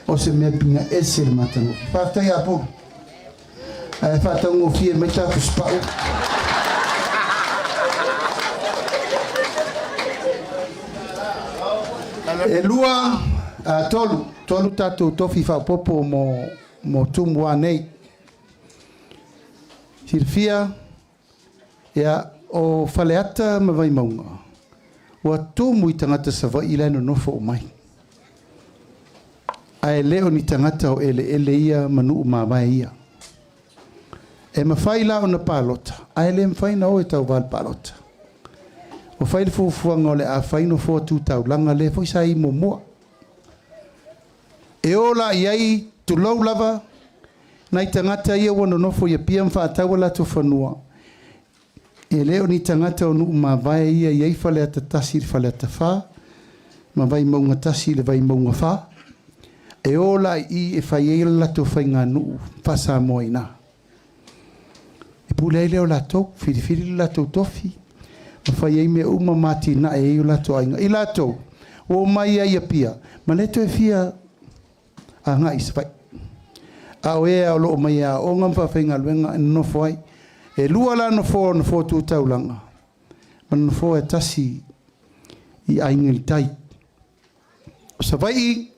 S6: O se mea pinga ese le matango. Whātai a pō. E whātango fie mai tā fuspa o. E lua tolu tātou tofi whapopo mo tumu anei. Sirfia ia o faleata ma vai maunga. Wa tumu I tangata sa vai ilai no nofo o mai. Ai leo ni tangata o ele ia manu ma vai ia. E mawhai la o na palota. Ai le mwhai na o e tau val palota. O whai le fufuanga o le a whai no fua tūtau langa le fwai sa I mo mua. E ola iai tu lau lava na I tangata ia wana nofo ia pia mwhaatawa la tu whanua. E leo ni tangata o nuu ma vai ia iai whale ata tasi le whale ata wha. Ma vai maunga tasi le vai maunga wha. E ola I e whai eila la tu whai ngā nuu whasa moina. E pule leo la tau, whiriwhiri la tau tofi. Ma whai ei me uma mati na e eo la tau ainga. I la tau, o mai ia pia. Ma leto e fia a ngā iswai. A o ea o loo mai a o ngam whawhenga luenga no fwai. E lua la no fo tu taulanga. Ma no fo e tasi I ainga I tai. Sa vai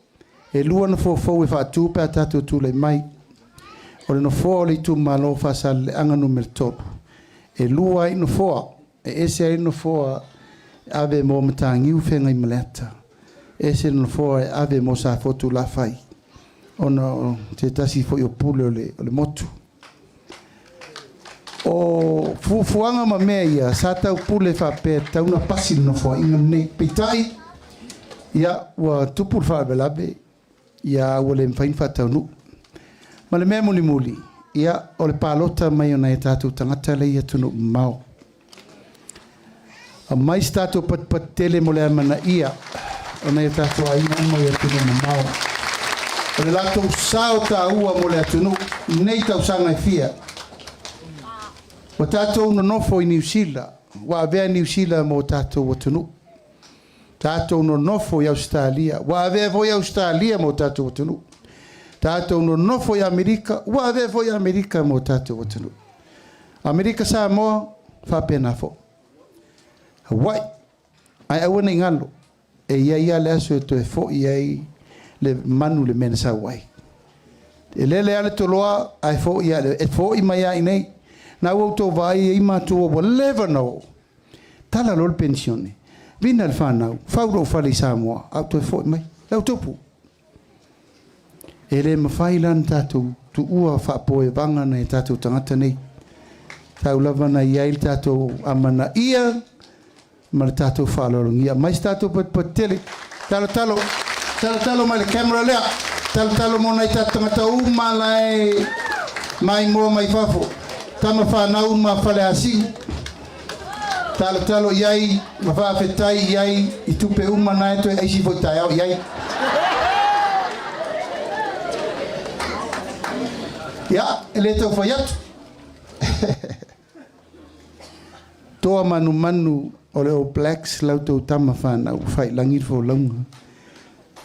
S6: e lua no fo e whaatu pe a tatu tu le mai. O le no fo le tu malo whasa le anga numero tolu. E lua I no fo e ese ai no fo ave mo matangi u whenga I maleta. Ese no fo ave mo sa fotu la fai. Ono te tasi fo I o pule o le motu. O fuanga ma mea ia sa tau pule whape tau na pasi no fo inga nei pitai. Ia ua tupur whaabelabe. Ia ua le mwhain whatau nu. Ma le mea muli muli. Ia o le palota mai o na e tātou tangata le ia tunu mau. A mai tātou pat tele mo le amana ia. O na e tātou aina mo ia tunu mau. O le latou sao ta ua mo le atunu. Nei tau sanga e fia. O tātou no nofo I New Zealand. Wa avea New Zealand mo tātou atunu. Tātou no nofo I Australia. Wa avea vo I Australia mo tātou atunu. Tātou no nofo I Amerika. Wa avea vo I Amerika mo tātou atunu. Amerika sa moa whapena fo. Hawaii. Ai awana ingalo. E ia le aso e toe fo I le manu le mena sa wai. E lele ale toloa ai fo ia le e fo I mai ai nei. Na o to vai I matu o leva no. Tala lol pensione. Vina al fanau. Fauro fali Samoa. Auto fo mai. Au topu. Ele mafailan tatu tu ua fa po e vanga nei tatu tangata nei. Tau lava na ia tatu amana ia. Ma tatu falolongia. Mais tatu pat tele. Talo mai le camera lea. Talo mo nei tatu tangata umalai. Mai mo mai fafo. Tama whanau ma whale asiu. Talo iai, ma whaafetai iai, I tupe uma na e toi eisi fo tai au iai. Ia, ele tau whai atu. Toa manu o le o Blacks lau tau tama whanau, whai langir fo launga.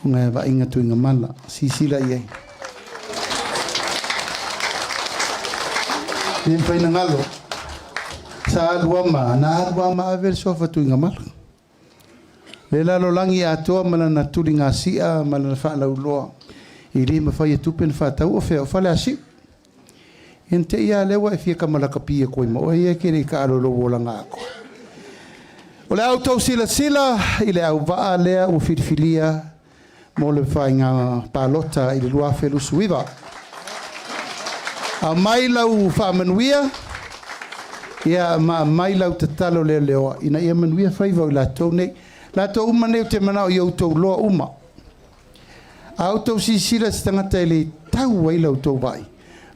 S6: Ngai wa inga tu inga mala, sisila iai. Nen whai na ngalo. Sa aluama, na aluama avel sofa tu inga mala. Le lalo langi atoa mala na tuli ngā sia, mala na whaalau loa. I rima whai e tupen whaatau o whea, o whale asiu. En te ia lewa e fia ka malaka pia koe ma, o ia kere ka alolo wola ngā ko. O le au tau sila, I le au waa lea o whirifilia, mo le whai ngā palota I le luafe lusuiva. A mai lau whaamanuia, ia mai lau te talo leo leoa. Ina ia manuia whaivau la tau nei. La tau uma neu te manao I autou loa uma. A autou si sila si tangata I le tau wai lau tau vai.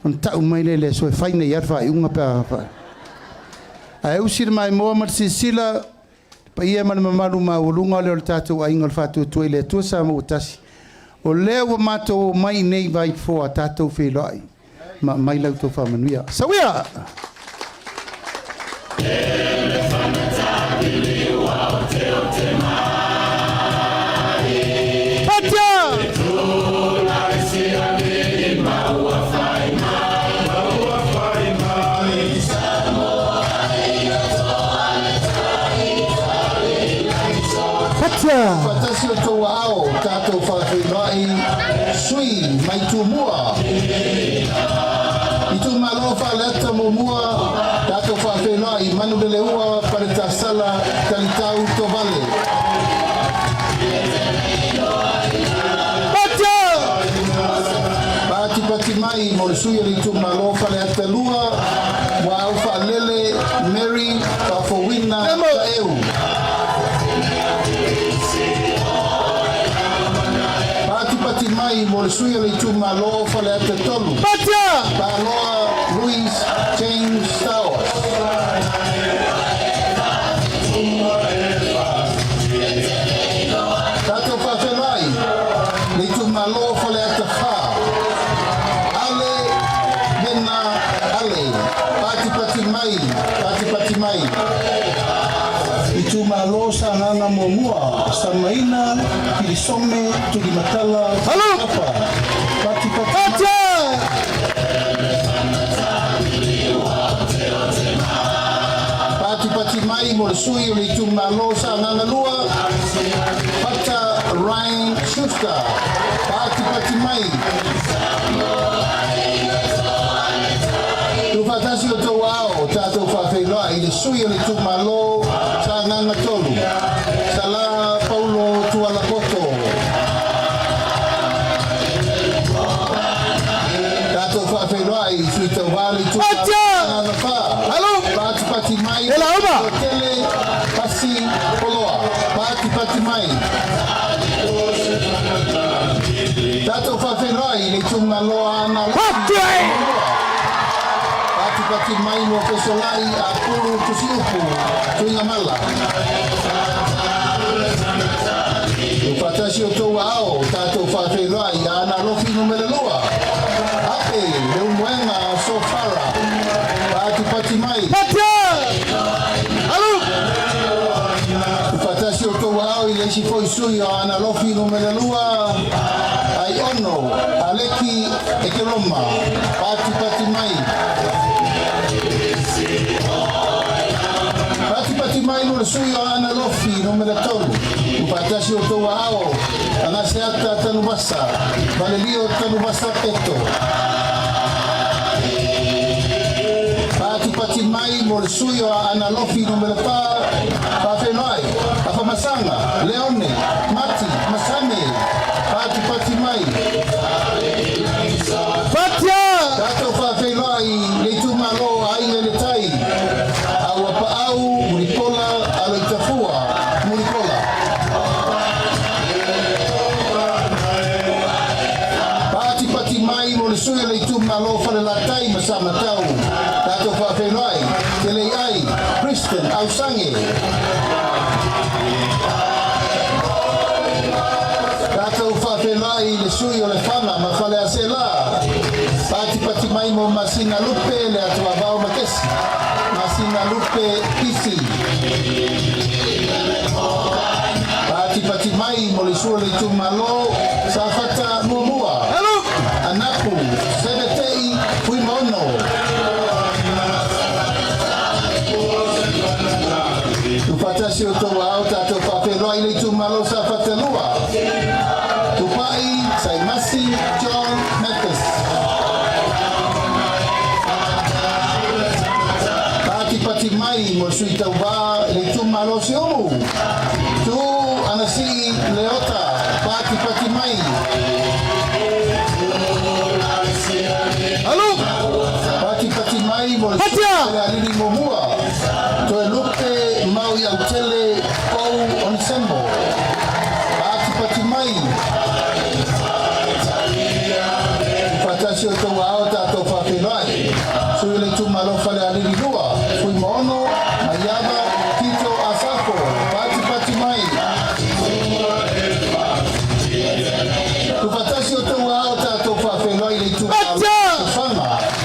S6: On tau mai le so e whaina I arwha I unga pēa hawha. A eu sira mai moa mar si sila, pa ia mana mamaru ma ulunga leo le tātou a inga le whātua tuai le tua sa mo utasi. O leo wa mātou mai nei vai fo a tātou whelai. mai lau tō whamanuia. Sawia!
S2: Fatasi o tō ao, tātou whawhirai, sui, mai tū mua. I tū malo whaleta mo mua, tātou whawhirai, manu lele ua, pare tā sala, talitau tō vale. Pāti pati mai, mo le sui ali tū malo whaleta lua, wa au whalele, Mary, whawhowina, ta eu. Pati mai mo le sui le tu malo fale ate tolu. Patia! Paloa Luis James Towers. Tato whawhenai le tu malo fale ate wha. Ale mena ale. Pati pati mai. I tu malo sa ngana mo mua, sa maina, ki some, tu di matala, halo! Pati pati Pati pati mai mo le sui o le tu malo sa ngana lua, pata Ryan Schuster, pati pati mai. Tu fatasi o tau ao, tātou whawhenua, i le sui o le tu malo, sa nganga tolu. Sala Paulo Tualapoto. Tātou whawhenua, i sui tau wale tu nganga wha. Halo! Pati pati mai. Hela oma! Tele pasi poloa. Pati pati mai. Tātou whawhenua, i le tu malo ana. Pati mai mo pesolai a puru tusiupu tuinga mala. Fatasi o tau ao, tātou whawhenai, ana lofi numere loa. Ape, leu moenga so fara. Pati mai. Patia! Alu! Fatasi o tau ao, i leisi foi sui o ana lofi numere loa. Ai ono, aleki e ke roma. Pati mai. Pati mai no le sui o ana lofi no me la tolu. Upatasi o tau ao, anase ata tanu basa, valelio tanu basa peto. Pati mai mo le sui o ana lofi no me la pa whenai, afa masanga, leone, mati, masame, pati mai. Patia! Tato fa whenai, le tu malo ai le tai. Au muripola aloitafua muripola pati mai mo le sui le tu malo fale la tai masama tau tato fa whenai tele ai Kristen au sange tato fa whenai le sui o le whana ma fale a se la pati mai mo masina lupe le atua vau makesi Masina lupe pisi. Pati mai mo le sua le tu malo sa fata mua. Hello. Anapu sebetei fui mono. Tu fatasi o tau au tato whawhenua i le tu malo sa fata lua. Tu pai sai masi John Mathis. Pati mai mo sui tau wā le tu malo se omu. Tu anasi leota pati mai. Halo! Pati mai mo le sui le alini mo mua. To e lupe mau i au tele kou on sembo. Pati mai. Fatasi o tau ao tātou whawhenai. Sui le tu malo fale alini lua. Fui mono, Mayaba, Tito Asafo, pati mai. Tu fatasi o tau ao tātou whawhenai le tu malo whanga.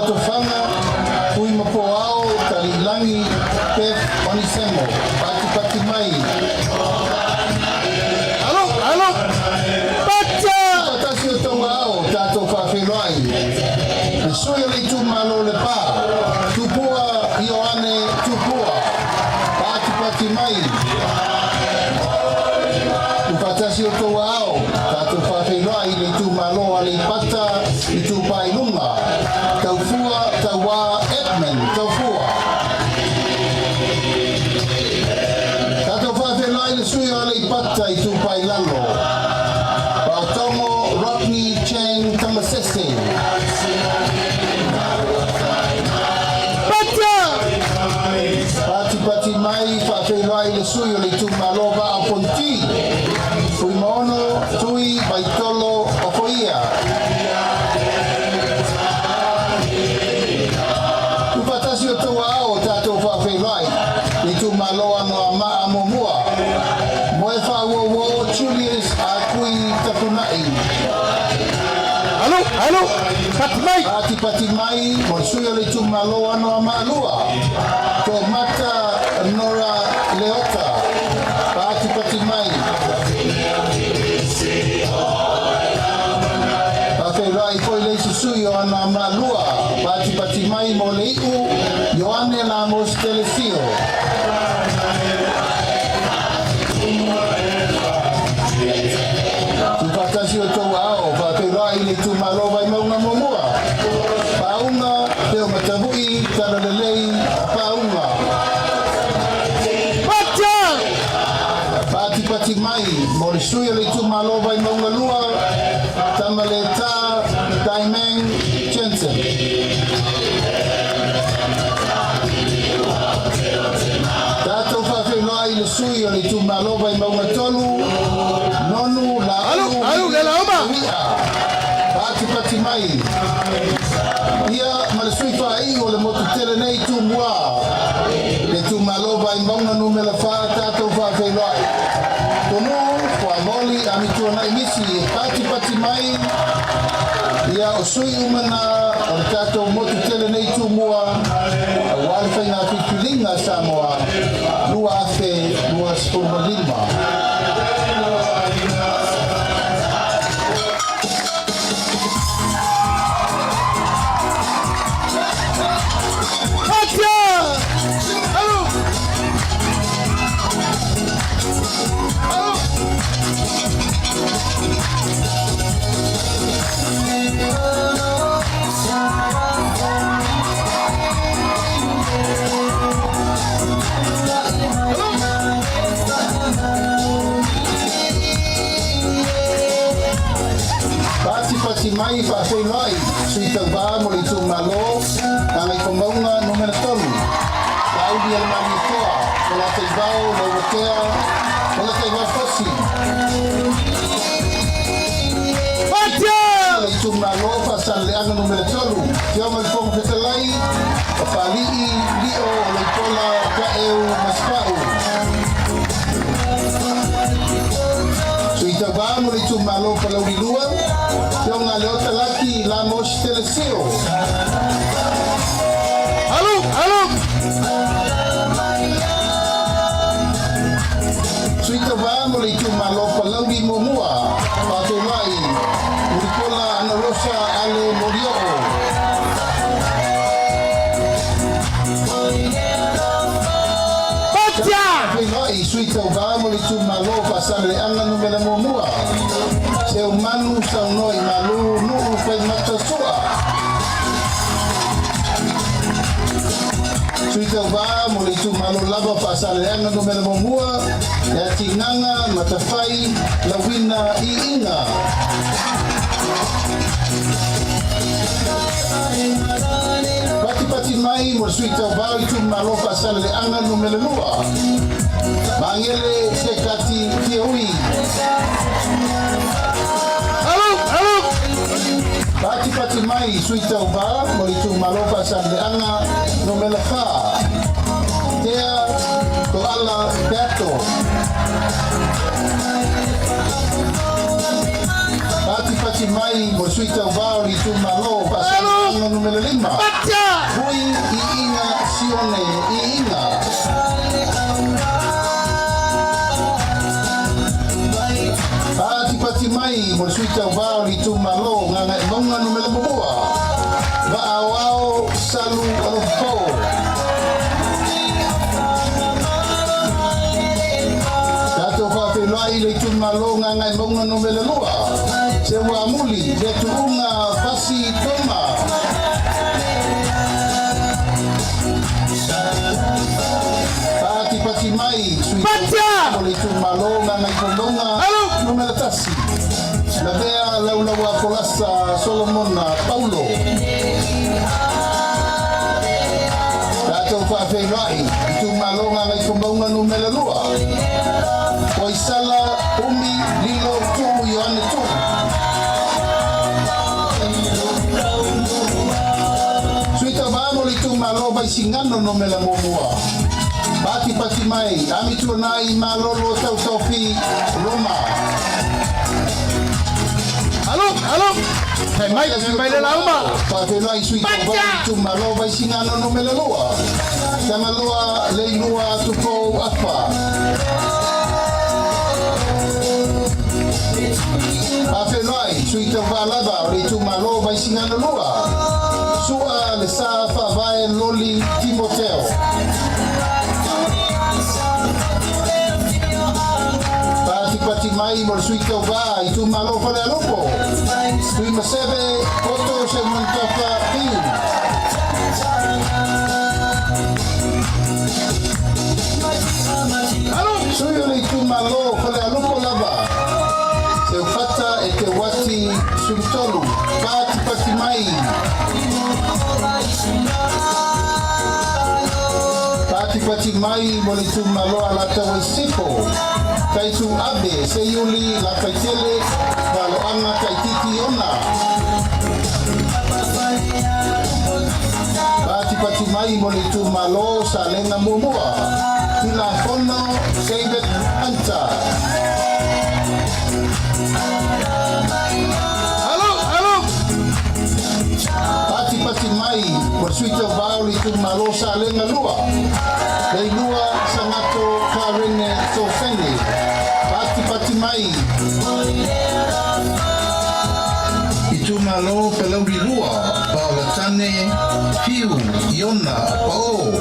S6: tofanga kui mapo ao talilangi pep onisemo pati mai alo pacha tasio tonga ao tato fafelai soi le tu malo le pa tupua Ioane tupua pati mai upatasi o tonga ao tato fafelai le tu malo ale pata i tu pailunga taufua tawa Edmund taufua tato fafelai le sui ale pata i tu pailalo Pautomo Rodney Chang Tamasese Pati mai fafelai le sui le tu malova a ponti Fui mono tui baitolo o foia Upatasi o tua ao tato fafelai le tu maloa no ama amomua Moe wo Julius a kui takunai Alo, pati mai, mo suyo le tu maloa no amalua. To mata Nora Leota, pati mai. Pafelai foi le suyo no amalua, pati mai mo leiu, Yoane Lamos Telesio. Tupatasi o tau ao, pafelai le tu malova i maunga momua. Paunga, teo matavui, taralelei, paunga. Pati mai, morisuia le tu malova i maunga lua, tamaleta, Daimeng, Jensen. Tato pafelai le suia le tu malova i maunga tolu, nonu la Pati mai ia malasui fai o le motu tele nei tu mua le tu malova i mauna numela fa tato fa felai tono kwa moli amitua na imisi pati mai ia o sui umana o le tato motu tele nei tu mua wale fai na fikilinga Samoa lua afe lua spurmalima Pati mai fa felai sui tauba mo le tu malo ngai komaunga numero tolu Claudia Manitoa la teibao le wakea la teiba fosi le tu malo fa sale anga numero tolu yo mo fo fetalai fa lii dio le tola ka eu maspau sui tauba mo le tu malo fa lo lua Yung Leota Laki Lamos Telesio. Halo. Suita ba mo le tuma lo palaudi momua. Patulai. Urikola Ana Rosa Ale Morio. Pacha. Patulai suita ba mo le tuma lo pasale anga numela momua. Seu manu sau noi malu nuu fai matasua Suita va mo le tu malu lava pasale anga no mena momua ya tinanga matafai la wina I inga Pati mai mo suita va i tu malu pasale anga no mena lua Mangele sekati kiui Pati mai suita uba molitu malopa sandeanga no melafa Tea to ala beto Pati mai mo suita uba molitu malopa sandeanga no numero 5.
S1: Pacha!
S6: Hui I inga sione I inga. Pati mai mo suita vao li tu malo nganga bonga numero bua. Va wao salu alofo. Tato fa pe lai li tu malo nganga bonga numero lua. Se wa muli le tu unga fasi toma. Pati mai suita mo li tu malo nganga bonga. Numero tassi. La vea la una colassa Solomon Paulo. Tato fa feirai tu malonga ngai kumbonga numero 2. Poi sala umi lilo tu Yohane tu. Suita vamo li tu malo vai singano numero moa. Pati mai ami tu nai malolo tau tofi Roma.
S1: Halo. Mai le lauma.
S6: Pate noi sui tovoi tu malo vai singano no me lua. Tama lua le lua tu ko apa. Pate noi sui tovala va le tu malo vai singano lua. Sua le sa fa vai loli Timoteo. Pati mai mo sui tova I tu malo fa le lupo. Sui masebe foto se montafa più. Sui le tu malo fa le lupo lava. Se fatta e te wati sul tolu. Pati mai. Pati mai mo le tu malo ala tawa sipo. Kai tu abe se yuli la kaitele valo anga kaititi ona. Pati mai mo le tu malo sa lenga mumua. Tila kono seibet anta.
S1: Halo.
S6: Pati mai mo suito bauli tu malo sa lenga lua. Dei lua sangato karene so fene. Pati mai. Itu malo pelau di lua. Paula tane fiu Iona pao.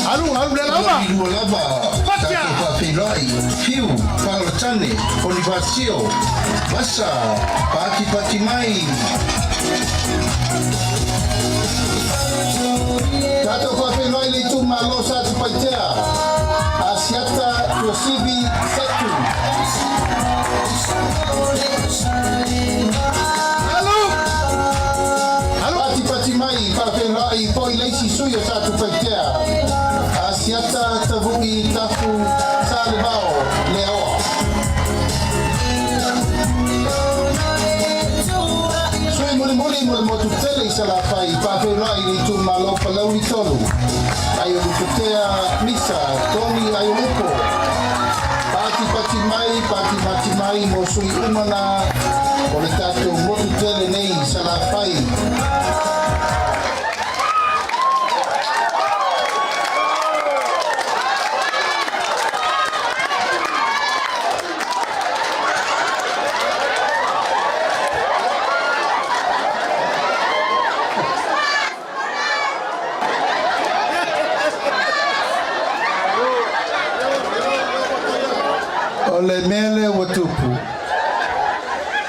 S1: Halo le lauma.
S6: Di lua lava.
S1: Pacha.
S6: Pa filai fiu Paula tane Bonifacio. Basa pati mai. Tato fa peloi le tu malo sa tu paitea. Asiata Yosibi Setu. Halo. Pati mai fa peloi poi lei si suyo sa tu paitea. Asiata tavui tafu sa levao leo. Muli mo tu tele sa la fai pa peloi le tu malo palau ni tolu. Ayo kutea misa Tony ayo lupo. Pati mai mo sui umana ole tato mo tu tele nei sa la fai. Ole mele watupu.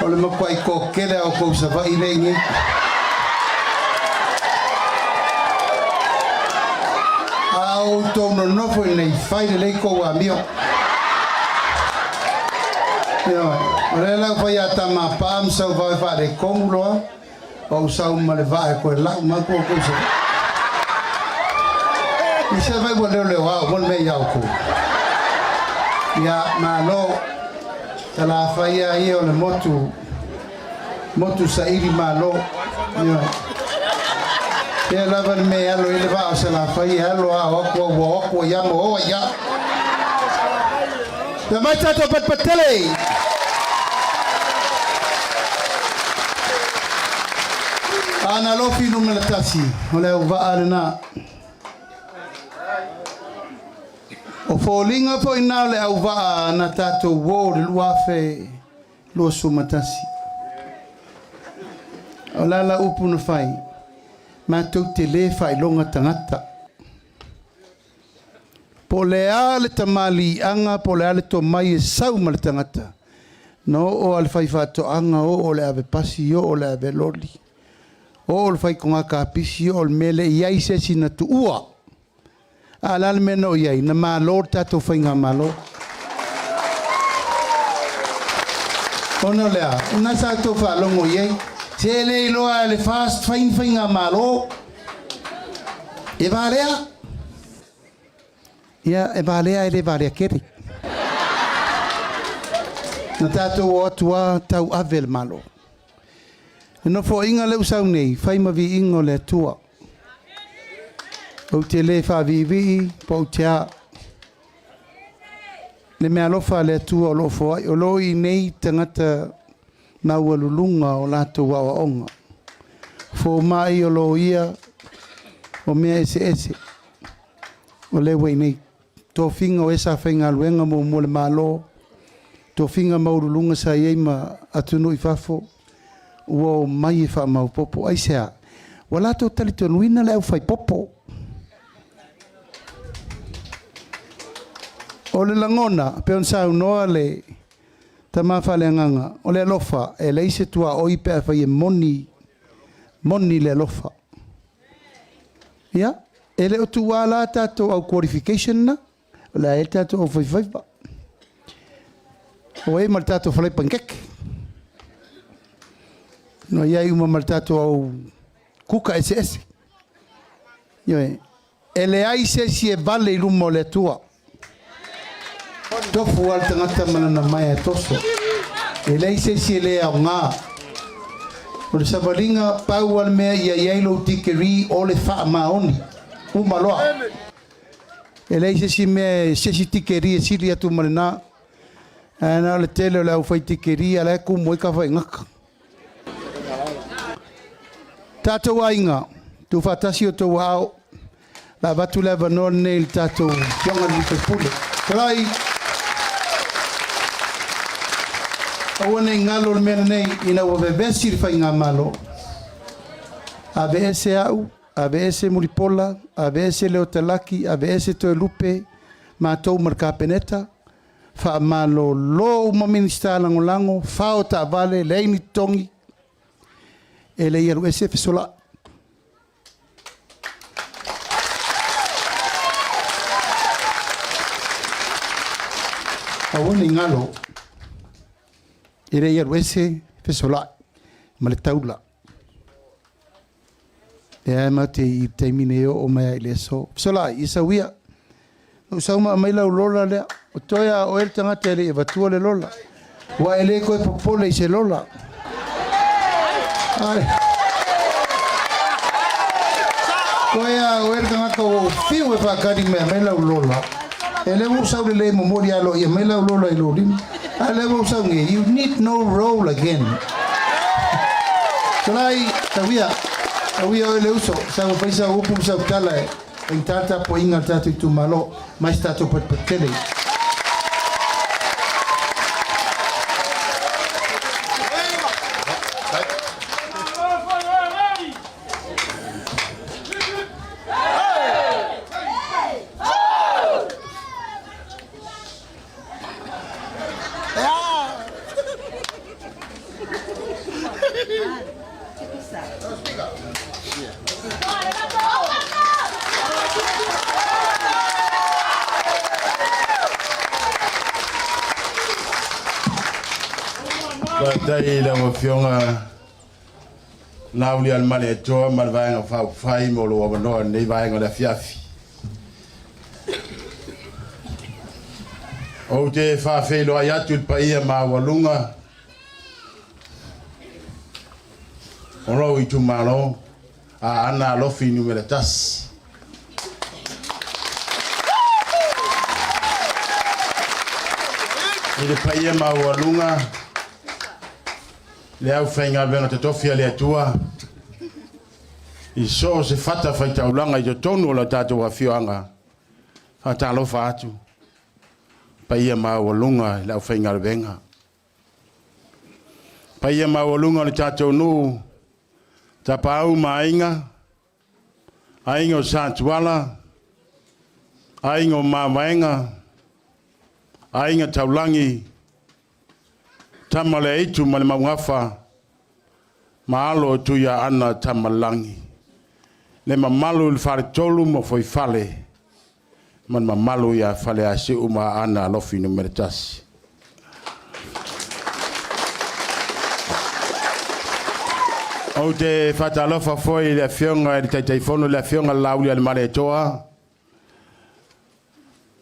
S6: Ole mapai ko kele o ko sa vai rengi. Au to no foi nei fai le ko wa mio. Yo, ole la foi ata ma pam sa vai fa de kongulo. O sa ma le vai ko la ma ko sa. Ni sa vai bo le wa mo me ya ko. Ya malo tala faya io le motu sairi malo ya lava me alo ile va se la faya alo a ko ya mo ya. Ya mai tato pat patele. Ana lofi numela tasi. Ole uva arena. O folinga po ina le uva na tato wo le luafe lo sumatasi. Ola la upu na fai. Ma tau te le fai longa tangata. Po le ale tamali anga po le ale to mai e sau ma le tangata. No o al fai fato anga o le ave pasi o le ave loli. O le fai konga ka pisi o le mele iai se sina tu ua. Ala le mena o iai na malo tato fai ngā malo. Ono lea, una sa to fa longo iai. Se le iloa le fast fai ngā malo. E valea. Ia e valea e le valea keri. Na tātou o atua tau avel malo. No fo inga leu sau nei, fai mavi ingo le atua. O te le wha vivi, po te a. Le mea lofa le atua o lo fo ai, o lo i nei tangata maua lulunga o lato wawa onga. Fo mai o lo ia, o mea ese. O le wei nei, tō whinga o esa whainga luenga mo mo le malo. Tō whinga maurulunga sa iei ma atunu i whafo. Ua mai e wha mau popo. Ai sea, wala tō tali tō nuina le au whai popo. O le langona, peon sa unoa le tamafa le nganga. O le alofa, e le ise tua o i pea whai e moni le alofa. Ia, e le o tu wala tato au qualification na, o le e tato au whaiwhaiwa. O e maltato whalai pankeke. No iai uma maltato au kuka ese. Ioe, e le ai se si e vale i lumo le tua. Tofu al tangata manana mai e toso. E le ai se si e le au ngā. O le savalinga pau al mea ia iai lo tikeri o le wha maoni. Uma loa. E le ai se si mea se si tikeri e siri atu manana. Ana le tele le au fai tikeri ala ku moi ka fai ngaka. Tato ainga tu fatasi o to wao la batu le vanol nail tato jonga ni te pule. Trai awane ngalo le mena nei ina o vevesi le fai ngamalo. ABS au, ABS mulipola, ABS leotalaki, ABS to lupe ma to marka peneta. Fa malo lo uma ministra lango fa o ta vale leini tongi e le yeru ese fisola awoni ngalo e le yeru ese fisola male taula e mate i termine o mai le so fisola isa wia no sauma mai la lola le o toia o el tangata le vatua le lola wa ele ko popole se lola ai toia o el tangata o fiu e fa kadi me mai la lola ele usa le memoria lo e mai la lola i lodim ale usa nge you need no role again trai tawia ele uso sa paisa o pu sa tala en tata po inga tata tu malo mais tato pat patele
S8: Dai la mafionga nauli al male to mal vai fa fai mo lo no nei vai ngala fiafi o te fa fe lo ayatu il paia ma walunga oro i tu malo a ana lo fi numero tas il paia ma walunga le au whainga venga te tofia le atua I so se fata fai taulanga I to tonu o la tātou a whioanga. Fata alofa atu. Pa ia mawalunga I lau whainga rewenga. Pa ia mawalunga le tātou nu. Ta pau mainga. Ainga o Santuala. Ainga o Mamaenga. Ainga taulangi. Tamale itu male maungafa. Maalo tu ya ana tamalangi. Le mamalu il fare tolu mo foi fale. Man mamalu ya fale ase uma ana lofi no mertasi. O te fatalofa foi le fionga di taifono le fionga lauli al mare toa.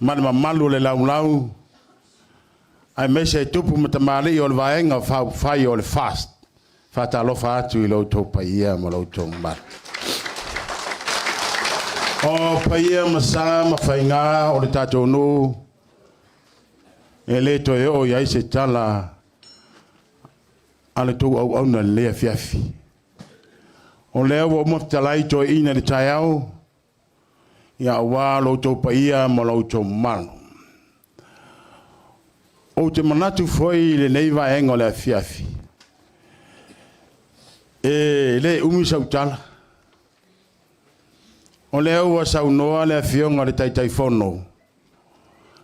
S8: Man mamalu le lau. Ai mese tupu matamali o le vaenga fai o le fast. Fatalofa atu I lo to paia mo lo to mar. O paia masa mawhainga o le tātou no. E le to e o iai se tala. Ale tō au na lea fiafi. O lea wa maftalai to ina le taiao. Ia wā lo tō paia mo lo to mano. O te manatu foi le neiva engo le fiafi. E le umi sautala. O lea ua saunoa le fionga le taitaifono.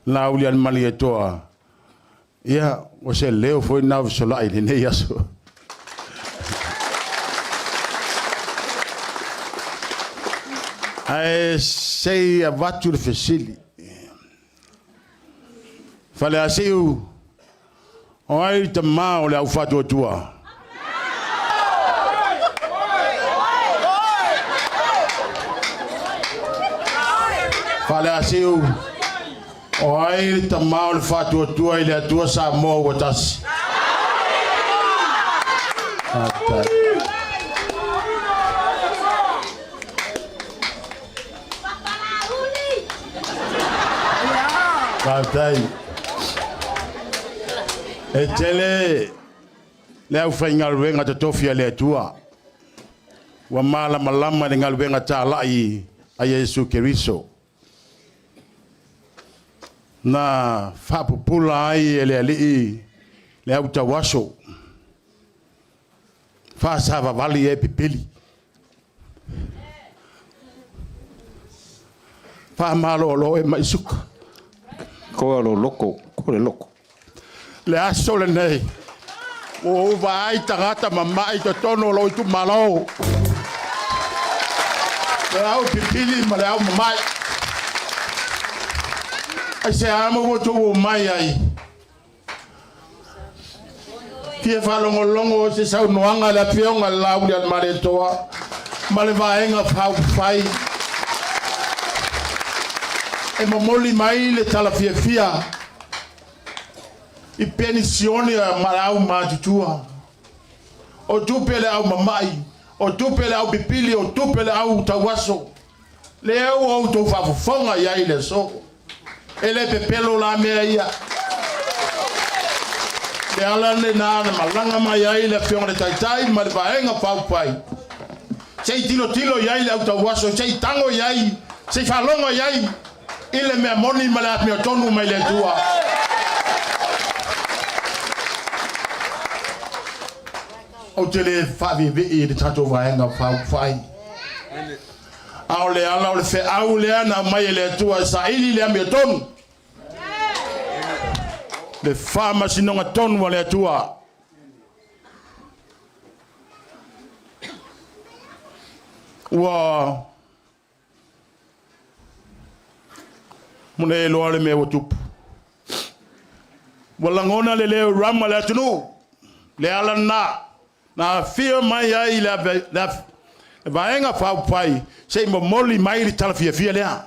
S8: La uli al mali e toa. Ia, o se leo foi nau solai le nei aso. Ai sei a vatu le fesili. Fale a siu. O ai te mao le au fatu atua. Fale a siu. O ai te mao le fatu atua I le atua sa mo watasi. Katai. E tele le au whainga ruenga te tofia le atua. Wa mala malama le ngaluenga ta lai a Yesu Keriso. Na whapupula ai e le alii le au tawaso. Whasava vali e pipili. Whamalo lo e maisuka.
S7: Ko lo loko, ko le loko.
S8: Le aso le nei. O vai tangata mamai to tono lo tu malo. Le au pipili ma le au mamai. Ai se amo mo tu mai ai. Kia falongo longo se sau noanga la pionga la uli at mare toa. Male vaenga fau fai. E mamoli mai le tala fia. I penisione a marau matutua. O tupele au mamai. O tupele au pipili. O tupele au tawaso. Leo au to fafufonga ya ile so. Ele pepelo la mea ia. Le ala le nana malanga mai ai le fiona de taitai ma le vaenga fau pai. Sei tilo yai le au tawaso. Sei tango yai. Sei falongo yai. Ile mea moni ma le mea tonu mai le tua. O te le whavivi le tato vaenga fau fai. Ao le ala o le fe au le ana mai le tua sa ili le mea tonu. Le whama sinonga tonu wa le tua. Ua mune loa le mea watupu. Walangona le leo rama le atunu. Le ala na fia mai ai la vaenga fau pai. Sei momoli mai li tala fia lea.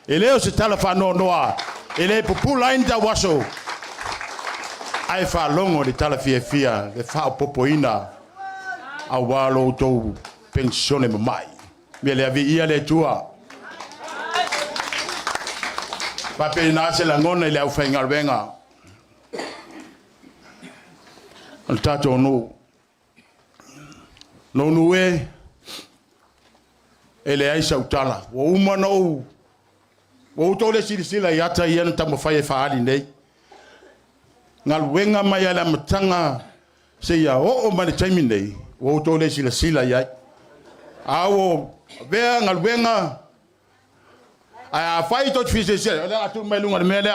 S8: E leo se tala fa noa. E le popula inda waso. Ai fa longo li tala fia. Le fa popoina. A walo tou pensione mai. Me le avi ia le tua. Pape na se la ngona le au fainga venga. Al tato no. No nue. e le ai sautala o uma no o to le sila ia ta ia na tamo fai fa ali nei ngal wenga mai ala matanga se ia o mani taimi nei o to le sila ia awo bea ngal wenga a fai to fise se ala atu mai lunga me le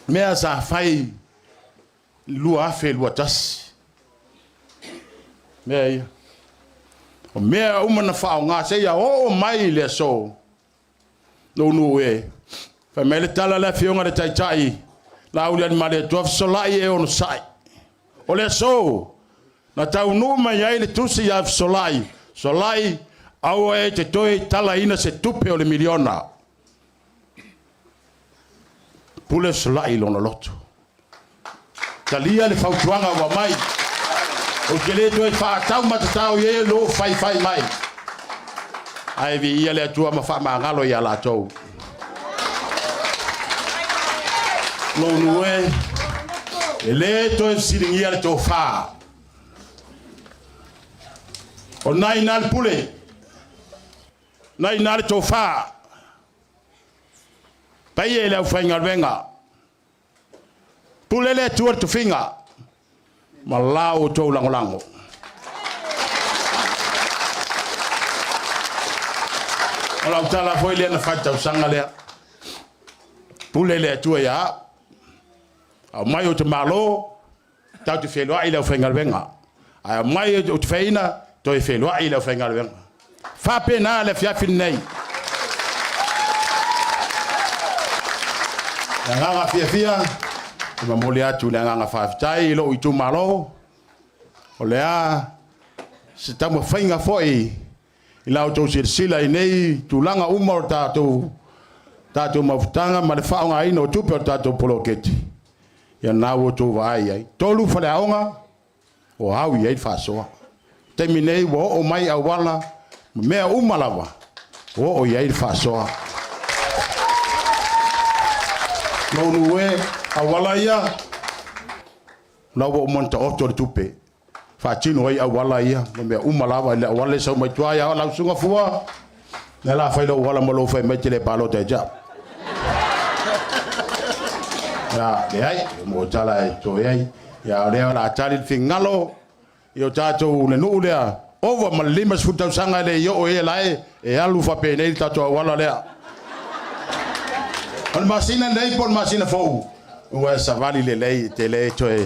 S8: mea sa fai lua fe lua tas mea o mea uma na whao ngā se ia o mai le so no e fa mele tala le fionga de tai tai la ulian male tof solai e ono sai o le so na tau nu mai ai le tusi ya solai au e te toi tala ina se tupe o le miliona pule solai lono loto talia le fautuanga wa mai o ke le toi fa tau matatau ye lo fai mai ai vi ia le tua ma fa mangalo ia la tou lo nuwe ele toi silingi ia le to fa o nai nal pule nai nal to fa pai ele fa ngalvenga pule le tua to finga malau to langolango ala tala foi le na fata sanga le pule le tua ya a mai o te malo ta te felo ai le fengal venga a mai o te feina to e felo ai le fengal venga fa pena le fia finei nga fia ma mole atu le nga fa tai lo i tu malo o le a se tamo fainga foi ila auto sila nei tu langa umor tato mafutanga ma le faunga ino tu per tato poloketi ya nawo tu vai ai tolu fa le aunga o hau ye fa so terminei wo o mai awala me umalawa o ye fa so no nuwe awala ia lawo monta oto tupe fa tino ai awala ia me umalawa le awala so mai tua ya la sunga fua le la fa lo wala mo lo fa me tele palo te ja ya le ai mo tala to ai ya le la tali fingalo yo tato le no le over malimas futa sanga le yo e lai e alu fa pe nei tato wala le al masina nei por masina fo o savali le lei te le to e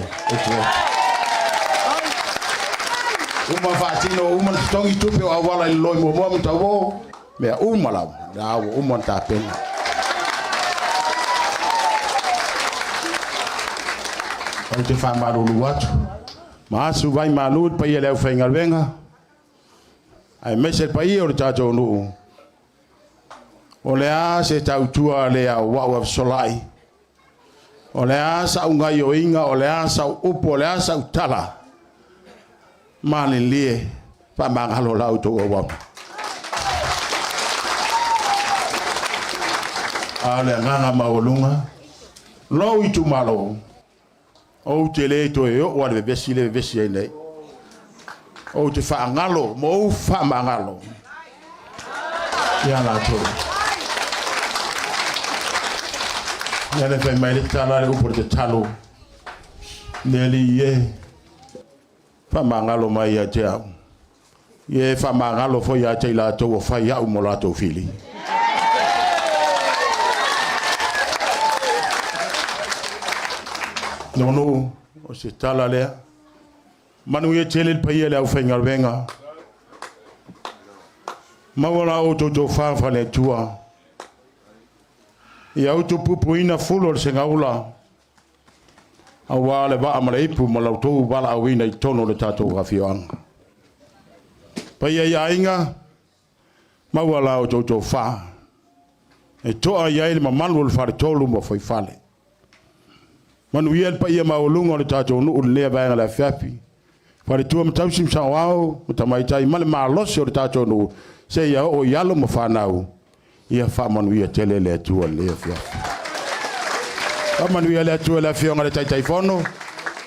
S8: uma fatino uma tongi tupe o wala lo mo mo tawo me uma la da uma ta pena o te fa malu watu ma su vai malu pa ye le fa ngalvenga ai mesel pa ye o tato no o le a se tautua le a wa solai o le a sa unga yo inga o le a sa upo o le a sa utala mani lie pa mangalo la auto o wa ale nganga maulunga lo itu malo o te le to e o le vesi nei o te fa ngalo mo fa mangalo ya la to ya le fa mai le tala le por te talo neli ye fa mangalo mai ya te ye fa mangalo fo ya te la to fa ya o mo la to fili no o se tala le manu ye tele pa ye le o fa ngalvenga ma wala o to fa le tua ia auto pupuina fulo se ngaula awale ba amale ipu malauto bala awina i tono le tato gafioanga pa ia inga ma wala o to fa e to ia ile mamalu far tolu mo foi fale manu ia pa ia maulungo le tato no le ba la fapi far tu am tausim sa wao utamaitai mal malos o tato no se ia o yalo mo fa nau ia fa manu ia tele le tu le fia fa manu ia le tu le fia ngale tai fono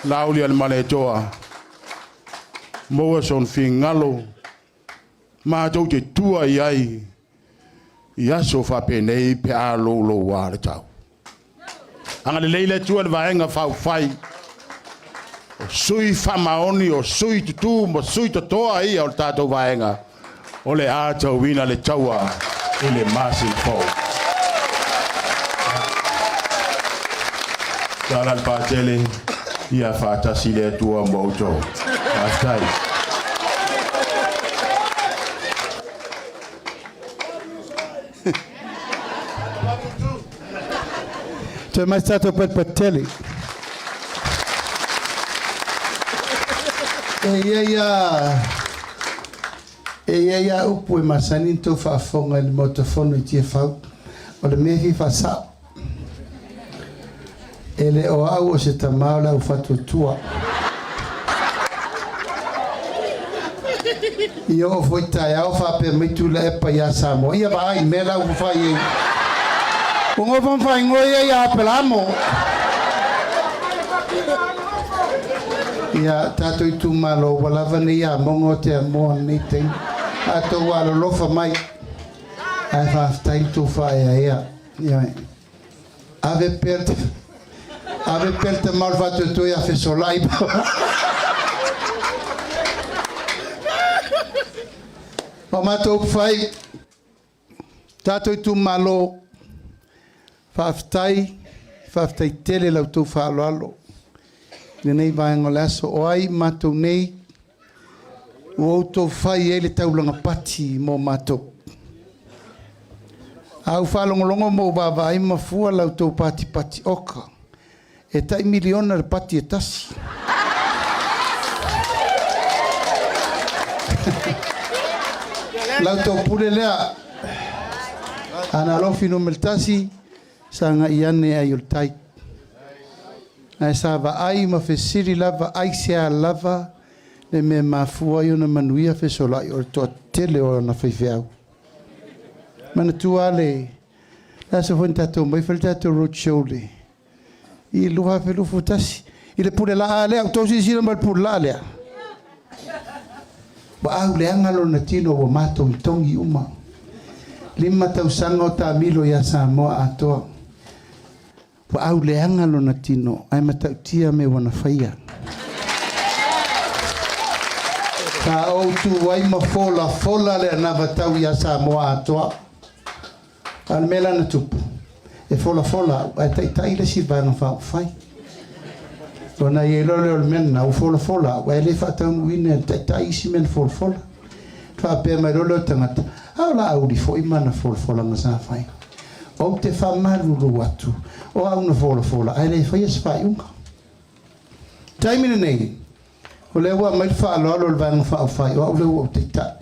S8: la uli al male toa Moa son fingalo. Ma tau te tua iai. Ia so fa penei pe a lo wa le tau. Anga le leile tua le vaenga fa fai. O sui fa maoni o sui tutu mo sui totoa ia o tatou vaenga. O le a tau wina le taua i le masin fo. Tala le patele ia fa tasi le tua mo uto. Astai.
S6: C'è mai stato per Patelli? E ia upu e masaninto fa fonga il motofono i tie fau. O le mehi fa sa. E le o au o se tamau la u fatu tua. Io o foi tai au fa pe mitu le epa ia samo. Ia vai me la u fa i. Ungo fan fa ngoia ia pelamo. Ia tato i tu malo wala vani ia mongo te mo ni te. Ato wala lofa mai. Ai fa tai tu fa ia. Ia. Ave perte mal fatto tu ia fe solai. Ma tu fai tato i tu malo. Faftai tele lau tau whaaloalo. Nenei vaenga le aso o ai matou nei. O autou whai e le taulanga pati mo matou. Au whaalongolongo mo wawai mafua lau tau pati oka. E tai miliona le pati e tasi. Lau tau pule lea. Ana lofi no meltasi. Sanga iane ai ul tai. Ai sa va ai ma fe siri lava ai sia lava le me mafua yo na manuia fe sola o to tele o na fe feau. Mana tu ale. La se fonta to mai falta to road show le. I luha fe lu futasi. I le pule la ale au to si si mal pule la ale. Ba au le angalo na tino o mato tongi uma. Lima tau sanga o ta milo ya Samoa atoa. Wa au le angalo na tino ai matautia me wana faia. Ka o tu wai ma fola le na vatau ya Samoa atoa. Al mela na tupu. E fola ai tai le si vana fa fai. Ona ye lo le men na fola wa le fa tau wine tai si men fola. Fa pe ma lo tangata. Au la au di fo imana fola ma sa fai. O te fa malu atu. O au na fola. Ai le fai spai unga. Taimina nei. O le wa mai fa lo le vanga fa fai. O le o te ta.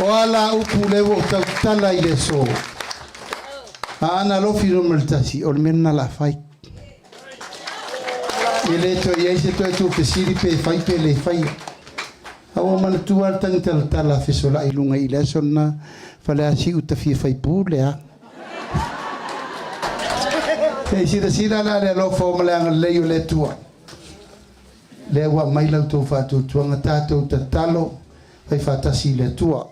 S6: O ala upu le o ta tala i le so. Ana lo fino meltasi o menna la fai. Ele to ye se to ke siri pe fai pe le fai. Awa mana tuar tang tala fesola ilunga ile sonna fala si utafi fai pule a. E sira la lo fo mala le yo le tua. Le wa mai la to fa to tuanga tato tatalo fai fatasi le tua.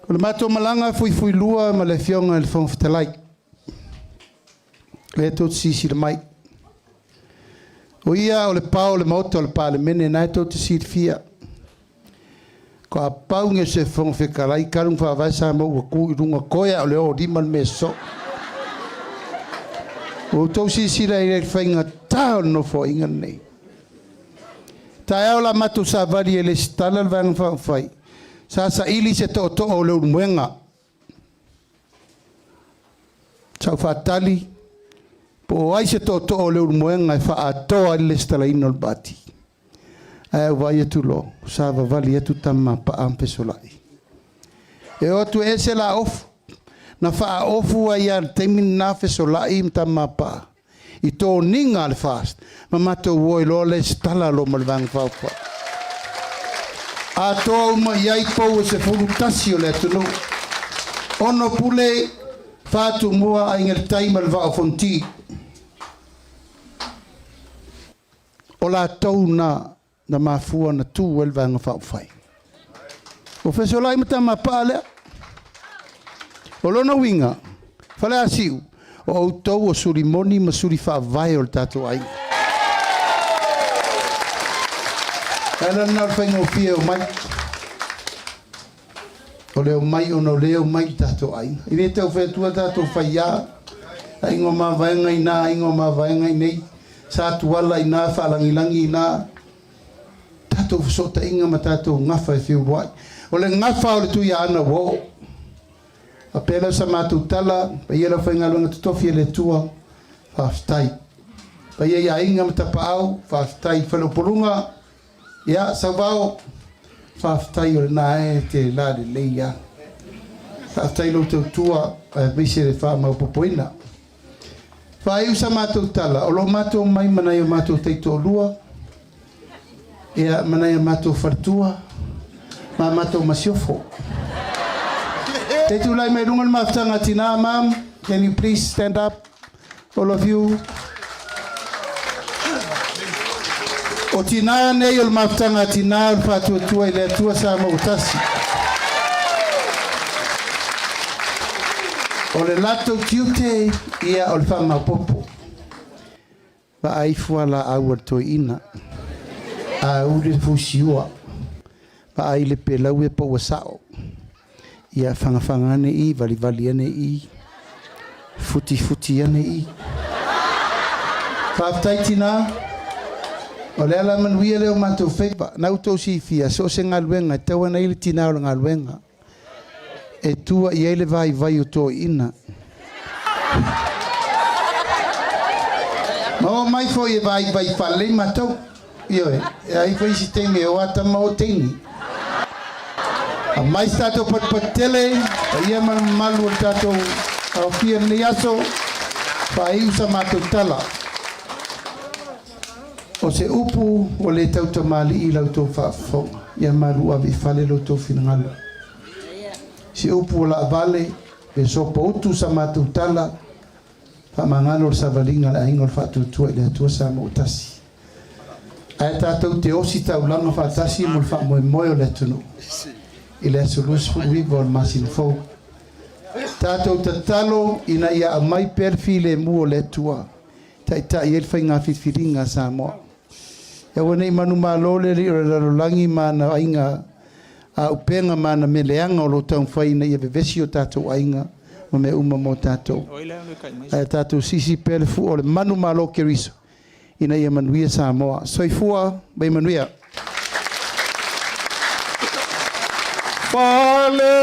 S6: O mato malanga fui lua ma le fionga le fon ftalai. Le to si mai. O ia o le pao le moto le pa le mene na to si fia. Ko a paunge se fon fe kalai karung fa vai sa mo ku runga koia o le o di mal meso. O to si la ile fainga ta no fo inga nei. Ta la mato sa vari ele stala van fa fai. Sa ili se to o le muenga. Sa fatali po ai se to o le muenga fa atoa le stala inol bati. Ai vai tu lo sa va vali tu tamma pa ampe solai. E o tu ese la off na fa ofu ai al temin na fe solai tamma pa. I to ninga al fast. Ma to voi lo le stala lo malvang fa fa. A to ma yai po se fulu tasio le tu no. Ono pule fatu mua ai ngel tai malva fonti. o la tau na mafua na tu el vanga whaafai. O wheso lai mata mapale, o lona winga, whale asiu, o au tau o suri moni ma suri whaavai o le tato ai. Kala na whainga o fia o mai, o leo mai o no leo mai tato ai. I re tau whetua tato whaia, ingo ma vaenga ina, ingo ma vaenga inei, sa tuala ina, whalangilangi ina, tato whasota inga ma tato ngafa e whiu wai. O le ngafa o le tui ana wo, a pela sa mātou tala, pa ia la whainga lunga tutofi e le tua, whaftai. Pa ia inga ma tapa au, whaftai, whalopolunga, ia sa vau, whaftai o le nae te la le leia. Whaftai lo tau tua, vise le wha mau popoina. Whaiu sa mātou tala, o lo mātou mai manai o mātou teito lua, ia manai o mātou whartua, ma mātou masiofo. Teito lai mai rungan maftanga tina, ma'am, can you please stand up, all of you? O tina nei o maftanga tina, o whatua tua i lea tua sa mautasi. O le lato tiute ia o le whamau popo. Wa aifua la au toi ina. A ure fusiua. Wa ai le pelau e po wasao. Ia whangawhanga ane i, vali ane i. Futi ane i. Whaftai tina. O le ala manuia leo mātou whaipa. Nau tau si fia. So se ngā luenga. Tau ana ili tina o ngā luenga. E tua i ele vai o tō ina. Mau mai fo i vai whale matau. Ioe, e ai fo isi tenge o ata mau teini. A mai stato patele, a ia malu o tato au fia ni aso, pa iusa mātou tala. O se upu o le tauta mali i lau tō whaafonga. Ia malu avi whale lau tō whingala. Si upu o la vale, e sopo utu sa mātou tala, pa mangalo sa valinga la ingol whātou tua i le atua sa mautasi. Ai tātou te osi tau langa whātasi mo le wha moe o le tunu. I le aso lus wiwa o le masin fau. Tātou tatalo ina ia a mai perfi le mu o le tua. Tai el whai ngā whitwhiringa sa moa. Ia wane i manu mā lole ri o le rarolangi mā na ainga a upenga mana me leanga o lo tau whaina ia vevesi o tātou ainga o me uma mo tātou. Ai tātou sisi pelefu o le manu malo keriso ina ia manuia Samoa. Soifua, bai manuia.
S3: Pale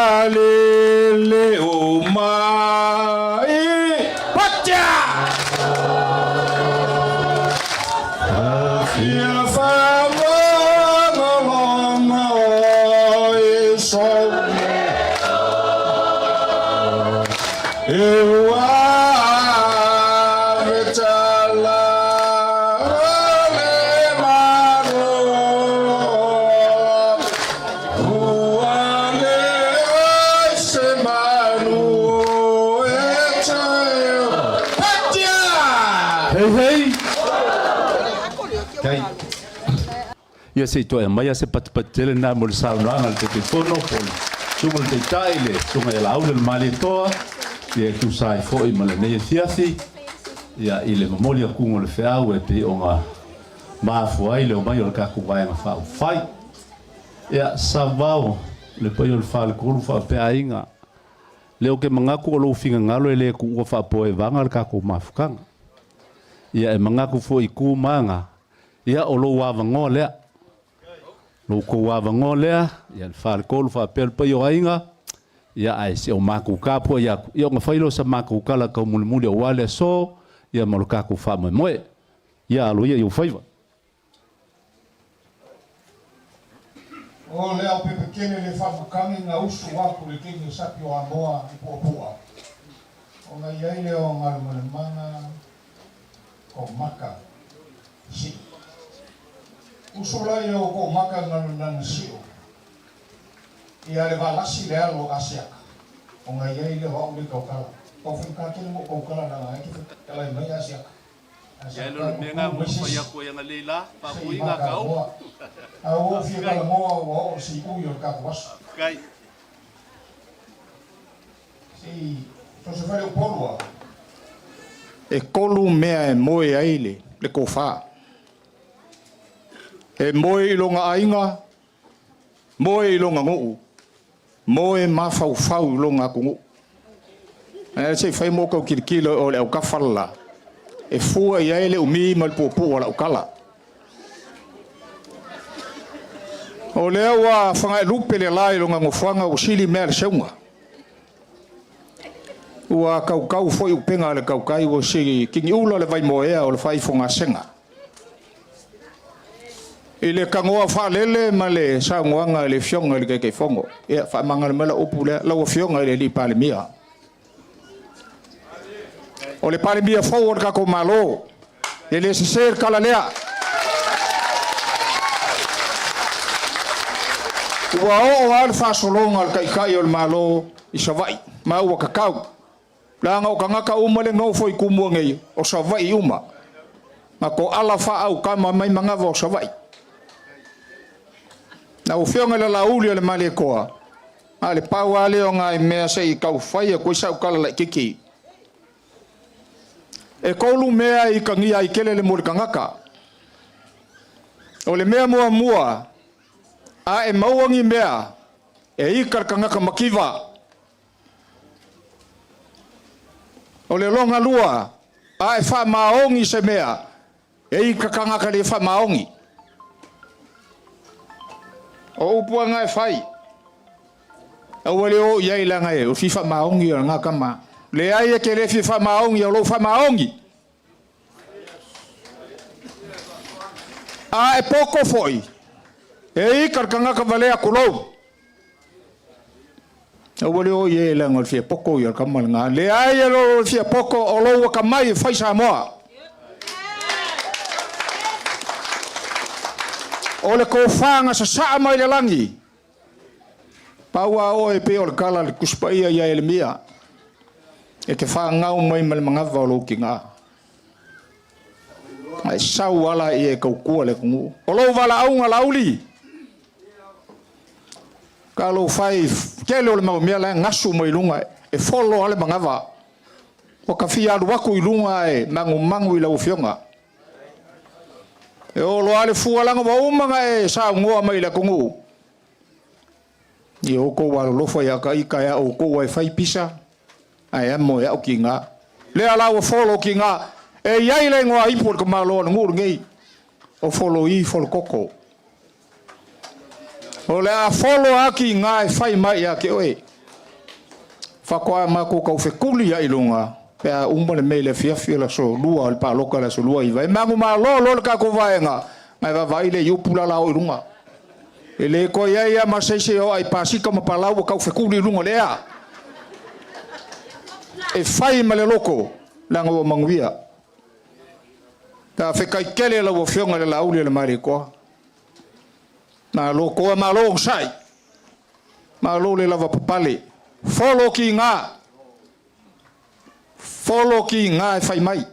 S3: ale le o mai pacha.
S4: Ia se itoa e mai a se patele na mo le saunoanga le te fono poli. Sunga le te taile, sunga e laule le mali toa, ia tu sai foi ma le nei fiafi, ia i le mamoli a kungo le feau e pe o ngā maafu ai le o mai o le kaku vai ngā whau whai. Ia sa vau le pai o le wha le kuru wha pea inga. Leo ke mangaku o lo finga ngalo e le ku ua wha poe vanga le kaku mafukanga. Ia e mangaku fo i ku manga, ia o lo wavango lea. Lo ko wavango lea, ia le wha le kolu wha pea le pai o ainga, ia ai se o maku kapu, ia o ngā whailo sa maku kala kau muli muli o wale so, ia malo kaku wha moe moe. Ia alo ia i o whaiva.
S9: O lea pepe kene le whamukangi ngā usu wapu le kene sapi o Amoa i Puapua. O ngā iai leo ngā mana ko maka si. Usu lai leo ko maka ngā sio. Ia le valasi le alo asiaka. O ngā iai leo au le kaukala. O whinkakene mo kaukala na ngā eki kalai mai asiaka.
S4: Ya lo menga mo fa ya ko yang leila pa kuinga kau.
S9: Au fia ka mo o si u yo ka was.
S4: Kai.
S9: Si to se fare un polua.
S7: E kolu mea e moe aile le ko fa. E moe ilonga ainga, moe ilonga nguu, moe mafau fau ilonga kungu. E se fai mo kau kirikila o le au kafala. E fua i aile umi mal popu o la ukala. O lea wa whanga lupe le lai ilonga ngofanga o sili mea le seunga. Ua kau foi upenga le kai o se kingi ula le vai moea o le fai fonga senga. Ile kangoa fa lele ma le saunga le fionga le ke fongo. E fa manga le mala opule la o fionga le li pale mia. O le pale mia forward ka ko malo. E le ser kala lea. Ua o al fa solonga al kai o le malo i savai ma ua kakau. Langa o kangaka uma le ngau foi kumua ngei o savai uma. Ma ko ala fa au kama mai mangava o savai. Na o fionga le lauli le male koa. Ale paua le o ngai mea se i kau fai e koisa u kala la kiki. E koulu mea i kangia i kele le mori kangaka. O le mea mua mua. A e mauangi mea. E ikar kangaka makiva. O le longa lua, a e wha maongi se mea, e i kakangaka le wha maongi. O upua ngai whai. O wale o iai langa e, o fi wha maongi o ngā kama. Le ai e ke le fi wha maongi o lo wha maongi. A e poko foi, e i kakangaka valea kulou. O wale o ye la ngol fia poko yo kamal nga le ai lo fia poko o lo ka mai fai sa moa o le ko fanga sa mai le langi paua o e pe o kala le kuspaia ya el mia e ke fa nga o mai mal manga va lo kinga ai sa wala e ko ko le ku o lo vala au lauli Kalau fai kele o le mau mea la ngasu mai lunga e folo ale mangava. O ka fia alu waku i lunga e mangu i lau fionga. E o lo ale fualanga wa umanga e sa ngoa mai la kongu. I o ko walo lofa ya ka ika ya o ko wai fai pisa. Ai amo ya o kinga. Le ala o folo kinga. E iai le ngoa ipur ka malo na ngur ngei. O folo i folo koko. O le a folo aki ngai fai mai a ke oe. Whakoa mako kau whekuli a ilunga. Pea umane mei le fiafia la so lua al pa loka la so lua iwa. E mangu maa lo le kako vaenga. Ngai wawai le iupula la o ilunga. E le ko ia ia ma seise o ai pasika ma palau kau whekuli ilunga lea. E fai ma le loko langa o manguia. Ta whekai kele la o fionga le lauli le mare koa. Na lo ko ma lo sai ma lo le lava papale follow ki nga fai mai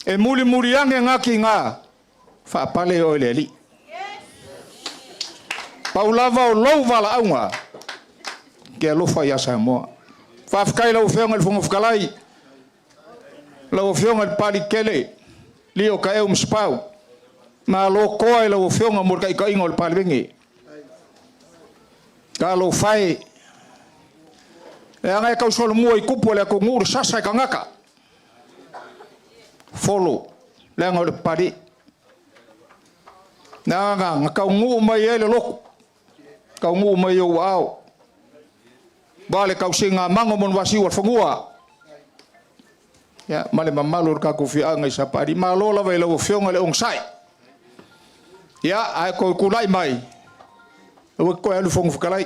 S7: e muri ange nga ki nga fa pale o le li paulava o lo vala aunga ke lo fa ya sa mo fa kai lo fionga le fongo fkalai lo fionga le pali kele li o ka e spau ma lo koe lo fionga mo kai kai ngol palbengi ka lo fai e anga ka solo mo i kupu le ko ngur sasa ka ngaka follow le ngol pari na nga ka ngu mai ele lo ka ngu mai o au vale ka singa mango mon wasi wa fungua ya male mamalo ka ko fi anga sa pari ma lo la vai lo fionga le onsai ya ai ko kulai mai o ko alu fongo fkalai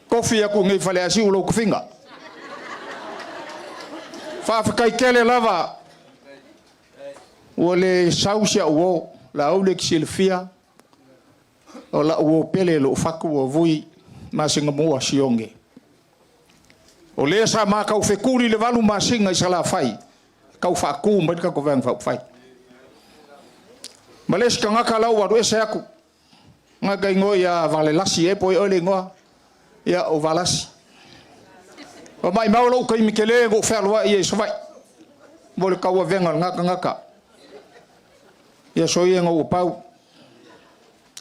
S7: kofi ya ku ngai fale asi ulo kufinga fa kai kele lava wole sausia wo la ole ksilfia o la wo pele lo faku wo vui masinga mo asionge o le sa ma ka fekuri le valu masinga isala fai kau whaaku mai ka ko vang whai Males ka ngaka lau waru ese aku ngaka ingo ya vale lasi e poi ole ngoa ya o valasi o mai mau lo kai mikele go ferwa ye sovai bol ka wa venga ngaka ya so ye ngo pau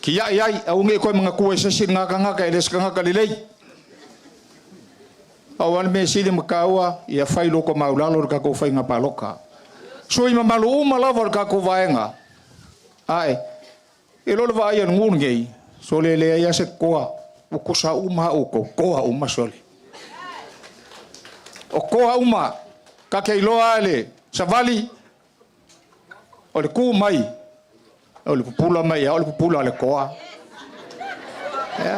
S7: ki ya au nge ko mga ku ese sin ngaka eles ka ngaka lilei awan me sili makawa ya fai lo ko maulalo ka ko fai ngapaloka so ima malu umala ka ko vaenga ai ilo va ia ngungei so le ia se koa o kosa uma o koa uma sole o koa uma ka ke ilo ale savali o le ku mai o le pupula mai o le pupula le koa ya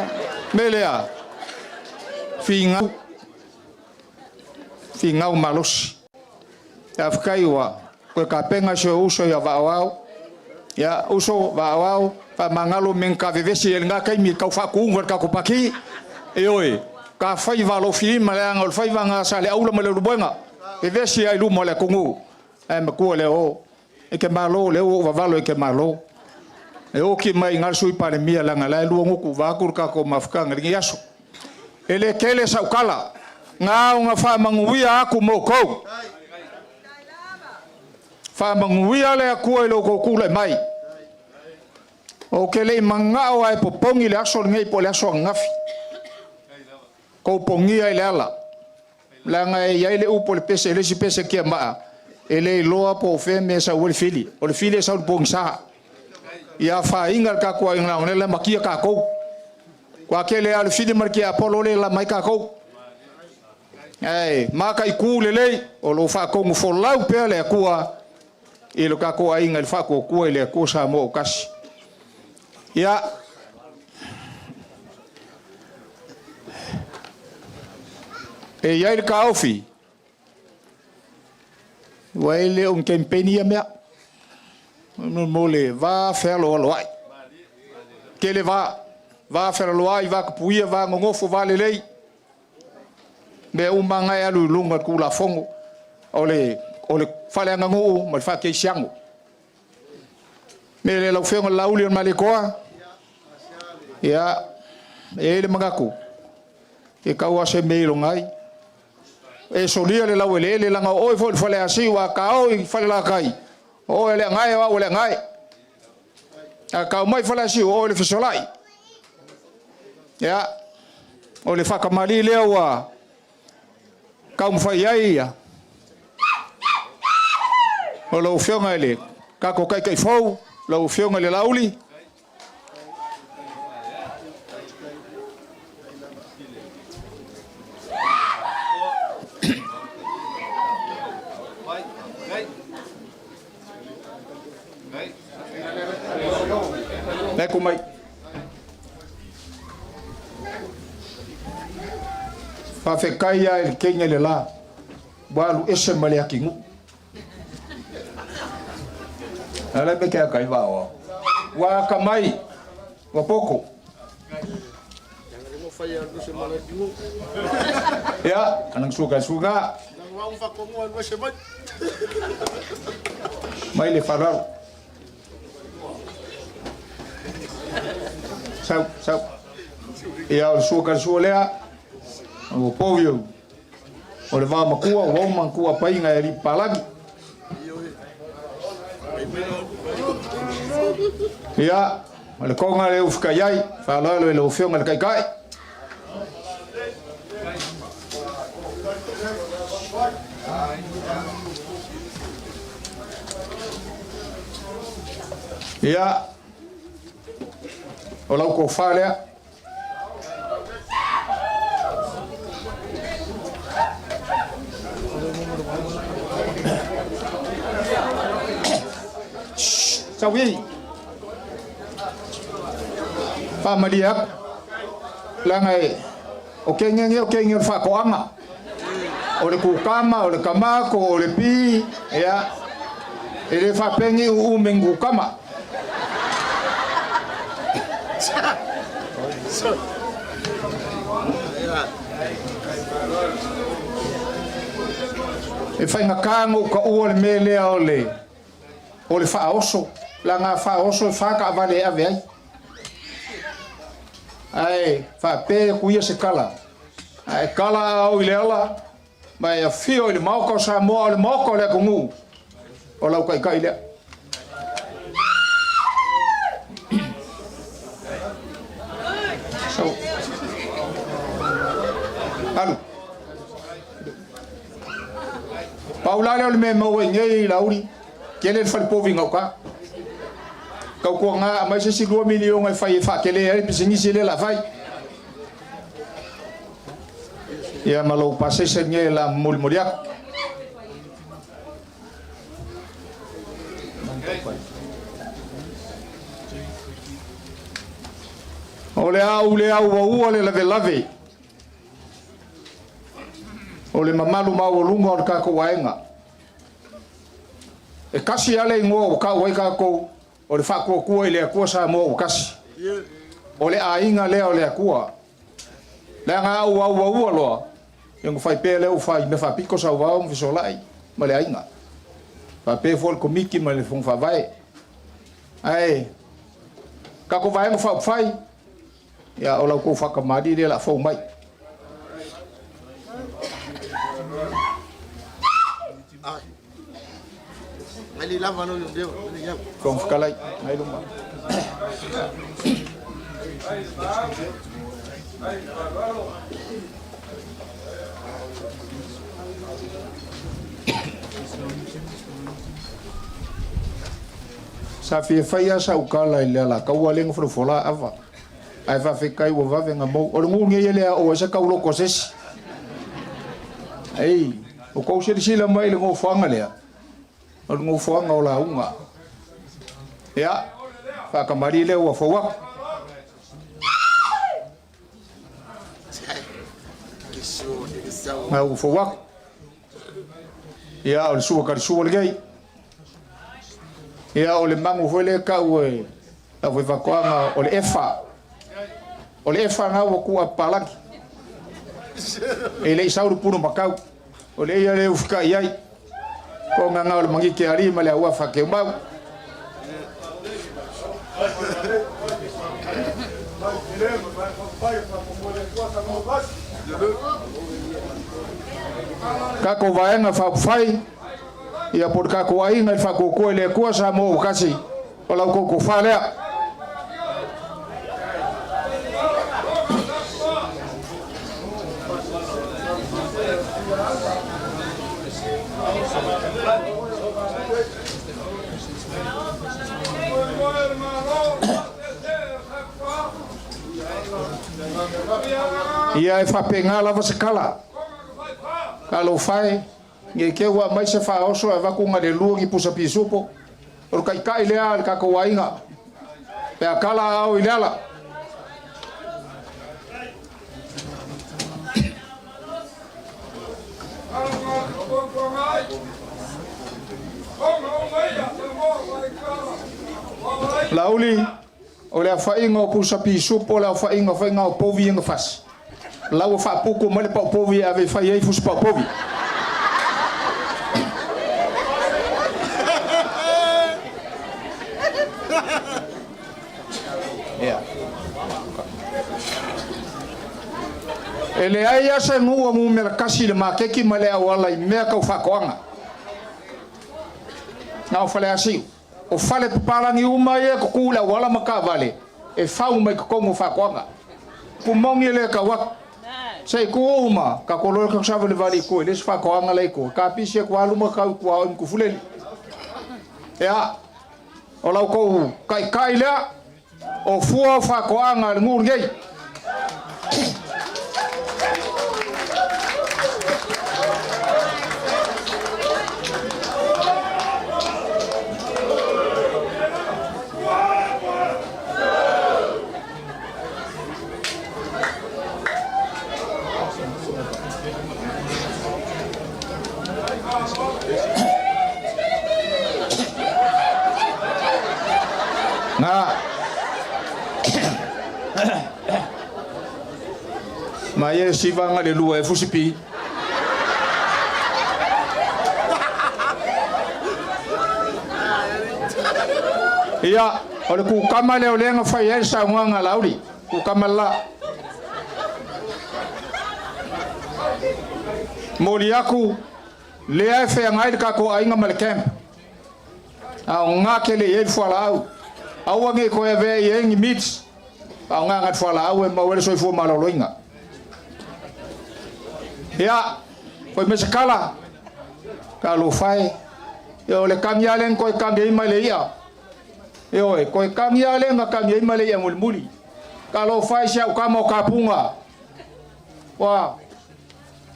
S7: melea finga malos ya fkaiwa ko ka penga so uso ya vaau ya uso vaau pa mangalo men ka vevesi el nga kai mi ka fa ku ngar ka ko paki e oi ka fai valo fi malanga ol fai vanga sale aula male rubenga vevesi ai lu mole kungu e ma ku le o e ke malo le o valo e ke malo e o ki mai ngal sui pare mia langa la lu ngu va kur ka ko mafka ngi yaso ele kele sa ukala nga nga fa manguia aku mo ko fa manguia le aku lo ko ku le mai o ke le manga o ai popongi le aso ngai po le aso ngafi ko pongi ai le ala la ngai ai le upo le pese le si pese ke ma ele loa po fe me sa o le fili sa o pong sa ya fa ingal ka ko inga le makia ka ko kwa ke le al fili marki apolo le la mai ka ko ai maka i ku le o lo fa ko fo lau pe le kua e lo ka ko ai ngal fa ko le ko sa mo kasi ya e ya il ka ofi wele un campaign mea no mole va faire lo ai que le va faire lo ai va puia va ngofo va lei me umanga ya lunga ku la fongo ole fale ngangu mal fa ke siango me le lo fengo la uli malikoa ya ele magaku e kawa se me lo ngai e solia le lawele le langa oi fo fale asi wa ka oi fale la kai o ele ngai wa ole ngai a ka mai fale asi o le fisolai ya ole fa kamali le wa ka mo fai ai ya o lo fionga ele ka ko kai fo lo fionga le lauli kumai fa fe kaya el kenya le la balu ese mali akingu ala be ka kai wa kamai wa poko ya anang suga mai le farar sau ya o suka suolea o povio o le va makua o makua painga e palagi ya le konga le ufka yai fa lo le ufio ngal kai ya o lau ko falea sawi pa malia langai o kenge fa ko anga o le kukama o le kamako o le pi ya ele fa pengi u mengu kama E whainga kāngo ka ua le me lea o le whaoso. La ngā whaoso e whaka avale ave ai. Ai, whapea kuia se kala. Ai, kala au i le ala. Mai a whio i le mauka o sa moa o le mauka o le kungu. O lau kai lea. So. Alu. Paulale o le me mau e ngei lauri. Kele le whalipovi ngau ka. Kau kua ngā mai se si 2 milion ai whai e whakele e pisingisi le la whai. Ia malau pase se ngei la mulimoriak. O le au ua le lave. O le mamalu mau lunga o le kako waenga. E kasi ale ingoa o ka wai kako o le whakua kua i le akua sa mo o kasi. O le ainga lea o le akua. Lea ngā ua loa. Yung whaipe leo whai me whapiko sa wao mwisolai. Ma le ainga. Whaipe fo le komiki ma le fong whawai. Ai. Kako waenga whai. Ya o lau kou whakamadi le la fau mai.
S2: Ali lava no deu.
S7: Kong whakalai. Nai lunga. Sa fia whaia sa ukala i la kaua lenga whanofola awa. Ai va fekai o va venga mo o ngu nge ele o sa ka ulo koses ai o ko se sila mai le ngo fanga le o ngu fanga o la unga ya fa ka mari le o fowa ma o fowa ya o su ka su le gai ya o le mangu fole ka o la va kwanga o le efa o le whanga o kua palaki. E le isauru puno makau. O le ia le ufika iai. Ko ngā ngā o le mangi ke ari ma le aua whake umau. Kako vaenga whapwhai. Ia por kako ainga i whakoko le kua sa mo ukasi. O lau koko whalea. Ia e whapenga lava se kala. Kalo whae. Nge ke ua mai se whaoso e wakunga le luangi pusa pisupo. Oro kai lea le kako wainga. Pea kala au i leala. Lauli o le whainga o pusa pisupo la whainga o povi inga fas. Lau whapuku mele pa povi ave whai ei fusi pa povi. Ele ai asa ngua mu mele kasi le makeki mele awala i mea kau whakoanga. Ngau whale asiu. O whale papalangi umai e kukula wala maka vale. E whau mai kukongu whakoanga. Kumongi le ka wak. Sei ku uma ka kolor ka sabe le vale ko. Ele se whakoanga le ko. Ka pisi e kualuma kau kua o mkufuleli. Ea. O lau kou kai lea. O fua whakoanga le ngur ngei. Ma ye sivanga le lua e fusipi. Ia, o le kukama leo lenga whai ai sa nganga lauri. Kukama la. Mori aku, lea e whea ngai ka ko ainga male camp. A o ngā ke le e whala au. Au ange ko e vea i engi mits. A o ngā ngat whala au e mawere soi fua maloloinga. Ia, koe mesa kala. Ka lo whai. E o le kangi alen koe kangi ima le ia. E oe, koe kangi alen nga kangi ima le ia muli muli. Ka lo whai sia o kama o kapunga. Wa,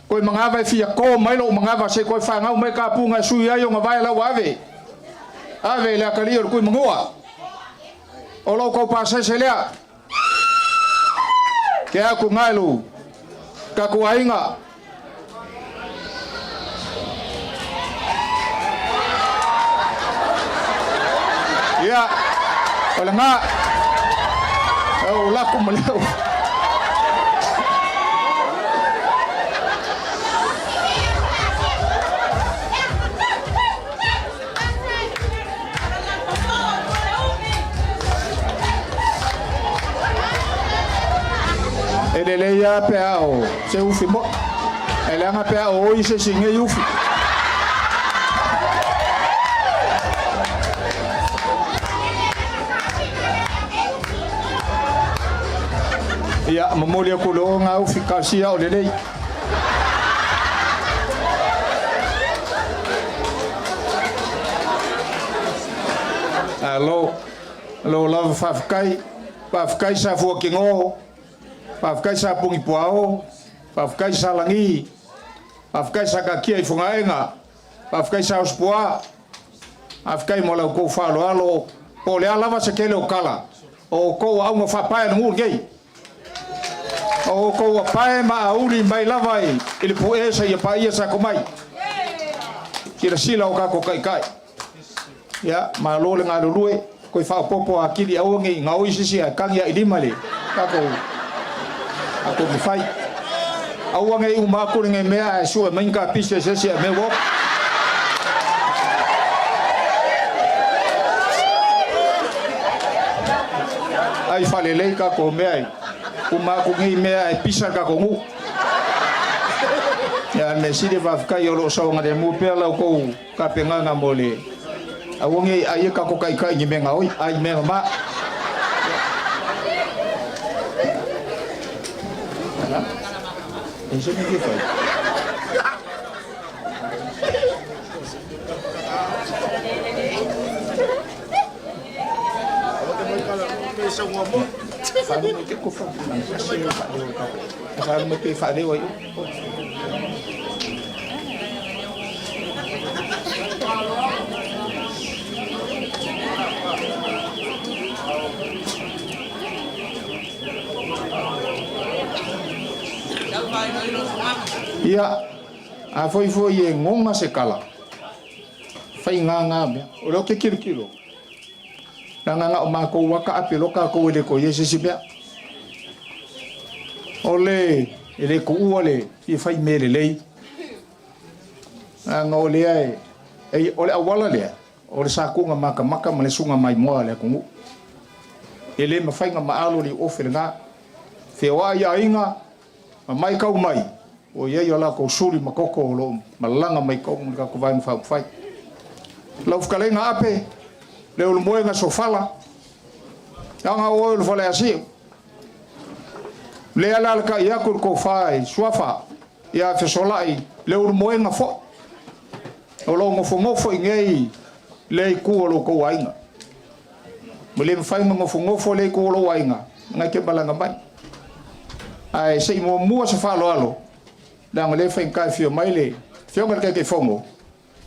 S7: koe mangava e fia ko mailo mangava se koe whangau mai kapunga sui ai o ngā vai lau ave. Ave le akali o koe mangua. O lau kau pasese lea. Ke aku ngailu. Ka kuainga. Ya, oleh ngak, laku melihat. Ele ya peo, se ufi mo. Ele anga peo, oi se singe ufi. Ya, memolia kulo ngau fikasia o lelei. Alo, lo lava fafkai sa fuakingo, fafkai sa pungipuao, fafkai sa langi, fafkai sa kakia i fungaenga, fafkai sa uspua, fafkai mola ko falo alo, o le lava se kele o kala, o ko au nga fapai ngur gei. O ko pae ma uli mai lavai ili puesa ia paia sa komai kira sila o ka ko kai kai ya ma lole nga lue ko fa popo akili au ngi ngau sisi kangi ya ilimale ka ko ako mi fai au ngi uma ko ngi mea su mai ka piste sisi me wo ai fale le ka ko mea uma ko ngi mea e pisa ka ko ngu ya me sidi va ka yo lo so ngade mu pe la ko ka penga nga mole a wongi ai ka ko kai kai ngi me nga oi ai me ma e je me ke fai Falo mo ke ko fa kasi fa le ka falo mo pe fa le wa ia a foi e ngonga se kala fai nganga me o lo ke kilo nanga o mako waka apelo ka ko le ko yesi sibia ole ele ko ole i fai mele lei anga ole ai ole awala le ole sa ko nga maka male sunga mai mo le ko ele ma fai nga maalo li ofele nga fe wa ya inga mai ka mai o ye yo la ko suri makoko lo malanga mai ko ka ko vai fai la ufkalenga ape le ul moenga sofala anga o le fale asi le ala ka ya ko fai swafa ya fe solai le ul moenga fo o lo ngofo ngei le ku lo ko wainga mole fai ngofo le ko lo wainga nga ke balanga mai ai sei mo mua se fa lo alo dang le fai ka fio mai le fio ngal ke fongo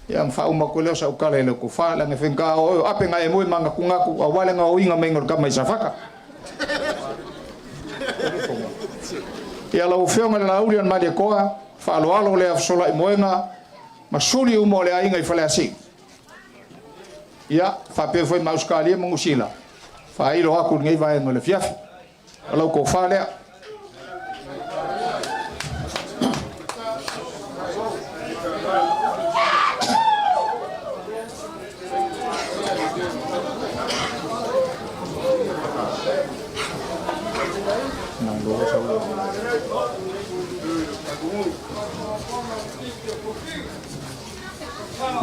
S7: yang fa uma ko le sa ukala le ko fa la nge ka o ape nga e mo manga kunga ku awale nga o inga mengo ka mai safaka ya la o fio ngal la uli an mali ko fa lo alo le afsola mo nga masuli umo le ainga i fale asi ya fa pe foi mauskali mo usila fa ilo aku ngai vai ngole fiaf ala ko fa le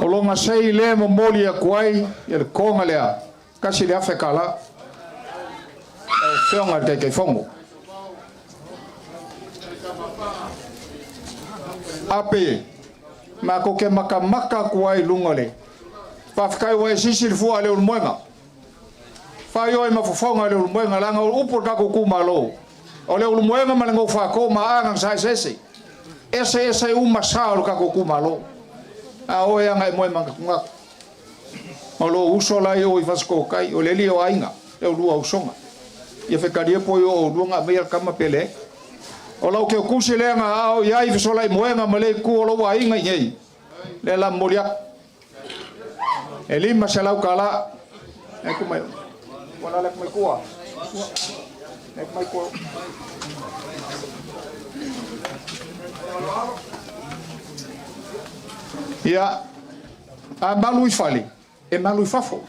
S7: O longa sei le mo moli a kuai ia le konga lea. Kasi le afe kala. Whionga kei fongo. Ape. Ma ko ke maka kuai lunga le. Whawhikai wai sisi le fua le ulmoenga. Whai oi mafufonga le ulmoenga langa upo kako kumalo. O le ulmoenga malengo whako maangang sai sese. Ese uma sao kako kumalo. A oi anga moe manga. O lo uso lai o i fasko kai o le li o ainga. E o lua usonga. Ia whekaria po i o luanga mea kama pele. O lau ke o kusi leanga ao iai visolai moenga male ku o lo ainga iei. Le la moriak. E lima se lau kala. E ku mai. Wala lek mai kua. Lek mai kua. Ia. A malu i fali. E malu i fafo.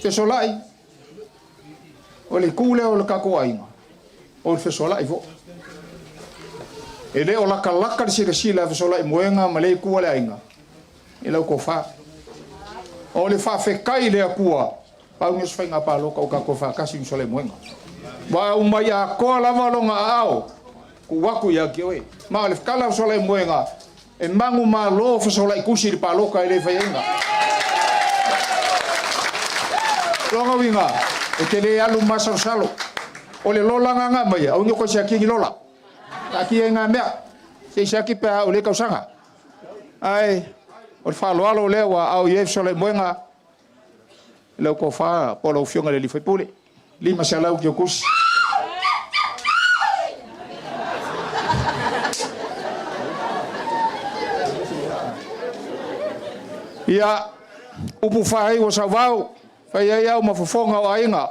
S7: Te solai. O le kule o le kako ainga. O le fesolai vo. E le o laka di sila fesolai moenga ma le kua le ainga. E lau ko fa. O le fa fekai le akua. Pau nges whainga palo ka o kako fa kasi usole moenga. Wa umai a koa lava longa ao. Ku waku ia ki oe. Ma le fkala usole moenga. E mangu ma lo fesolai kusi di palo ka ele whainga. Longa winga. E te le alu masar salo. O le lola nganga mai. Au nyoko si aki lola. Aki e ngā mea. Se aki pe o le kausanga. Ai. O le whaloalo lewa au ief sole moenga. Leu ko wha polo whionga le li whaipule. Lima se alau ki o kusi. Ia upu whai o sa wau. Whai ai au mawhafonga o ainga.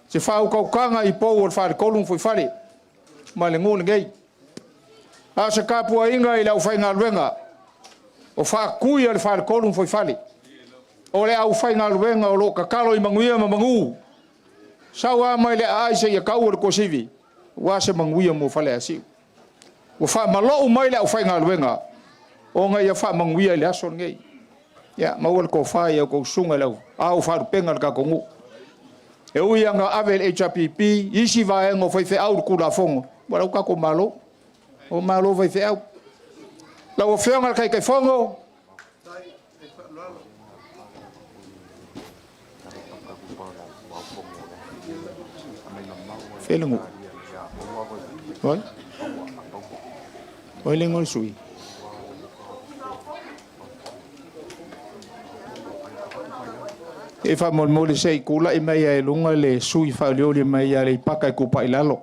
S7: Se whau kaukanga i pou o whare kolung fui whare. Ma le ngūne ngei. A se kāpua inga i lau whainga luenga. O whakui al whare kolung fui whare. O le au whainga luenga o lo kakalo i manguia ma mangu. Sau a mai le aise i a kau o le kosivi. Wa se manguia mo whale a siu. O wha malo mai le au whainga luenga. O ngai a wha manguia i le ason ngei. Ya, maua le ko whai au kou sunga lau. Au wharu penga le kakongu. E ui anga avel HRPP, isi vaenga o whaife au kula fongo. Warau kako malo. O malo whaife au. Lau o whionga kai fongo. Whelengu. Oi? Oi lengo sui. E fa mo sei kula i mai e lunga le sui fa le mai le paka ku pa ilalo.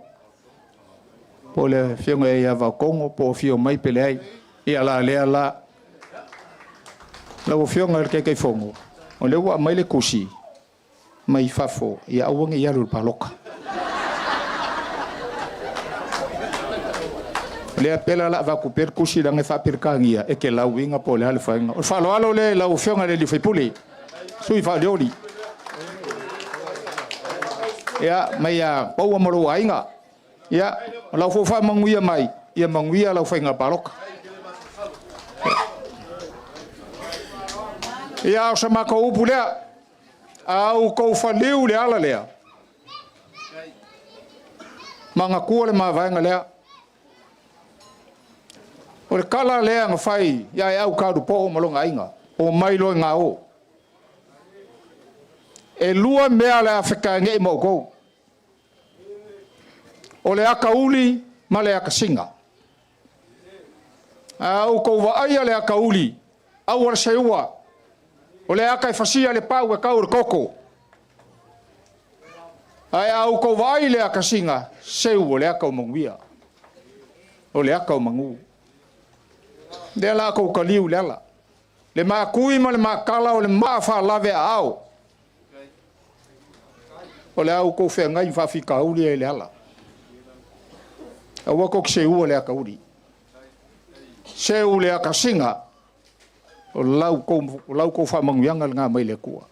S7: Po le whionga e ava kongo po fio mai pele ai. E ala le ala. La o whionga ke fongo. O le wa mai le kusi. Mai fafo e awange ia lu paloka. Le apela la va ku per kusi la nge fa per kangia e ke la winga po le al fainga. O fa lo alo le la o whionga le li fai puli. Sui fa leoli. Ya, mai ya pau amaro ainga. Ya, lau fo fa manguia mai. Ia manguia lau fainga paroka. Ya, o sama ko upu lea. Au ko fa leu le ala lea. Manga kua le ma vainga lea. O le kala lea nga fai. Ya e au kadu po o malonga ainga. O mailo nga o. E lua mea le Afrika nge mo ko. O le aka uli ma le aka singa. Au ko wa aia le aka uli. Au ar seua. O le aka fasia le pau e kau le koko. Ai au ko wa ai le aka singa. Seu o le aka o manguia. O le aka o mangu. Le la ko kaliu le ala. Le ma kui ma le ma kala o le ma fa lave au. O le au ko whenga i whawhika uli e le ala. A wako ki se ua le aka uli. Se u le aka singa. O lau ko whamanguianga le ngā mai le kua.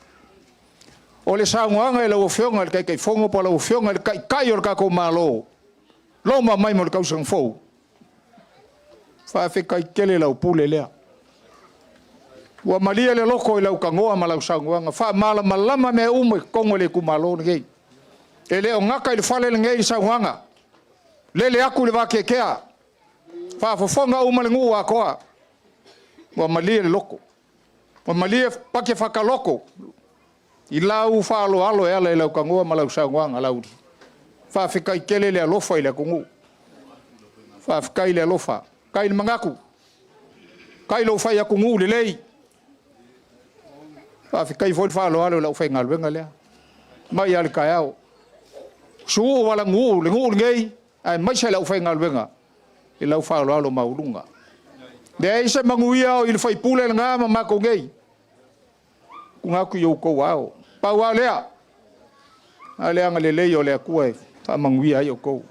S7: O le saunga e lau whionga le kai whongo pa lau whionga le kai o le kako malo. Loma mai mo le kausang fau. Whawhikai kele lau pule lea. Ua malia le loko i lau kangoa ma lau sanguanga. Wha mala malama me umo i kongo le kumalo ngei. E le o ngaka i le whale le ngei i sanguanga. Le aku le wake kea. Wha fofonga uma le ngu a koa. Ua malia le loko. Ua malia pake whakaloko. I lau whaalo alo e ala i lau kangoa ma lau sanguanga lau. Wha whikai kele le alofa i le kungu. Wha whikai le alofa. Kai le mangaku. Kai lo whai a kungu le lei. Wha whikai fo whaalo alo lau whai ngalwenga lea. Mai ale kai au. Suu wala ngu le ngei. Ai mai sai lau whai ngalwenga. I lau whaalo alo maulunga. Le aise manguia o i le whai pule le ngā mamako ngei. Kungaku i au kou au. Pau au lea. A lea ngale lei o lea kua e. Wha manguia ai o kou.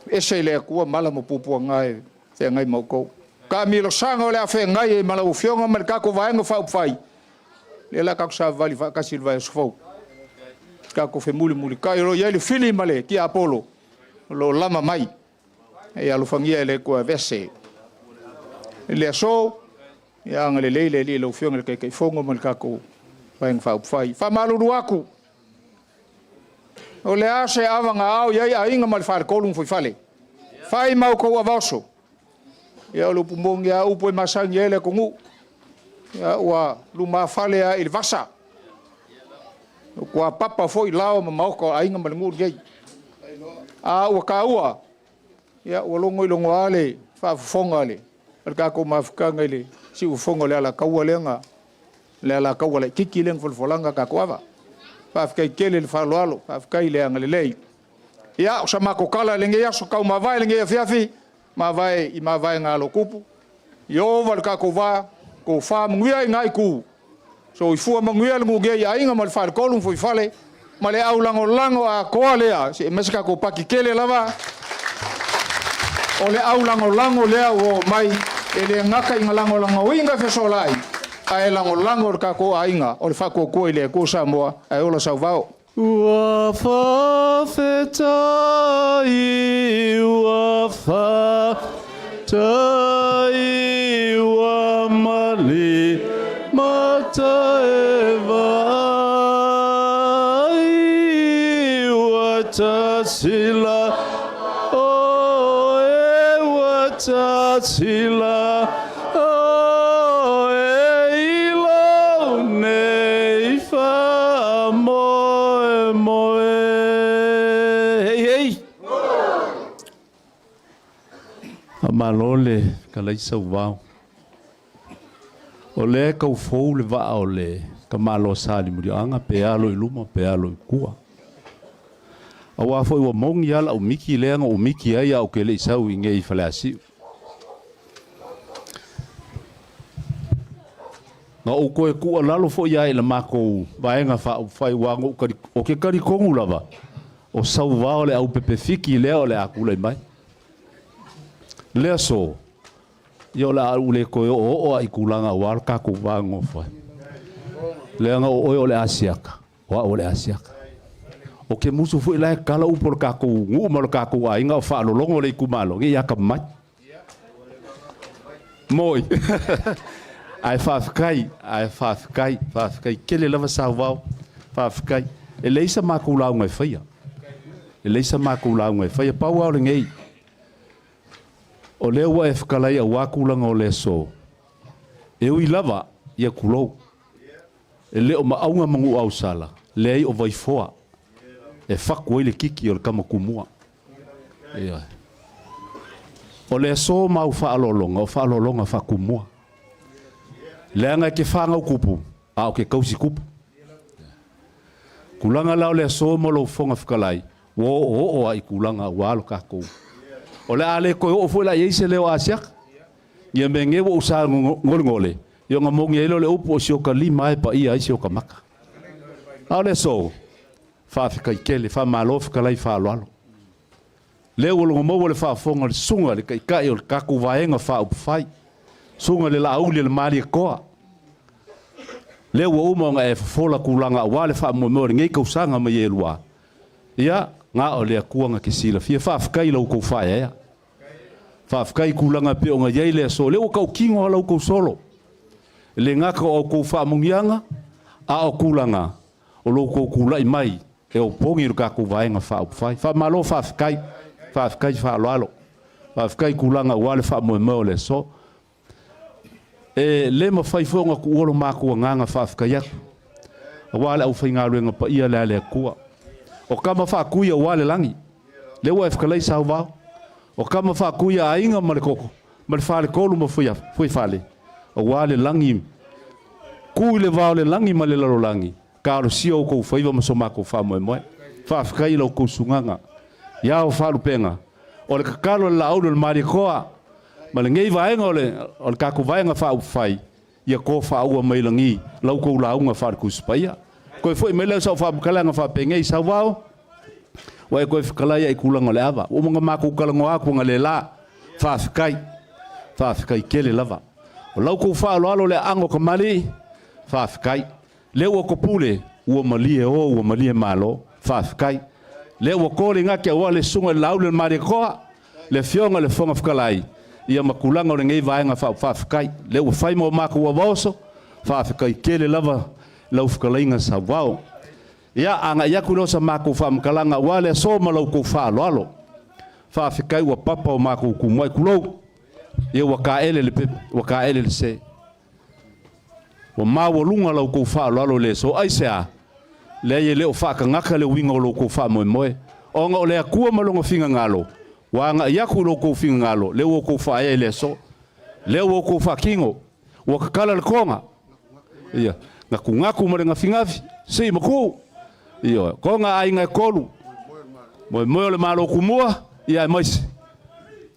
S7: Ese lea kua mala mo pupua ngai. Whea ngai mau kou. Ka milo sanga o lea whea ngai e mala ufionga ma le kako vaenga whau whai. Le la kako sa vali wha kasi vai sofau. Kako whe muli. Kai ro iai le fili male ki Apollo. Lo lama mai. E alufangia le kua vese. Le so. Ia ngale leile li le ufionga le kai fongo ma le kako vaenga whau whai. Wha maluru aku. O le ase awanga au iai a inga mal whare kolung fui fale. Whai mau kou avaso. Ia o lupu mongi a upo e masangi ele kongu. Ia ua luma fale a il vasa. Kua papa foi lao ma maoko a inga mal ngur gei. A ua ka ua. Ia ua longo ilongo ale. Wha fonga ale. Alka ko mafukanga ile. Si ufonga le ala kaua lenga. Le ala kaua le kiki lenga folfolanga kakuava. Whawhikai kele le whaloalo, whawhikai le anga le lei. Ia, o sa mako kala le ngei aso kau mawai le ngei a whiawhi, mawai ngā lo kupu. I ova le kako wā, ko wha munguia i ngai kū. So i fua munguia le ngugei a inga ma le whare kolung fui whale, ma le au lango a koa lea, se mese kako paki kele lava. O le au lango lea o mai, e le ngaka inga lango inga whesolai. Ai lango ka ko ainga o le fako ko ile ko Samoa ai ola sau vao
S4: ua fa tai ua mali mata vai ua tasila o ua tasila malole ka laisa wau o le kau fou le va o le ka malo sali muri anga pe alo i luma pe alo i kua awa foi wa mongi ala o miki lenga o miki ai au ke le sau i ngei falasi na o ko e ku lalo fo ia le mako vaenga fa fai wango o ke kari kongu lava o sau va le au pepe fiki le o le akula mai le so yo la ule ko o ai kulanga war ka ku wango fa le nga o le asiaka wa o le asiaka o ke musu fu la kala u por ka ku ngu mo ka ku ai nga fa lo longo le ku malo ngi ya ka mai moi ai fa kai kele lava sa wa fa kai e leisa ma ku la ngai fa ya e leisa ma ku la ngai fa ya pa wa le ngai o le ua e whakalai a wakulanga o le so. E ui lava ia kulou. E le o maaunga mangu au sala. Le ai o vaifoa. E whakua le kiki o le kamakumua. O le so mau whaalolonga, o whaalolonga whakumua. Le anga ke whangau kupu, a o ke kausi kupu. Kulanga lao le so mo lo whonga whakalai. O ai kulanga walo kakou. O le ale ko o foi la yeise leo asiak ye menge wo usa ngole yo nga mongi elo le upo sio ka lima e pa ia sio ka maka ale so fa fika kele fa malo fika lai fa lo le wo ngo mo le fa fonga le sunga le kai kai o ka ku vaenga fa up fai sunga le la au le mari ko le wo mo nga e fola kulanga wa le fa mo ngai ka usanga ma ye lua ia nga o le kuanga ke sila fia fa fika lo ko fa ya fa fkai kulanga pe o nga yele so le o ka kingo ala ko solo le ngaka o ko fa mungianga a o kulanga o lo ko kula mai e o pongi ro ka ko vaenga fa malo fa kai fa lo fa kai kulanga wale fa mo le so e le mo fai fonga ku o lo mako nganga fa kai wale au fainga ruenga pa ia le kua o kama fa kuia wale langi le wa fkalai sa va o kama fa kuia ainga male koko male fa le kolu mo foi fale o wale langi ku le va le langi male lo langi ka ro sio ko foi va mo mako fa mo fa fkai lo ku sunganga ya o fa lu penga o le kakalo la au le mari koa male ngei va enga o ka ku va enga fa u fai ia ko fa ua mai langi lau ko launga fa ku spaia ko foi mai lau sa fa kalanga fa pengei sa wao wa ko kala ia kulanga le ava o mga mako kalanga aku ngale la fa kai kele lava o lau ko fa lo le ango ko mali fa kai le o ko pule o mali o mali malo fa kai le o ko le ngake o le sunga lau le mari ko le fionga le fonga fkalai ia makulanga o ngei vaenga fa kai le o fai mo mako wa voso fa kai kele lava lau fkalainga sa wao ia anga ia kulo sa mako fa mkalanga wale so malau ko fa lo fa kai wa papa o mako ku moi kulo ia wa ka ele le se wa ma wo lunga lau ko fa lo le so ai sea le ye le o fa ka ngaka le winga lo ko fa mo o nga le ku malonga finga ngalo wanga yaku lo ko finga ngalo le wo ko fa ele so le wo ko fa kingo wo ka kala le konga ia na kungaku mo nga fingafi sei mo ko ia konga ai nga kolu mo le malo kumua ia mais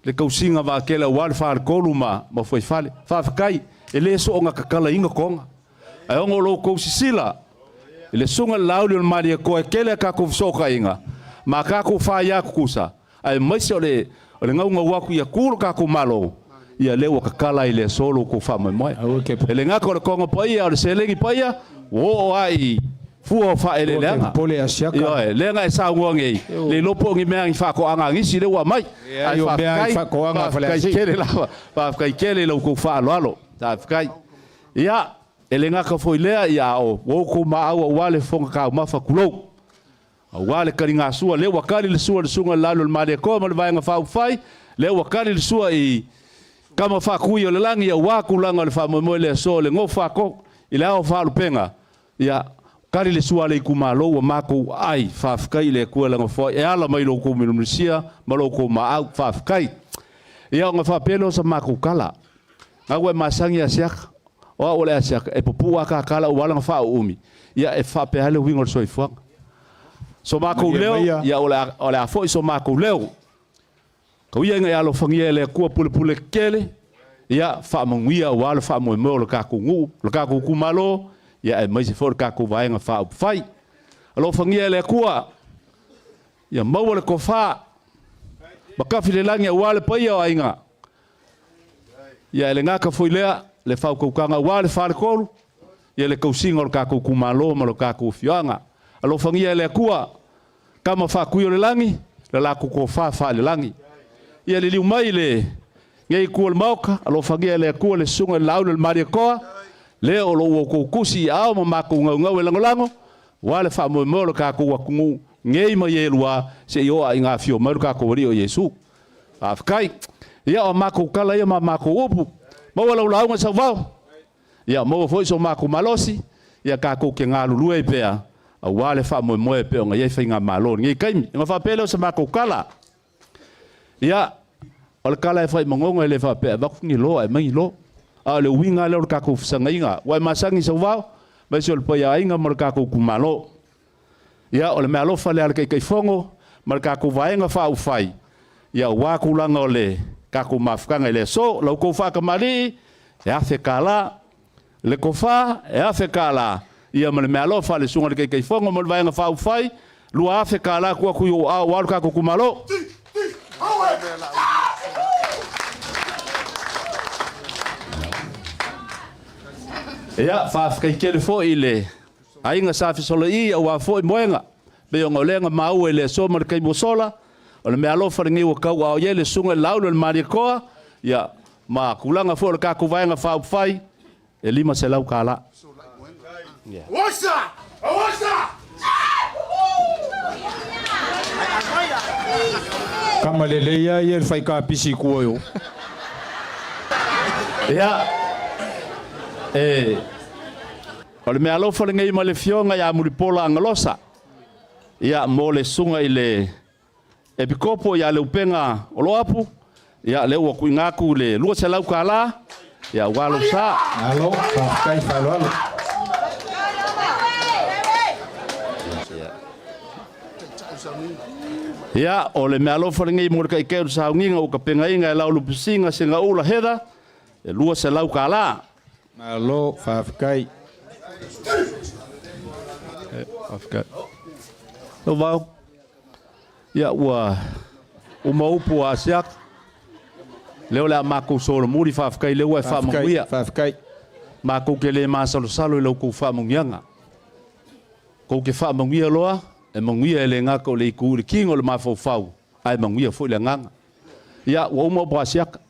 S4: le kausinga va kela wal fa kolu ma foi fale fa kai ele so nga ka kala inga konga ai ngo lo ko sisila ele sunga lauli le maria ko kele ka ko so ka inga ma ka ko fa ya kusa ai mais ole ngaunga waku ya kuru ka ko malo ia lewa ka kala ile solo ko fa mo ele nga ko konga pa ia le selengi pa ia o ai fu fa ele lenga
S7: pole asiaka
S4: ia lenga sa ngonge le lopo ngi me fa ko anga ngi sile wa mai
S7: ai fa ko anga fa le
S4: kele la fa kai kele lo ko fa lo ta kai ia ele nga ka foi lea ia o ko ma au wale fonga ka ma fa kulo wale karinga sua le wakali le sua le sunga lalo le mare ko ma le vai nga fa fai le wakali le sua i kama fa kuio le langi ya waku langa le fa mo le so le ngo fa ko ile o fa lu penga ya kari le sua le kumalo wa mako ai fa kai le ku langa fo e ala mai lo ko minusia ma lo ko ma au fa kai ya nga fa pelo sa mako kala ngawe masangi ya siak o le siak e popu aka kala o wala fa umi ya e fa pe hale wingo so ifo so mako leo ya ole a fo so mako leo ko ia nga lo fangia le ku pule kele ya fa manguia wala fa mo lo ka ku kumalo ya e mai se for ka ku vai nga fa fai lo fangia le ku ya mau le ko fa baka file langi wala pa ia ainga ya le nga ka foi le fa ku kanga wala fa ko ya le ko singo ka ku kumalo ma lo ka ku fianga lo fangia le ku kama fa ku yo le langi la ku ko fa le langi ia le liu mai le ngai kuol mauka alo fagia le kuol le sunga lau le maria koa le o lo ko kusi a mo ma ku ngau lango wale fa mo lo ka ku ku ngai mai e lua se yo a inga fio mai ka ko ri o yesu afkai ia o ma ku kala ia ma ku upu mo wala lau nga sa va ia mo foi so ma ku malosi ia ka ku ke ngalu lu e pe a wale fa mo e pe nga ia fa inga malo ngai kai nga fa pelo sa ma ku kala ia o kala e fai mongonga le fa pe va kungi lo ai mai lo a le winga le ka ku sanga inga wa masangi so va ba so le pa inga mar ka ku malo ia o le malo fa le kai fongo mar ka ku vaenga fa u fai ia wa ku langa le ka ku mafkanga le so lo ko fa ka mali ia fe kala le ko fa ia fe kala ia mar malo fa le sunga le kai fongo mar vaenga fa u fai lu a fe kala ku yo a wa ka ku malo ia fa kai kele fo ile ainga sa fi solo i wa fo moenga be ngo lenga mau ele so mar kai mosola o le me alo fa ngi wa ka wa ye le sunga laulo le marikoa ia ma kulanga fo ka ku vaenga fa fai e 5 selau kala.
S8: Osa! Osa!
S9: Kama lele ia ia fai ka pisi kua yo.
S4: Ia. O le mea alofa le ngai ma le fionga ia muripola angalosa. Ia mo le sunga i le epikopo ia le upenga o loapu. Ia le ua kuingaku le lua selau kala. Ia walo sa.
S9: Alo, kai falo alo.
S4: Ia o le mea alofa le ngai mo le kai keu sa unginga o ka penga inga e lau lupisinga singa ula heda. E lua selau kala.
S9: Alo, kai.
S4: Afka. No vau. Ia ua uma upu a siak. Leo le mako solo muri fafkai leo e fa manguia.
S9: Kai.
S4: Mako ke le masalo salo le ko fa mangianga. Ko ke fa manguia loa e manguia le ngako le ku le kingo le mafo fau. Ai manguia fo le nganga. Ia ua uma upu a siak.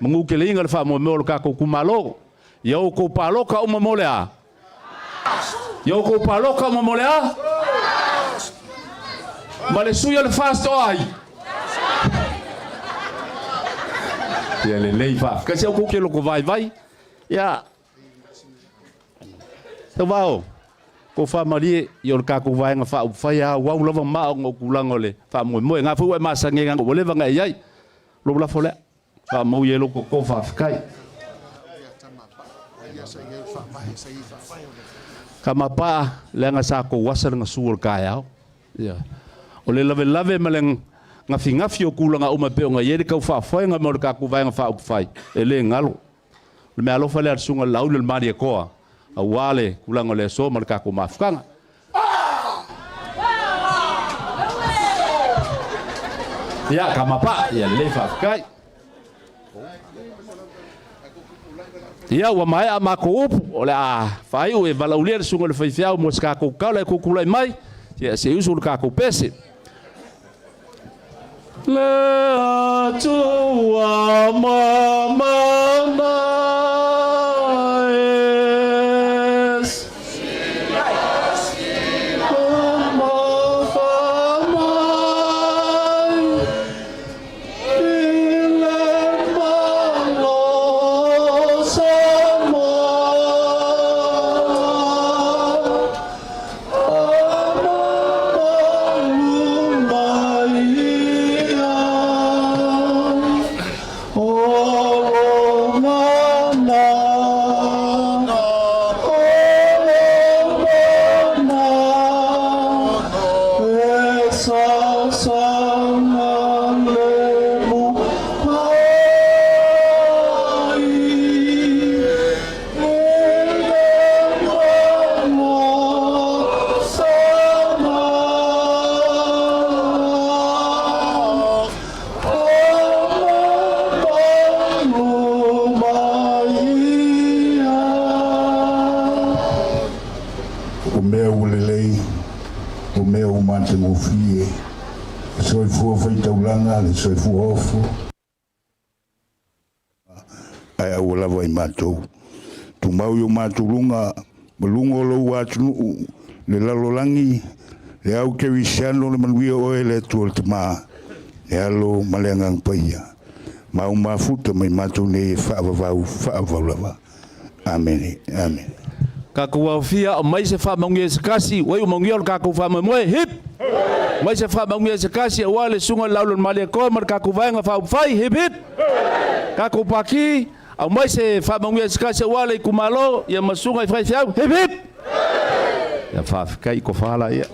S4: Mangu ke le inga le fa mo mo ka ko kumalo. Ia o ko palo ka uma mo le a. Yo ko paloka mo molea. Male suya le fast ai. Ya le lei fa. Ka se ko ke lo ko vai vai. Ya. Te vao. Ko fa mari yo ka ko vai nga fa fa ya wa lova ma ngo kulangole. Fa mo mo nga fu ma sa nga ngo le va nga yai. Lo la fole. Fa mo ye lo ko fa kai. Kama pa lenga sa ko wasa nga suul kaya ya o le lave maleng nga fingafi o kula nga uma pe nga yeri ka fa fa nga mo ka ku vai nga fa fai ele ngalo le me alo fale sunga laul le mari ko a wale kula nga le so mar ka ku mafkanga ya kama pa ya le fa kai ia ua mai a mako upu o le a fai o e valaulia le sunga le faifiao mo se kakou kaula e kukulai mai ia se usu le kakou pese le atua mamana es
S3: soifua ofo ai au lava i matou tumau yo matulunga malungo lo watu le lalolangi le au ke wisiano le manuia o ele tu te ma e alo malenga paia ma uma futa mai matou ne fa lava amen amen
S4: ka ko fia o mai se fa mangi se kasi wai o mangi o ka ko fa mo hip mai se fa mangi se kasi o wale sunga laulon male ko mar ka ko vai nga fa fai hip hip ka ko paki o mai se fa mangi se kasi o wale kumalo ya masunga fai fiau hip hip ya fa kai ko fala ya